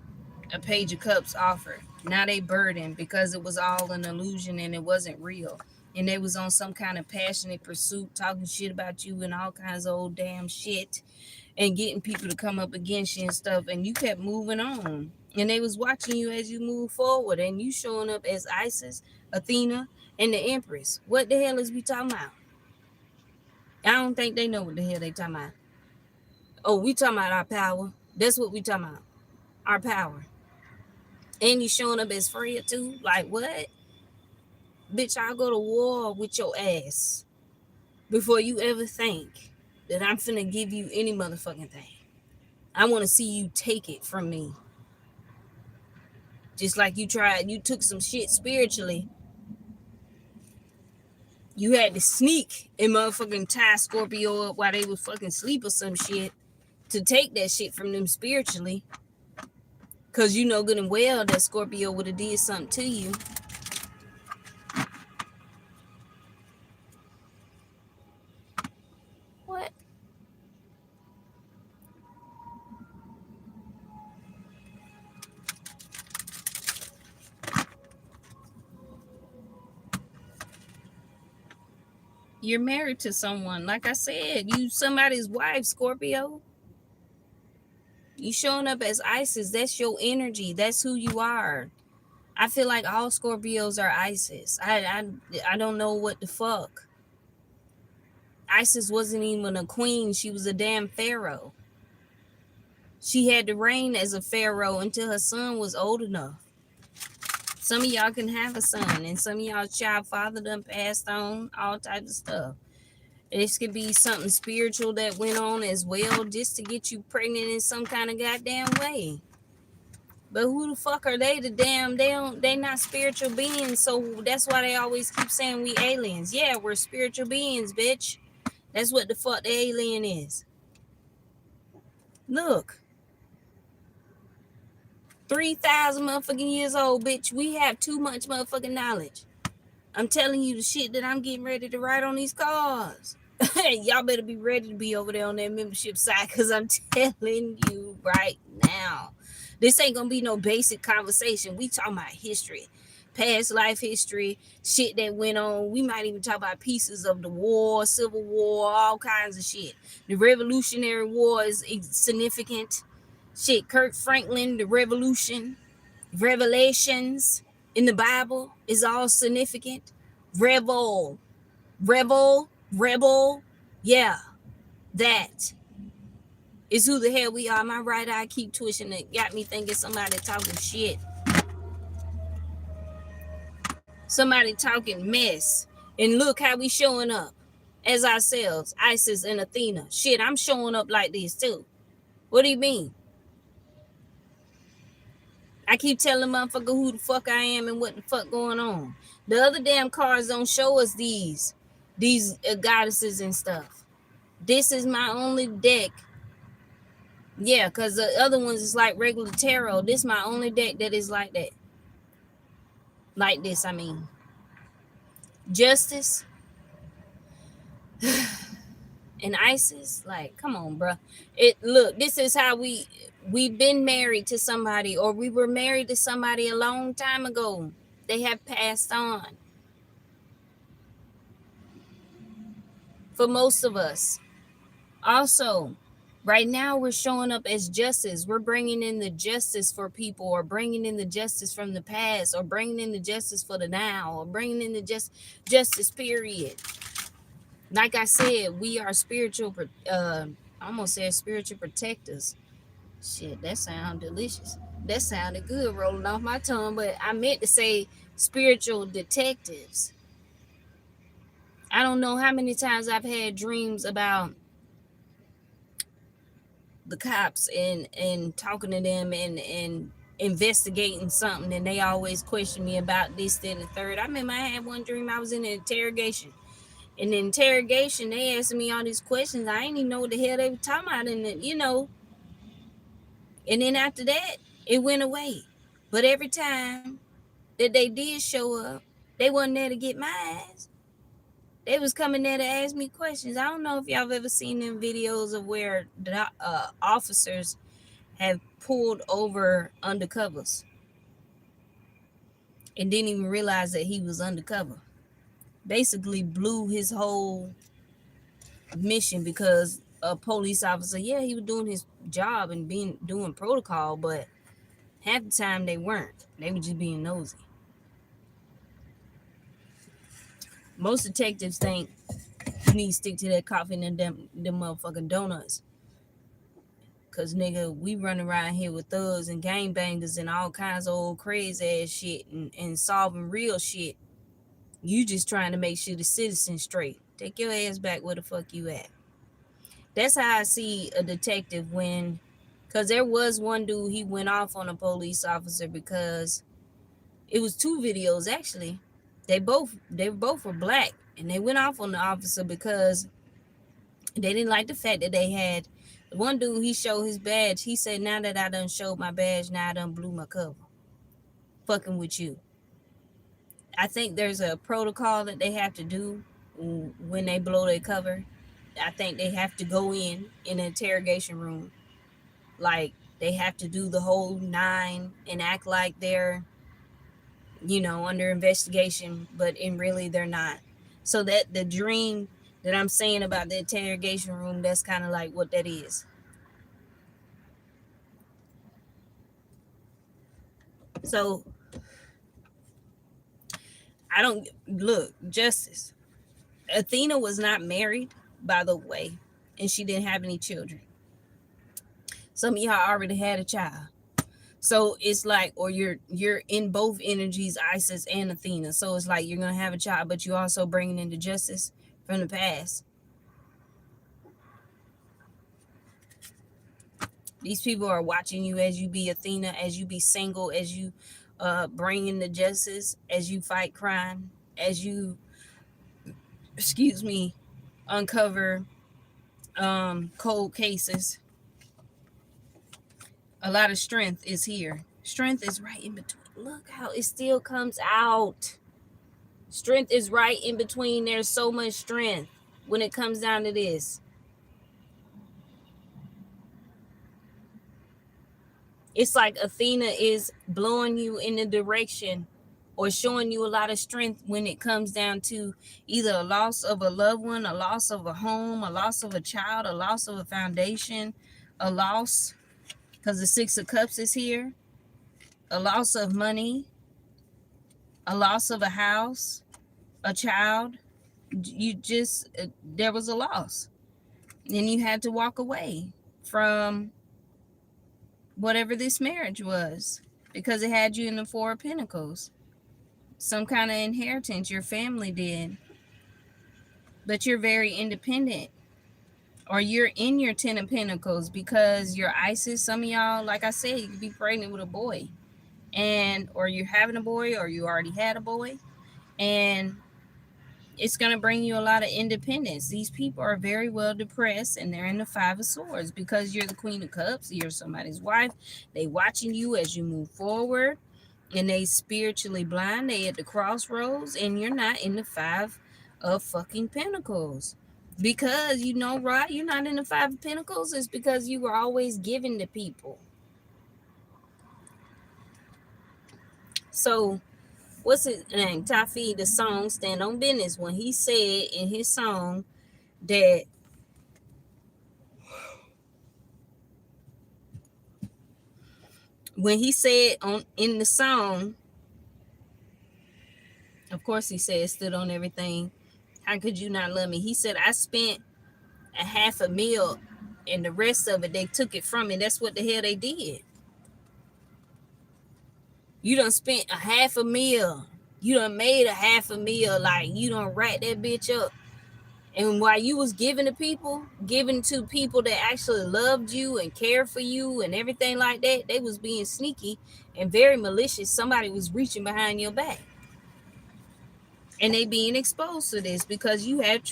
a Page of Cups offer. Now they burdened because it was all an illusion and it wasn't real. And they was on some kind of passionate pursuit, talking shit about you and all kinds of old damn shit, and getting people to come up against you and stuff. And you kept moving on. And they was watching you as you move forward. And you showing up as Isis, Athena, and the Empress. What the hell is we talking about? I don't think they know what the hell they talking about. Oh, we talking about our power. That's what we talking about. Our power. And you showing up as Freya too? Like what? Bitch, I'll go to war with your ass before you ever think that I'm finna give you any motherfucking thing. I want to see you take it from me. Just like you took some shit spiritually. You had to sneak and motherfucking tie Scorpio up while they was fucking sleep or some shit to take that shit from them spiritually. Cause you know good and well that Scorpio would have did something to you. What? You're married to someone. Like I said, you somebody's wife, Scorpio. You showing up as Isis. That's your energy. That's who you are. I feel like all Scorpios are Isis. I don't know what the fuck. Isis wasn't even a queen. She was a damn pharaoh. She had to reign as a pharaoh until her son was old enough. Some of y'all can have a son, and some of y'all child father done passed on, all types of stuff. This could be something spiritual that went on as well, just to get you pregnant in some kind of goddamn way. But who the fuck are they? They not spiritual beings, so that's why they always keep saying we aliens. Yeah, we're spiritual beings, bitch. That's what the fuck the alien is. Look. 3,000 motherfucking years old, bitch. We have too much motherfucking knowledge. I'm telling you the shit that I'm getting ready to write on these cards. Y'all better be ready to be over there on that membership side, because I'm telling you right now, this ain't gonna be no basic conversation. We talking about history, past life history, shit that went on. We might even talk about pieces of the war, Civil War, all kinds of shit. The Revolutionary War is significant. Shit, Kirk Franklin, the Revolution, Revelations in the Bible is all significant. Rebel, yeah, that is who the hell we are. My right eye keep twitching. It got me thinking somebody talking shit. Somebody talking mess. And look how we showing up as ourselves, Isis and Athena. Shit, I'm showing up like this too. What do you mean? I keep telling motherfucker who the fuck I am and what the fuck going on. The other damn cards don't show us these goddesses and stuff. This is my only deck. Yeah, because the other ones is like regular tarot. This is my only deck that is like that. Like this, I mean. Justice and Isis. Like, come on, bro. Look, this is how we've been married to somebody, or we were married to somebody a long time ago. They have passed on. For most of us. Also, Right now, we're showing up as justice. We're bringing in the justice for people, or bringing in the justice from the past, or bringing in the justice for the now, or bringing in the justice, period. Like I said, we are spiritual, I almost said spiritual protectors. Shit, that sounded delicious. That sounded good rolling off my tongue, but I meant to say spiritual detectives. I don't know how many times I've had dreams about the cops and talking to them and investigating something, and they always question me about this, that, and the third. I remember I had one dream I was in an interrogation. In the interrogation, they asked me all these questions. I didn't even know what the hell they were talking about, and then after that, it went away. But every time that they did show up, they wasn't there to get my ass. They was coming there to ask me questions. I don't know if y'all have ever seen them videos of where the officers have pulled over undercovers and didn't even realize that he was undercover. Basically blew his whole mission because a police officer, yeah, he was doing his job and doing protocol, but half the time they weren't. They were just being nosy. Most detectives think you need to stick to that coffee and them motherfucking donuts. Cause nigga, we run around here with thugs and gangbangers and all kinds of old crazy ass shit and solving real shit. You just trying to make sure the citizen's straight. Take your ass back where the fuck you at. That's how I see a detective when, cause there was one dude, he went off on a police officer because it was two videos actually. They both were black, and they went off on the officer because they didn't like the fact that they had one dude, he showed his badge. He said, now that I done showed my badge, now I done blew my cover. Fucking with you. I think there's a protocol that they have to do when they blow their cover. I think they have to go in an interrogation room. Like, they have to do the whole nine and act like they're, under investigation, but in really they're not. So that the dream that I'm saying about the interrogation room, that's kind of like what that is. So I don't look, justice. Athena was not married, by the way, and she didn't have any children. Some of y'all already had a child. So it's like, or you're in both energies, Isis and Athena. So it's like you're gonna have a child, but you're also bringing in the justice from the past. These people are watching you as you be Athena, as you be single, as you bring in the justice, as you fight crime, as you, uncover cold cases. A lot of strength is here. Strength is right in between. Look how it still comes out. Strength is right in between. There's so much strength when it comes down to this. It's like Athena is blowing you in the direction or showing you a lot of strength when it comes down to either a loss of a loved one, a loss of a home, a loss of a child, a loss of a foundation, a loss, because the Six of Cups is here, a loss of money, a loss of a house, a child. There was a loss, and you had to walk away from whatever this marriage was because it had you in the Four of Pentacles. Some kind of inheritance your family did, but you're very independent, or you're in your Ten of Pentacles because you're Isis. Some of y'all, like I said, you could be pregnant with a boy, or you're having a boy, or you already had a boy, and it's going to bring you a lot of independence. These people are very well depressed, and they're in the Five of Swords because you're the Queen of Cups. You're somebody's wife. They watching you as you move forward, and they spiritually blind. They at the crossroads, and you're not in the Five of fucking Pentacles. Because, right, you're not in the Five of Pentacles. It's because you were always giving to people. So, what's his name? Tafi, the song Stand on Business, when he said in his song that When he said in the song, of course he said, stood on everything. How could you not love me? He said, I spent a half a meal and the rest of it, they took it from me. That's what the hell they did. You done spent a half a meal. You done made a half a meal. Like, you done rack that bitch up. And while you was giving to people that actually loved you and cared for you and everything like that, they was being sneaky and very malicious. Somebody was reaching behind your back. And they being exposed to this because you had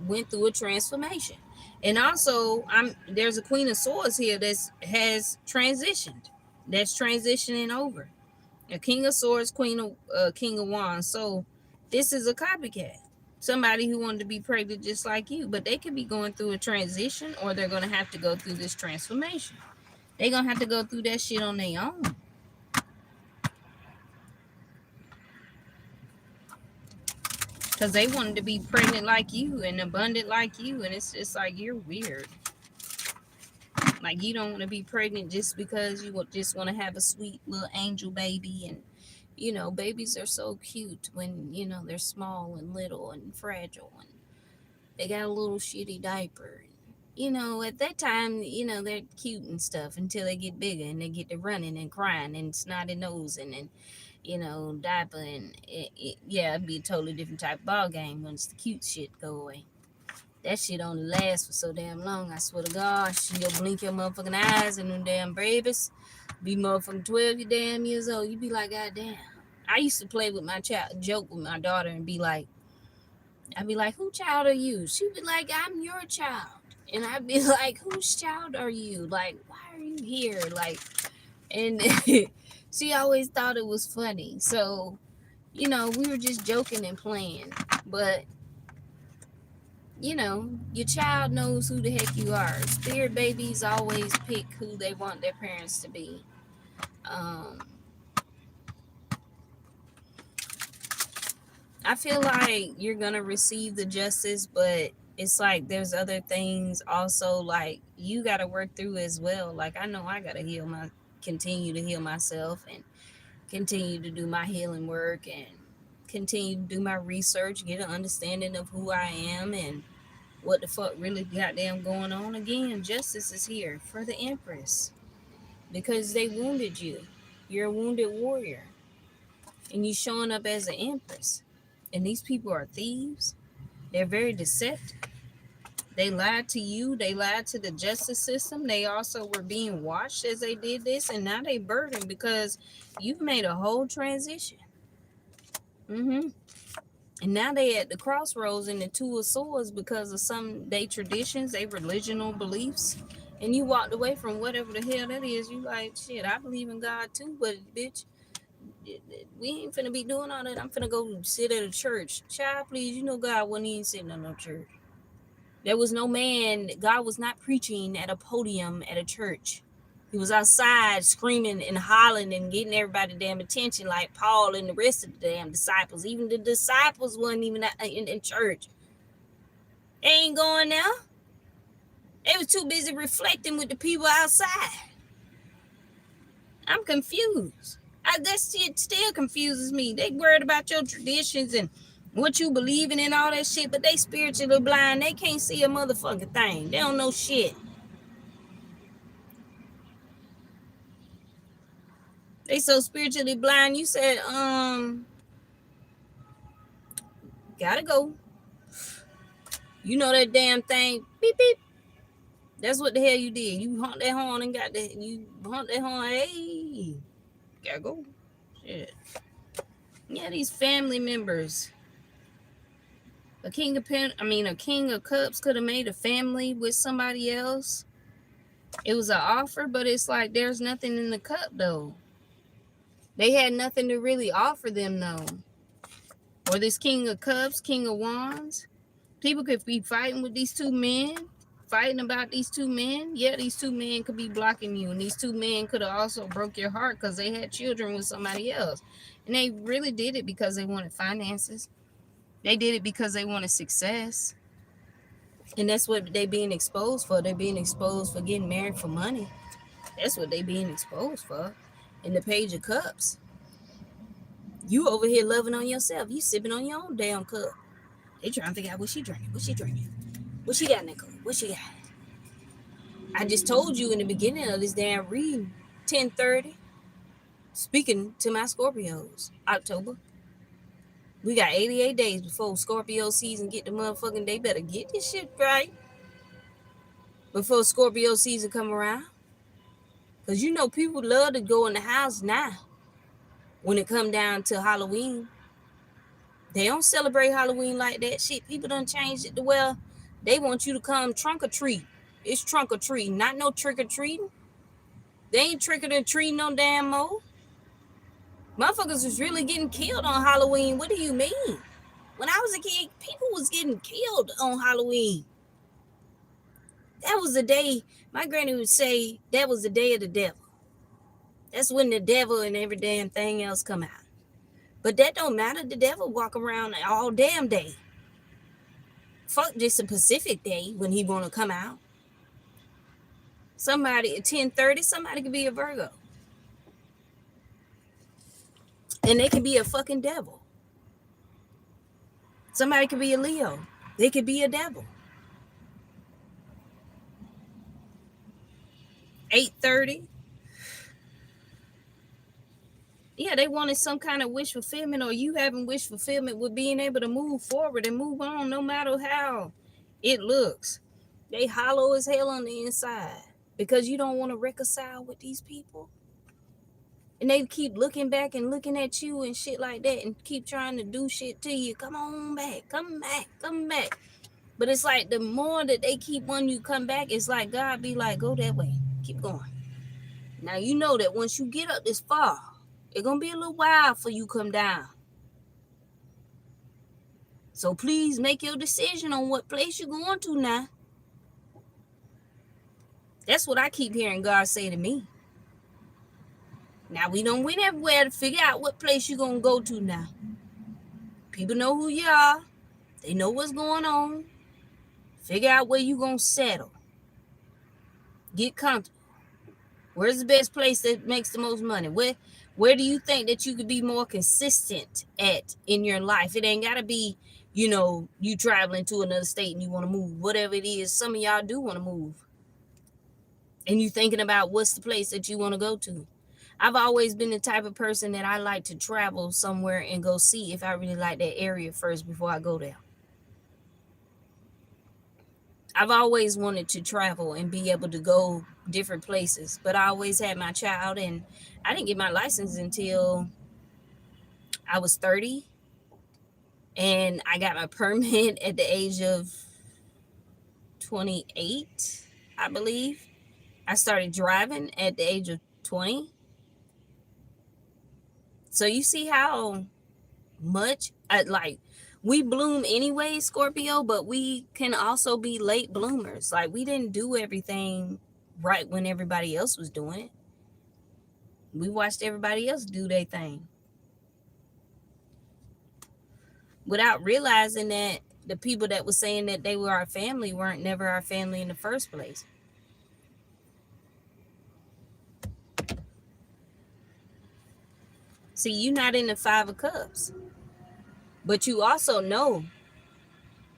went through a transformation. And also, there's a Queen of Swords here that has transitioned. That's transitioning over. A King of Swords, King of Wands. So this is a copycat. Somebody who wanted to be pregnant just like you, but they could be going through a transition, or they're going to have to go through this transformation. They're going to have to go through that shit on their own. Because they wanted to be pregnant like you and abundant like you, and it's just like, you're weird. Like, you don't want to be pregnant just because you just want to have a sweet little angel baby. And babies are so cute when they're small and little and fragile, and they got a little shitty diaper. At that time, they're cute and stuff until they get bigger and they get to running and crying and snotty nosing and diaper, and it'd be a totally different type of ball game once the cute shit go away. That shit only lasts for so damn long. I swear to gosh, you'll blink your motherfucking eyes and them damn babies be motherfucking 12 you damn years old. You be like, God damn. I used to play with my child, joke with my daughter, and I'd be like, who child are you? She'd be like, I'm your child. And I'd be like, whose child are you? Like, why are you here? Like, and she always thought it was funny. So, we were just joking and playing. But, your child knows who the heck you are. Spirit babies always pick who they want their parents to be. I feel like you're going to receive the justice, but it's like there's other things also, like, you got to work through as well. Like, I know I got to continue to heal myself and continue to do my healing work and continue to do my research, get an understanding of who I am and what the fuck really goddamn going on. Again, justice is here for the Empress because they wounded you. You're a wounded warrior and you showing up as an Empress. And these people are thieves. They're very deceptive. They lied to you. They lied to the justice system. They also were being watched as they did this. And now they burdened because you've made a whole transition. And now they at the crossroads in the Two of Swords because of some they traditions, they religional beliefs. And you walked away from whatever the hell that is. You like, shit, I believe in God too, but bitch, we ain't finna be doing all that. I'm finna go sit at a church. Child, please, God wasn't even sitting in no church. There was no man. God was not preaching at a podium at a church. He was outside screaming and hollering and getting everybody damn attention like Paul and the rest of the damn disciples. Even the disciples wasn't even in church. They ain't going now. They was too busy reflecting with the people outside. I'm confused. That shit still confuses me. They worried about your traditions and what you believe in and all that shit, but they spiritually blind. They can't see a motherfucking thing. They don't know shit. They so spiritually blind. You said, gotta go. You know that damn thing. Beep, beep. That's what the hell you did. You honk that horn and you honk that horn. Hey, gotta go. Shit. Yeah, these family members. A king of cups could have made a family with somebody else. It was an offer, but it's like there's nothing in the cup though. They had nothing to really offer them though. Or this king of cups, king of wands. People could be fighting with these two men, fighting about these two men. Yeah, these two men could be blocking you, and these two men could have also broke your heart because they had children with somebody else. And they really did it because they wanted finances. They did it because they wanted success. And that's what they being exposed for. They're being exposed for getting married for money. That's what they being exposed for. And the Page of Cups, you over here loving on yourself. You sipping on your own damn cup. They trying to figure out what she drinking. What she drinking? What she got in that cup? What she got? I just told you in the beginning of this damn reading, 10:30. Speaking to my Scorpios, October. We got 88 days before Scorpio season get the motherfucking, they better get this shit right before Scorpio season come around. Because you know people love to go in the house now when it come down to Halloween. They don't celebrate Halloween like that. Shit, people done changed it to where they want you to come trunk or treat. It's trunk or treat, not no trick or treating. They ain't trick or treating no damn more. Motherfuckers was really getting killed on Halloween. What do you mean? When I was a kid, people was getting killed on Halloween. That was the day, my granny would say, that was the day of the devil. That's when the devil and every damn thing else come out. But that don't matter. The devil walk around all damn day. Fuck just a Pacific day when he want to come out. Somebody at 10:30, somebody could be a Virgo. And they could be a fucking devil. Somebody could be a Leo. They could be a devil. 8:30. Yeah, they wanted some kind of wish fulfillment, or you having wish fulfillment with being able to move forward and move on no matter how it looks. They hollow as hell on the inside because you don't want to reconcile with these people. And they keep looking back and looking at you and shit like that and keep trying to do shit to you. Come on back, come back, come back. But it's like the more that they keep wanting you to come back, it's like God be like, go that way, keep going. Now you know that once you get up this far, it's going to be a little while for you come down. So please make your decision on what place you're going to now. That's what I keep hearing God say to me. Now we don't went everywhere to figure out what place you're going to go to now. People know who you are. They know what's going on. Figure out where you're going to settle. Get comfortable. Where's the best place that makes the most money? Where do you think that you could be more consistent at in your life? It ain't got to be, you traveling to another state and you want to move. Whatever it is, some of y'all do want to move. And you thinking about what's the place that you want to go to. I've always been the type of person that I like to travel somewhere and go see if I really like that area first before I go there. I've always wanted to travel and be able to go different places, but I always had my child, and I didn't get my license until I was 30, and I got my permit at the age of 28, I believe. I started driving at the age of 20. So you see how much we bloom anyway, Scorpio, but we can also be late bloomers. Like we didn't do everything right when everybody else was doing it. We watched everybody else do their thing without realizing that the people that were saying that they were our family weren't never our family in the first place. See, you're not in the Five of Cups, but you also know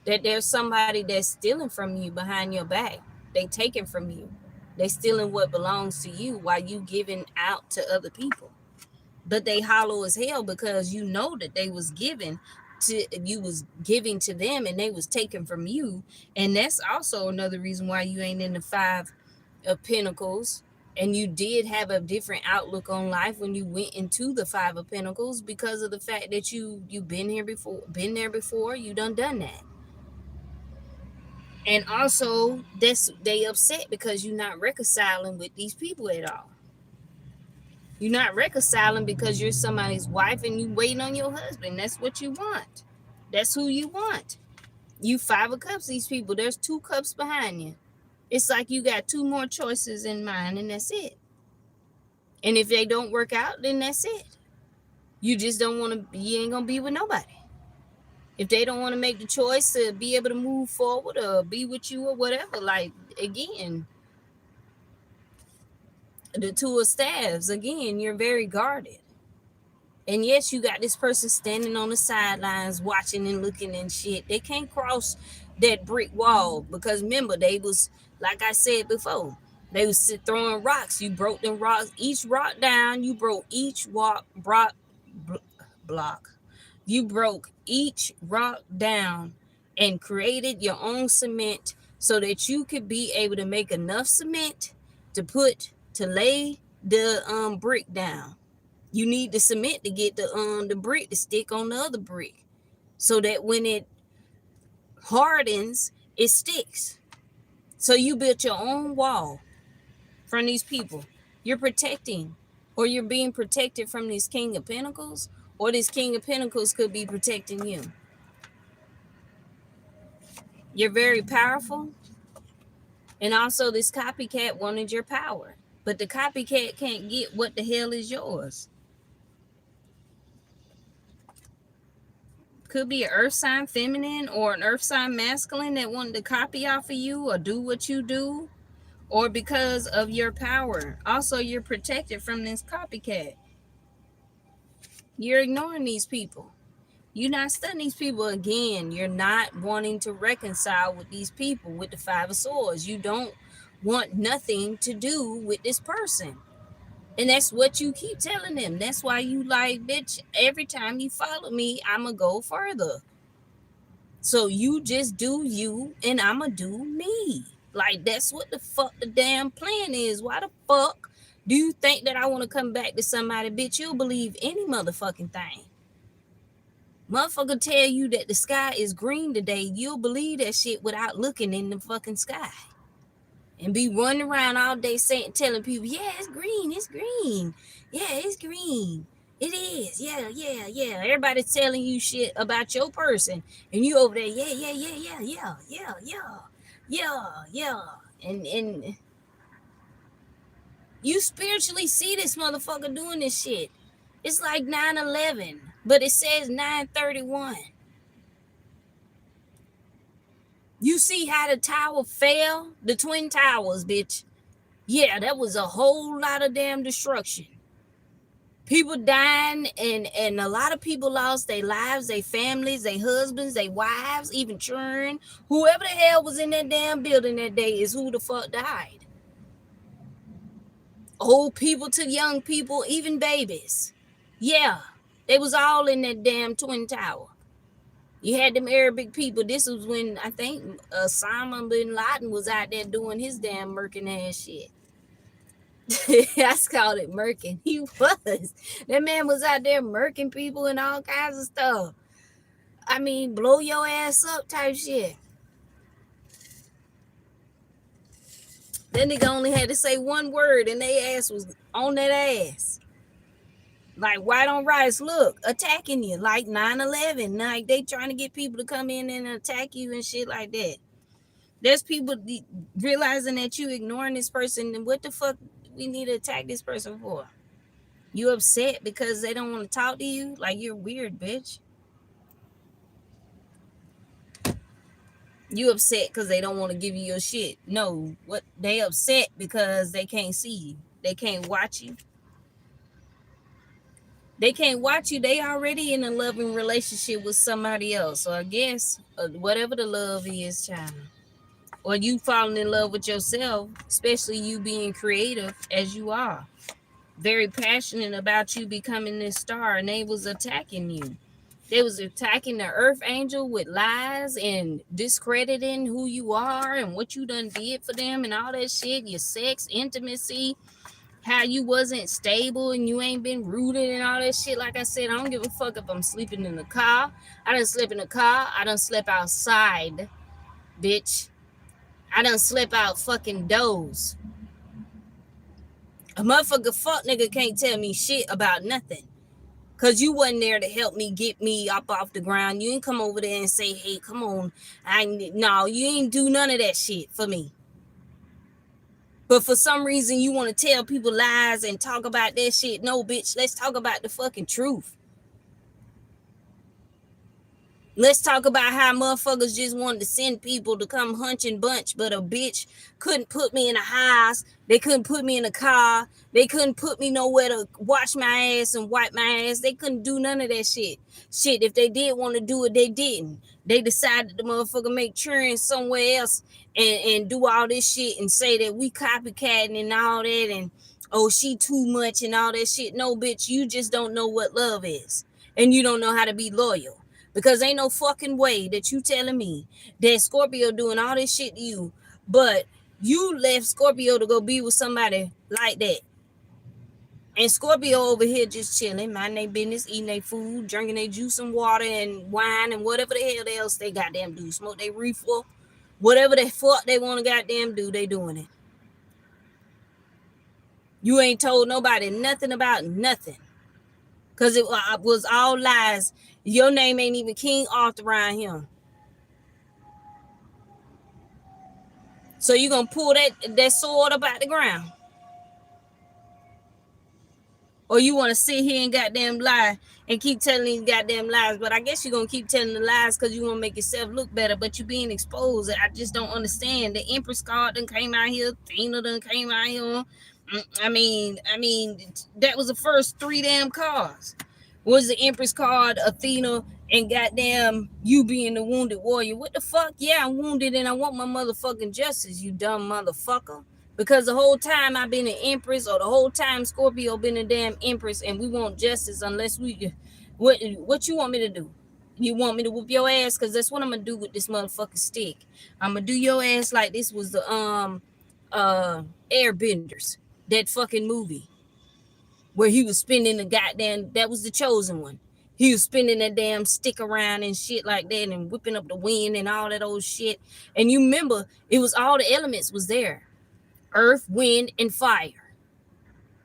that there's somebody that's stealing from you behind your back. They taking from you. They stealing what belongs to you while you giving out to other people. But they hollow as hell because you know that they was giving to them and they was taken from you. And that's also another reason why you ain't in the Five of Pentacles. And you did have a different outlook on life when you went into the Five of Pentacles because of the fact that you've been there before, you done that. And also they upset because you're not reconciling with these people at all. You're not reconciling because you're somebody's wife and you waiting on your husband. That's what you want. That's who you want. You Five of Cups, these people, there's 2 cups behind you. It's like you got 2 more choices in mind and that's it. And if they don't work out, then that's it. You just don't want to, you ain't going to be with nobody. If they don't want to make the choice to be able to move forward or be with you or whatever, like, again, the Two of Staves, again, you're very guarded. And yes, you got this person standing on the sidelines watching and looking and shit. They can't cross that brick wall because remember, they was, like I said before, they was throwing rocks. You broke them rocks, each rock down. You broke each block. You broke each rock down and created your own cement so that you could be able to make enough cement to lay the brick down. You need the cement to get the brick to stick on the other brick so that when it hardens, it sticks. So you built your own wall from these people. You're protecting, or you're being protected from this King of Pentacles, or this King of Pentacles could be protecting you. You're very powerful. And also this copycat wanted your power. But the copycat can't get what the hell is yours. Could be an earth sign feminine or an earth sign masculine that wanted to copy off of you or do what you do, or because of your power. Also, you're protected from this copycat. You're ignoring these people. You're not studying these people. Again, you're not wanting to reconcile with these people with the Five of Swords. You don't want nothing to do with this person. And that's what you keep telling them. That's why you like, bitch, every time you follow me, I'ma go further. So you just do you and I'ma do me. Like, that's what the fuck the damn plan is. Why the fuck do you think that I want to come back to somebody? Bitch, you'll believe any motherfucking thing. Motherfucker tell you that the sky is green today, you'll believe that shit without looking in the fucking sky. And be running around all day telling people, yeah, it's green, it's green. Yeah, it's green. It is. Yeah, yeah, yeah. Everybody's telling you shit about your person. And you over there, yeah, yeah, yeah, yeah, yeah, yeah, yeah, yeah, yeah. And you spiritually see this motherfucker doing this shit. It's like 9/11, but it says 9/31. You see how the tower fell? The Twin Towers, bitch. Yeah, that was a whole lot of damn destruction. People dying, and a lot of people lost their lives, their families, their husbands, their wives, even children. Whoever the hell was in that damn building that day is who the fuck died. Old people to young people, even babies. Yeah, they was all in that damn Twin Tower. You had them Arabic people. This was when I think Osama bin Laden was out there doing his damn murking ass shit. I called it murking. He was. That man was out there murking people and all kinds of stuff. I mean, blow your ass up type shit. That nigga only had to say one word and they ass was on that ass. Like white on rice, look, attacking you like 9/11. Like they trying to get people to come in and attack you and shit like that. There's people realizing that you ignoring this person, and what the fuck we need to attack this person for? You upset because they don't want to talk to you? Like, you're weird, bitch. You upset because they don't want to give you your shit. No, what they upset because they can't see you. They can't watch you. They can't watch you. They already in a loving relationship with somebody else. So I guess whatever the love is, child. Or you falling in love with yourself, especially you being creative as you are. Very passionate about you becoming this star, and they was attacking you. They was attacking the earth angel with lies and discrediting who you are and what you done did for them and all that shit. Your sex, intimacy, how you wasn't stable and you ain't been rooted and all that shit. Like I said, I don't give a fuck if I'm sleeping in the car. I done slept in the car. I done slept outside, bitch. I done slept out fucking doors. A motherfucker fuck nigga can't tell me shit about nothing. Cause you wasn't there to help me get me up off the ground. You ain't come over there and say, hey, come on. No, you ain't do none of that shit for me. But for some reason you want to tell people lies and talk about that shit. No, bitch, let's talk about the fucking truth. Let's talk about how motherfuckers just wanted to send people to come hunch and bunch, but a bitch couldn't put me in a house. They couldn't put me in a car. They couldn't put me nowhere to wash my ass and wipe my ass. They couldn't do none of that shit. Shit, if they did want to do it, they didn't. They decided to motherfucker make churn somewhere else and do all this shit and say that we copycatting and all that and oh, she too much and all that shit. No, bitch, you just don't know what love is. And you don't know how to be loyal. Because ain't no fucking way that you telling me that Scorpio doing all this shit to you, but you left Scorpio to go be with somebody like that. And Scorpio over here just chilling, minding their business, eating their food, drinking their juice and water and wine and whatever the hell else they goddamn do. Smoke their reefer, whatever the fuck they want to goddamn do, they doing it. You ain't told nobody nothing about nothing. Because it was all lies. Your name ain't even King Arthur around him. So you gonna pull that sword up out the ground? Or you want to sit here and goddamn lie and keep telling these goddamn lies? But I guess you're going to keep telling the lies because you want to make yourself look better, but you're being exposed. I just don't understand. The Empress card done came out here. Athena done came out here. I mean, that was the first 3 damn cards. Was the Empress card, Athena, and goddamn you being the wounded warrior. What the fuck? Yeah, I'm wounded and I want my motherfucking justice, you dumb motherfucker. Because the whole time I've been an Empress, or the whole time Scorpio been a damn Empress, and we want justice unless we... What you want me to do? You want me to whoop your ass? Because that's what I'm going to do with this motherfucking stick. I'm going to do your ass like this was the Airbenders. That fucking movie. Where he was spinning the goddamn... That was the chosen one. He was spinning that damn stick around and shit like that and whipping up the wind and all that old shit. And you remember, it was all the elements was there. Earth, wind, and fire,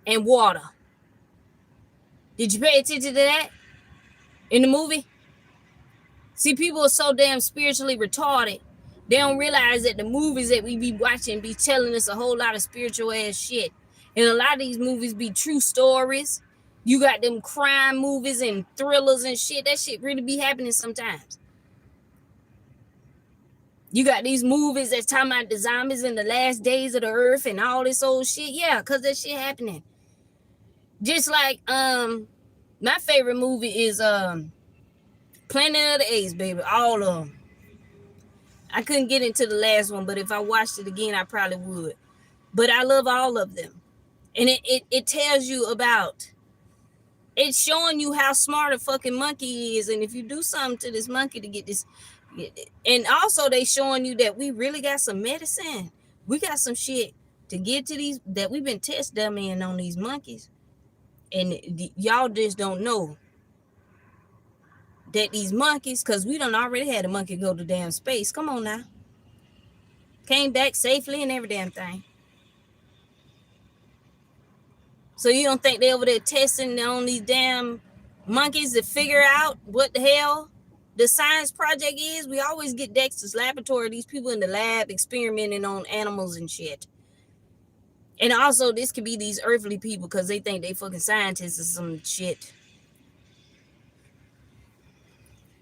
and water. Did you pay attention to that in the movie? See, people are so damn spiritually retarded. They don't realize that the movies that we be watching be telling us a whole lot of spiritual ass shit. And a lot of these movies be true stories. You got them crime movies and thrillers and shit. That shit really be happening sometimes. You got these movies that's talking about the zombies in the last days of the earth and all this old shit. Yeah, because that shit happening. Just like my favorite movie is Planet of the Apes, baby. All of them. I couldn't get into the last one, but if I watched it again, I probably would. But I love all of them. And it tells you about... It's showing you how smart a fucking monkey is. And if you do something to this monkey to get this... And also they showing you that we really got some medicine. We got some shit to get to these, that we've been test dummying on these monkeys. And y'all just don't know that these monkeys, because we done already had a monkey go to damn space. Come on now. Came back safely and every damn thing. So you don't think they over there testing on these damn monkeys to figure out what the hell the science project is? We always get Dexter's Laboratory, these people in the lab experimenting on animals and shit. And also, this could be these earthly people because they think they fucking scientists or some shit.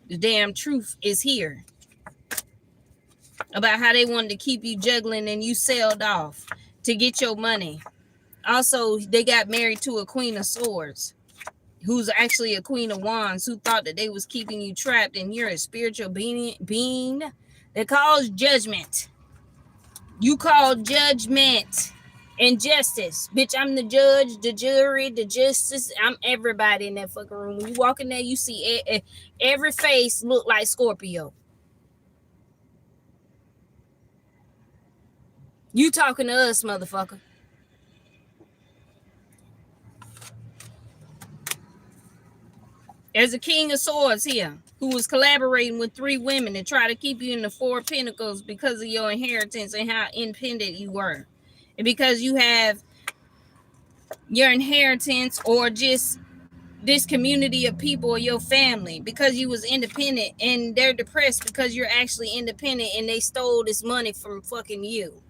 The damn truth is here about how they wanted to keep you juggling and you sailed off to get your money. Also, they got married to a Queen of Swords, who's actually a Queen of Wands, who thought that they was keeping you trapped, and you're a spiritual being that calls judgment. You call judgment and justice. Bitch, I'm the judge, the jury, the justice. I'm everybody in that fucking room. When you walk in there, you see every face look like Scorpio. You talking to us, motherfucker. There's a King of Swords here who was collaborating with 3 women to try to keep you in the 4 Pentacles because of your inheritance and how independent you were. And because you have your inheritance or just this community of people or your family, because you was independent, and they're depressed because you're actually independent and they stole this money from fucking you.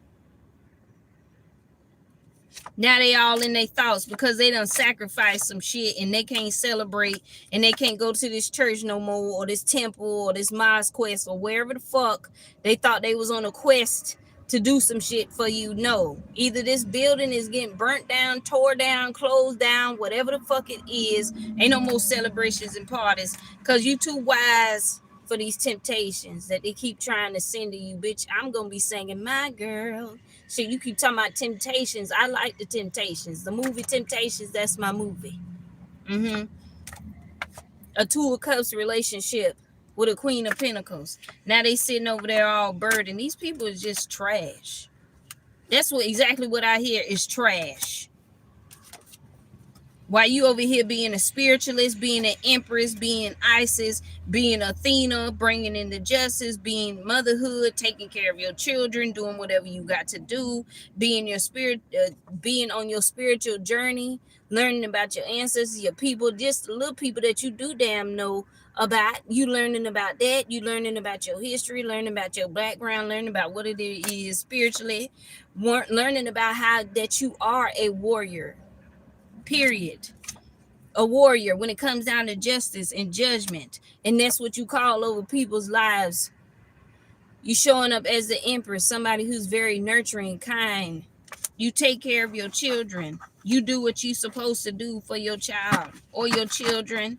Now they all in their thoughts because they done sacrificed some shit and they can't celebrate and they can't go to this church no more or this temple or this mosque quest or wherever the fuck they thought they was on a quest to do some shit for you. No, either this building is getting burnt down, tore down, closed down, whatever the fuck it is. Ain't no more celebrations and parties because you too wise for these temptations that they keep trying to send to you. Bitch, I'm gonna be singing My Girl. Shit, you keep talking about Temptations. I like the Temptations. The movie Temptations, that's my movie. A Two of Cups relationship with a Queen of Pentacles. Now they sitting over there all burdened. These people is just trash. That's what exactly what I hear is trash. While you over here being a spiritualist, being an empress, being Isis, being Athena, bringing in the justice, being motherhood, taking care of your children, doing whatever you got to do, being your spirit, being on your spiritual journey, learning about your ancestors, your people, just the little people that you do damn know about. You learning about that. You learning about your history, learning about your background, learning about what it is spiritually, learning about how that you are a warrior. Period. A warrior when it comes down to justice and judgment, and that's what you call over people's lives. You showing up as the empress, somebody who's very nurturing, kind. You take care of your children. You do what you're supposed to do for your child or your children,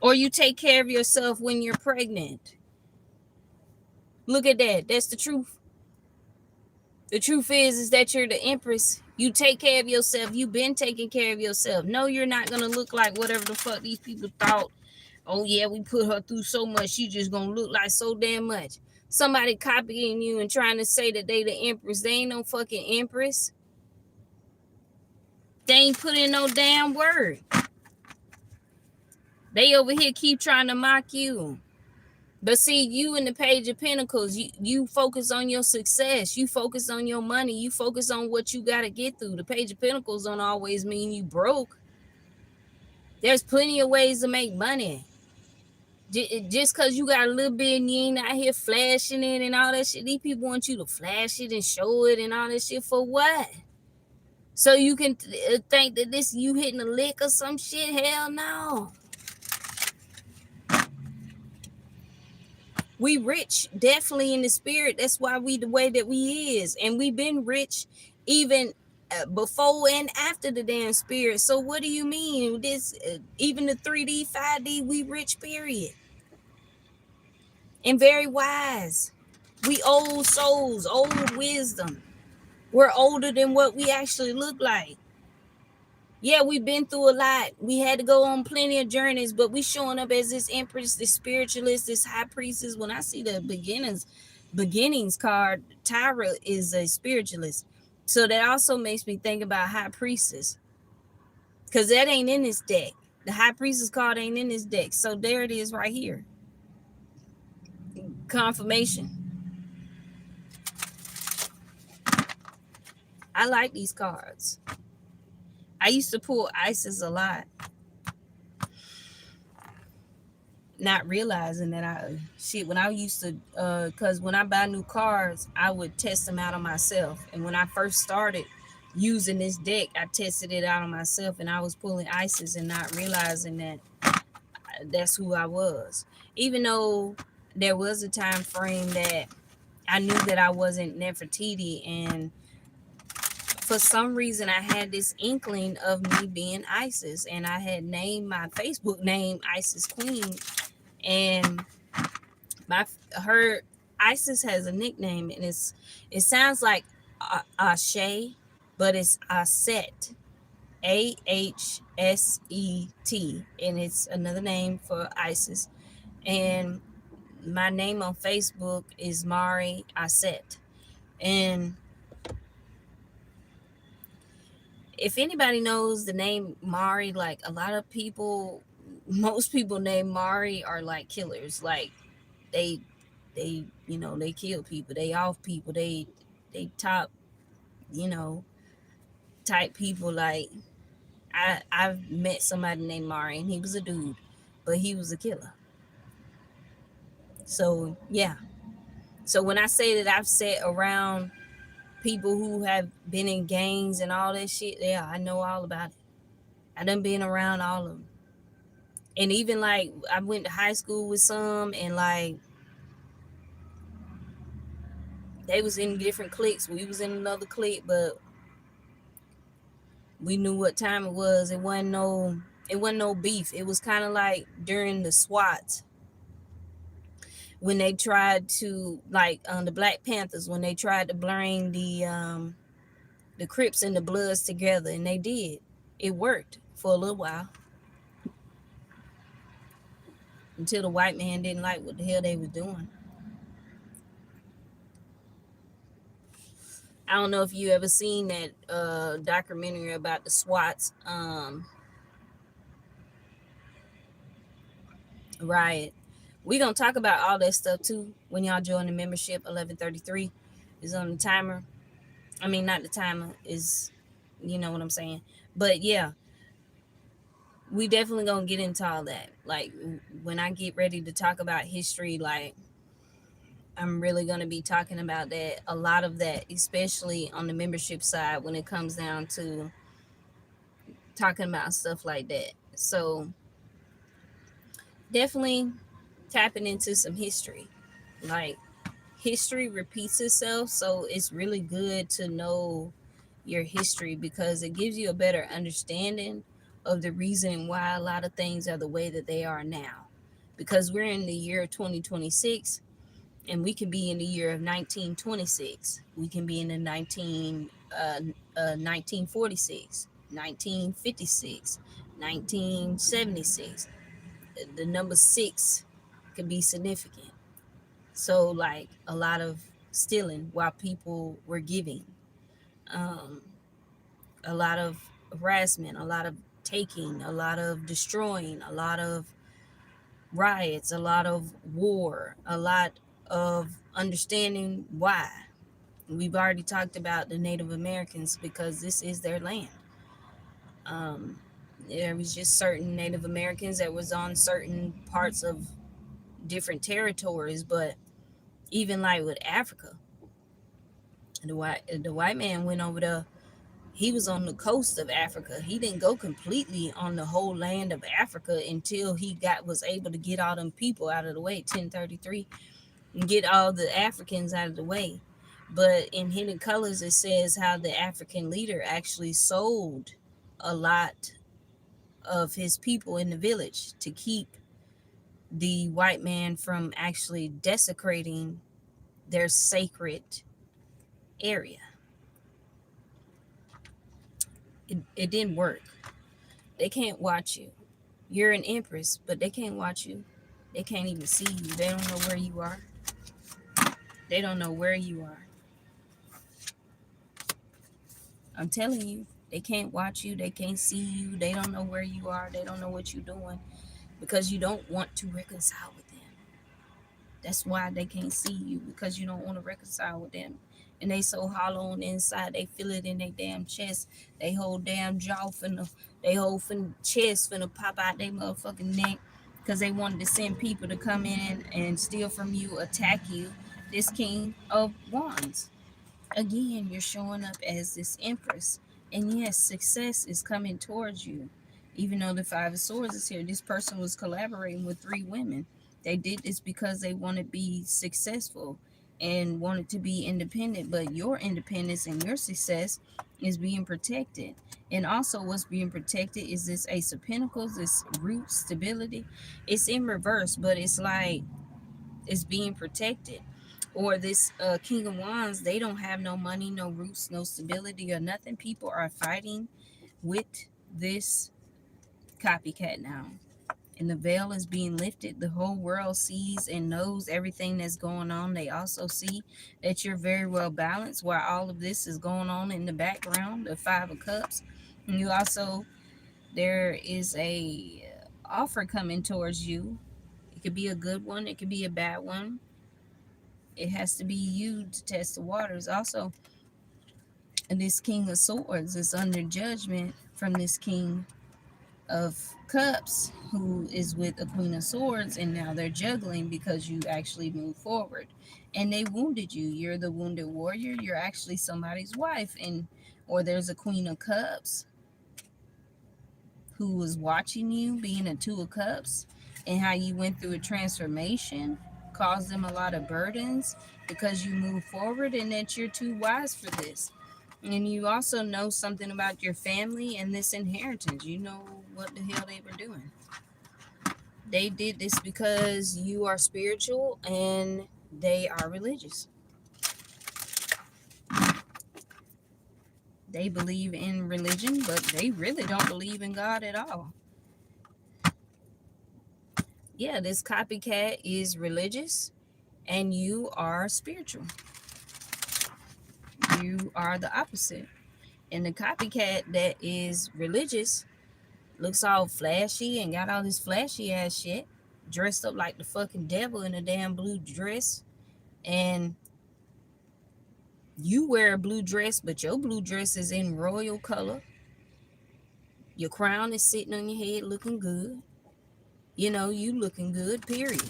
or you take care of yourself when you're pregnant. Look at that. That's the truth. The truth is that you're the empress. You take care of yourself. You've been taking care of yourself. No, you're not going to look like whatever the fuck these people thought. Oh, yeah, we put her through so much. She just going to look like so damn much. Somebody copying you and trying to say that they the empress. They ain't no fucking empress. They ain't put in no damn word. They over here keep trying to mock you. But see, you in the Page of Pentacles, you focus on your success. You focus on your money. You focus on what you got to get through. The Page of Pentacles don't always mean you broke. There's plenty of ways to make money. Just because you got a little bit and you ain't out here flashing it and all that shit. These people want you to flash it and show it and all that shit for what? So you can think that this you hitting a lick or some shit? Hell no. We rich, definitely in the spirit. That's why we the way that we is. And we've been rich even before and after the damn spirit. So what do you mean? This even the 3D, 5D, we rich, period. And very wise. We old souls, old wisdom. We're older than what we actually look like. Yeah, we've been through a lot. We had to go on plenty of journeys, but we showing up as this empress, this spiritualist, this high priestess. When I see the beginnings card, Tyra is a spiritualist. So that also makes me think about high priestess. Because that ain't in this deck. The high priestess card ain't in this deck. So there it is right here. Confirmation. I like these cards. I used to pull Isis a lot, not realizing that when I used to, because when I buy new cards, I would test them out on myself. And when I first started using this deck, I tested it out on myself, and I was pulling Isis and not realizing that that's who I was. Even though there was a time frame that I knew that I wasn't Nefertiti, and for some reason I had this inkling of me being Isis, and I had named my Facebook name Isis Queen, and her Isis has a nickname, and it sounds like Ashe, but it's Aset, Ahset, and it's another name for Isis. And my name on Facebook is Mari Aset. And if anybody knows the name Mari, like a lot of people, most people named Mari are like killers. Like they they kill people, they off people, they top, type people. Like I've met somebody named Mari, and he was a dude, but he was a killer. So yeah. So when I say that I've sat around people who have been in gangs and all that shit. Yeah, I know all about it. I done been around all of them. And even like I went to high school with some, and like they was in different cliques. We was in another clique, but we knew what time it was. It wasn't no beef. It was kind of like during the SWAT, when they tried to, like, the Black Panthers, when they tried to bring the Crips and the Bloods together, and they did. It worked for a little while until the white man didn't like what the hell they was doing. I don't know if you ever seen that documentary about the SWATs riot. We gonna talk about all that stuff too when y'all join the membership. 11:33 is on the timer. I mean, not the timer, is, you know what I'm saying. But yeah, we definitely gonna get into all that. Like, when I get ready to talk about history, like, I'm really gonna be talking about that, a lot of that, especially on the membership side when it comes down to talking about stuff like that. So definitely tapping into some history. Like, history repeats itself, so it's really good to know your history because it gives you a better understanding of the reason why a lot of things are the way that they are now. Because we're in the year of 2026, and we can be in the year of 1926. We can be in the 1946, 1956, 1976. The number six could be significant. So, like, a lot of stealing while people were giving, um, a lot of harassment, a lot of taking, a lot of destroying, a lot of riots, a lot of war, a lot of understanding why. We've already talked about the Native Americans because this is their land. Um, there was just certain Native Americans that was on certain parts of different territories, but even like with Africa, the white man went over there. He was on the coast of Africa. He didn't go completely on the whole land of Africa until he was able to get all them people out of the way, 1033, and get all the Africans out of the way. But in Hidden Colors, it says how the African leader actually sold a lot of his people in the village to keep the white man from actually desecrating their sacred area. It didn't work. They can't watch you. You're an empress, but they can't watch you. They can't even see you. They don't know where you are. They don't know where you are. I'm telling you, they can't watch you. They can't see you. They don't know where you are. They don't know what you're doing because you don't want to reconcile with them. That's why they can't see you, because you don't want to reconcile with them. And they so hollow on the inside, they feel it in their damn chest. They whole damn jaw they whole chest finna pop out their motherfucking neck because they wanted to send people to come in and steal from you, attack you. This King of Wands. Again, you're showing up as this Empress. And yes, success is coming towards you. Even though the Five of Swords is here, this person was collaborating with three women. They did this because they want to be successful and wanted to be independent. But your independence and your success is being protected. And also, what's being protected is this Ace of Pentacles, this root stability. It's in reverse, but it's like is being protected. Or this King of Wands, they don't have no money, no roots, no stability, or nothing. People are fighting with this copycat now, and the veil is being lifted. The whole world sees and knows everything that's going on. They also see that you're very well balanced while all of this is going on in the background. The Five of Cups. And you also, there is a offer coming towards you. It could be a good one, it could be a bad one. It has to be you to test the waters. Also, this King of Swords is under judgment from this King of Cups, who is with a Queen of Swords, and now they're juggling because you actually moved forward. And they wounded you. You're the wounded warrior. You're actually somebody's wife. And or there's a Queen of Cups who was watching you being a Two of Cups, and how you went through a transformation caused them a lot of burdens because you moved forward, and that you're too wise for this. And you also know something about your family and this inheritance. You know what the hell they were doing. They did this because you are spiritual and they are religious. They believe in religion, but they really don't believe in God at all. Yeah, this copycat is religious and you are spiritual. You are the opposite. And the copycat that is religious looks all flashy and got all this flashy ass shit, dressed up like the fucking devil in a damn blue dress. And you wear a blue dress, but your blue dress is in royal color. Your crown is sitting on your head looking good. You know, you looking good, period.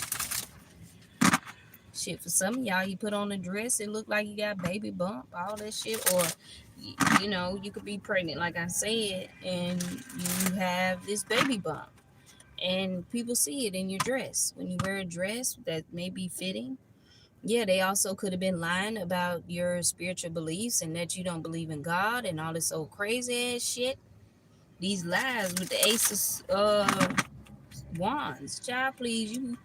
Shit, for some of y'all, you put on a dress, it look like you got baby bump, all that shit. Or, you know, you could be pregnant, like I said, and you have this baby bump. And people see it in your dress. When you wear a dress that may be fitting, yeah, they also could have been lying about your spiritual beliefs and that you don't believe in God and all this old crazy ass shit. These lies with the ace of wands. Child, please, you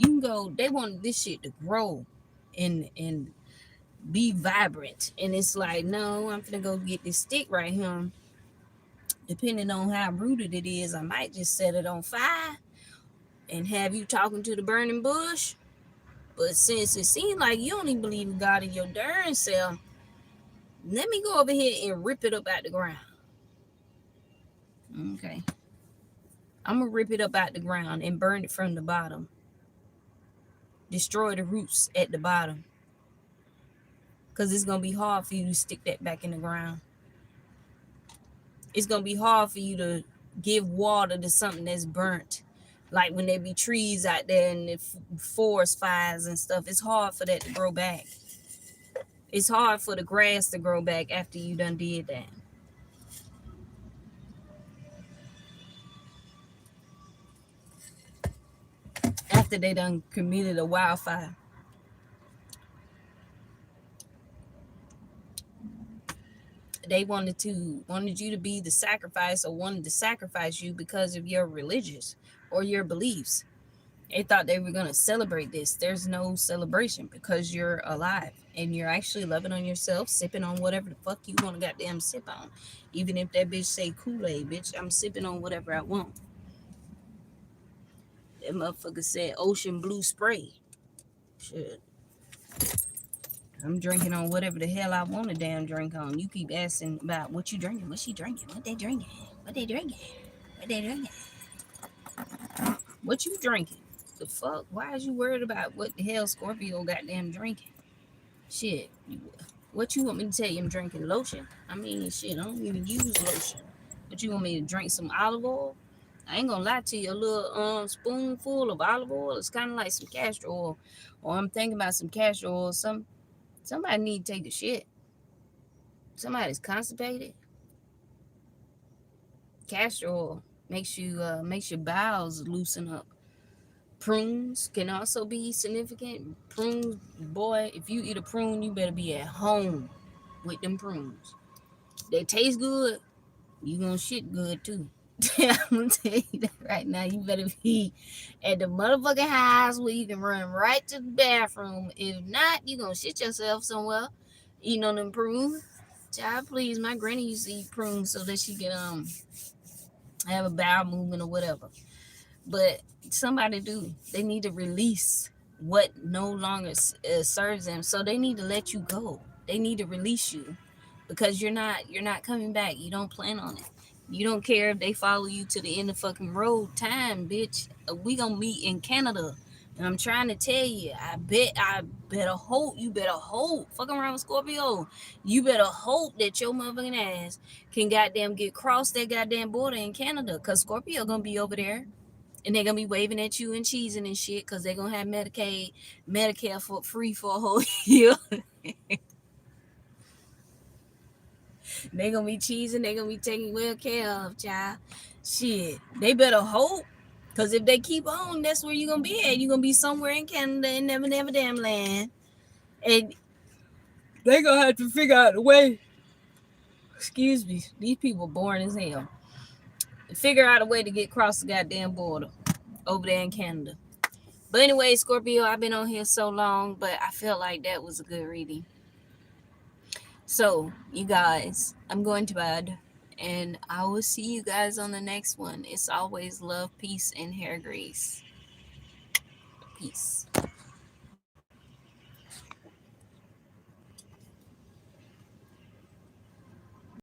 can go. They want this shit to grow and be vibrant. And it's like, no, I'm gonna go get this stick right here. Depending on how rooted it is, I might just set it on fire and have you talking to the burning bush. But since it seems like you don't even believe in God in your darn self, let me go over here and rip it up out the ground. Okay. I'm going to rip it up out the ground and burn it from the bottom. Destroy the roots at the bottom. Because it's going to be hard for you to stick that back in the ground. It's going to be hard for you to give water to something that's burnt. Like when there be trees out there and the forest fires and stuff, it's hard for that to grow back. It's hard for the grass to grow back after you done did that. After they done committed a wildfire. They wanted you to be the sacrifice, or wanted to sacrifice you because of your religious or your beliefs. They thought they were going to celebrate this. There's no celebration because you're alive and you're actually loving on yourself, sipping on whatever the fuck you want to goddamn sip on. Even if that bitch say Kool-Aid, bitch, I'm sipping on whatever I want. That motherfucker said ocean blue spray. Shit. I'm drinking on whatever the hell I want to damn drink on. You keep asking about what you drinking, what she drinking, what they drinking, what they drinking, what they drinking. What you drinking? The fuck? Why is you worried about what the hell Scorpio goddamn drinking? Shit. What you want me to tell you? I'm drinking lotion. I mean, shit, I don't even use lotion. But you want me to drink some olive oil? I ain't gonna lie to you. A little spoonful of olive oil is kind of like some castor oil. Or I'm thinking about some castor oil. Somebody need to take a shit. Somebody's constipated. Castor oil makes your bowels loosen up. Prunes can also be significant. Prunes, boy, if you eat a prune, you better be at home with them prunes. They taste good. You gonna shit good too. I'm gonna tell you that right now. You better be at the motherfucking house where you can run right to the bathroom. If not, you gonna shit yourself somewhere eating on them prunes. Child, please. My granny used to eat prunes so that she could have a bowel movement or whatever. But somebody do. They need to release what no longer serves them. So they need to let you go. They need to release you because you're not coming back. You don't plan on it. You don't care if they follow you to the end of fucking road time, bitch. We gonna meet in Canada And I'm trying to tell you, I better hope, you better hope, fucking around with Scorpio, you better hope that your motherfucking ass can goddamn get across that goddamn border in Canada, because Scorpio gonna be over there. And they're gonna be waving at you and cheesing and shit, because they're gonna have Medicare for free for a whole year. They're gonna be cheesing, they're gonna be taking well care of, child. Shit. They better hope. Cause if they keep on, that's where you're gonna be at. You're gonna be somewhere in Canada and never damn land. And they gonna have to figure out a way. Excuse me, these people boring as hell. Figure out a way to get across the goddamn border over there in Canada. But anyway, Scorpio, I've been on here so long, but I felt like that was a good reading. So, you guys, I'm going to bed, and I will see you guys on the next one. It's always love, peace, and hair grease. Peace.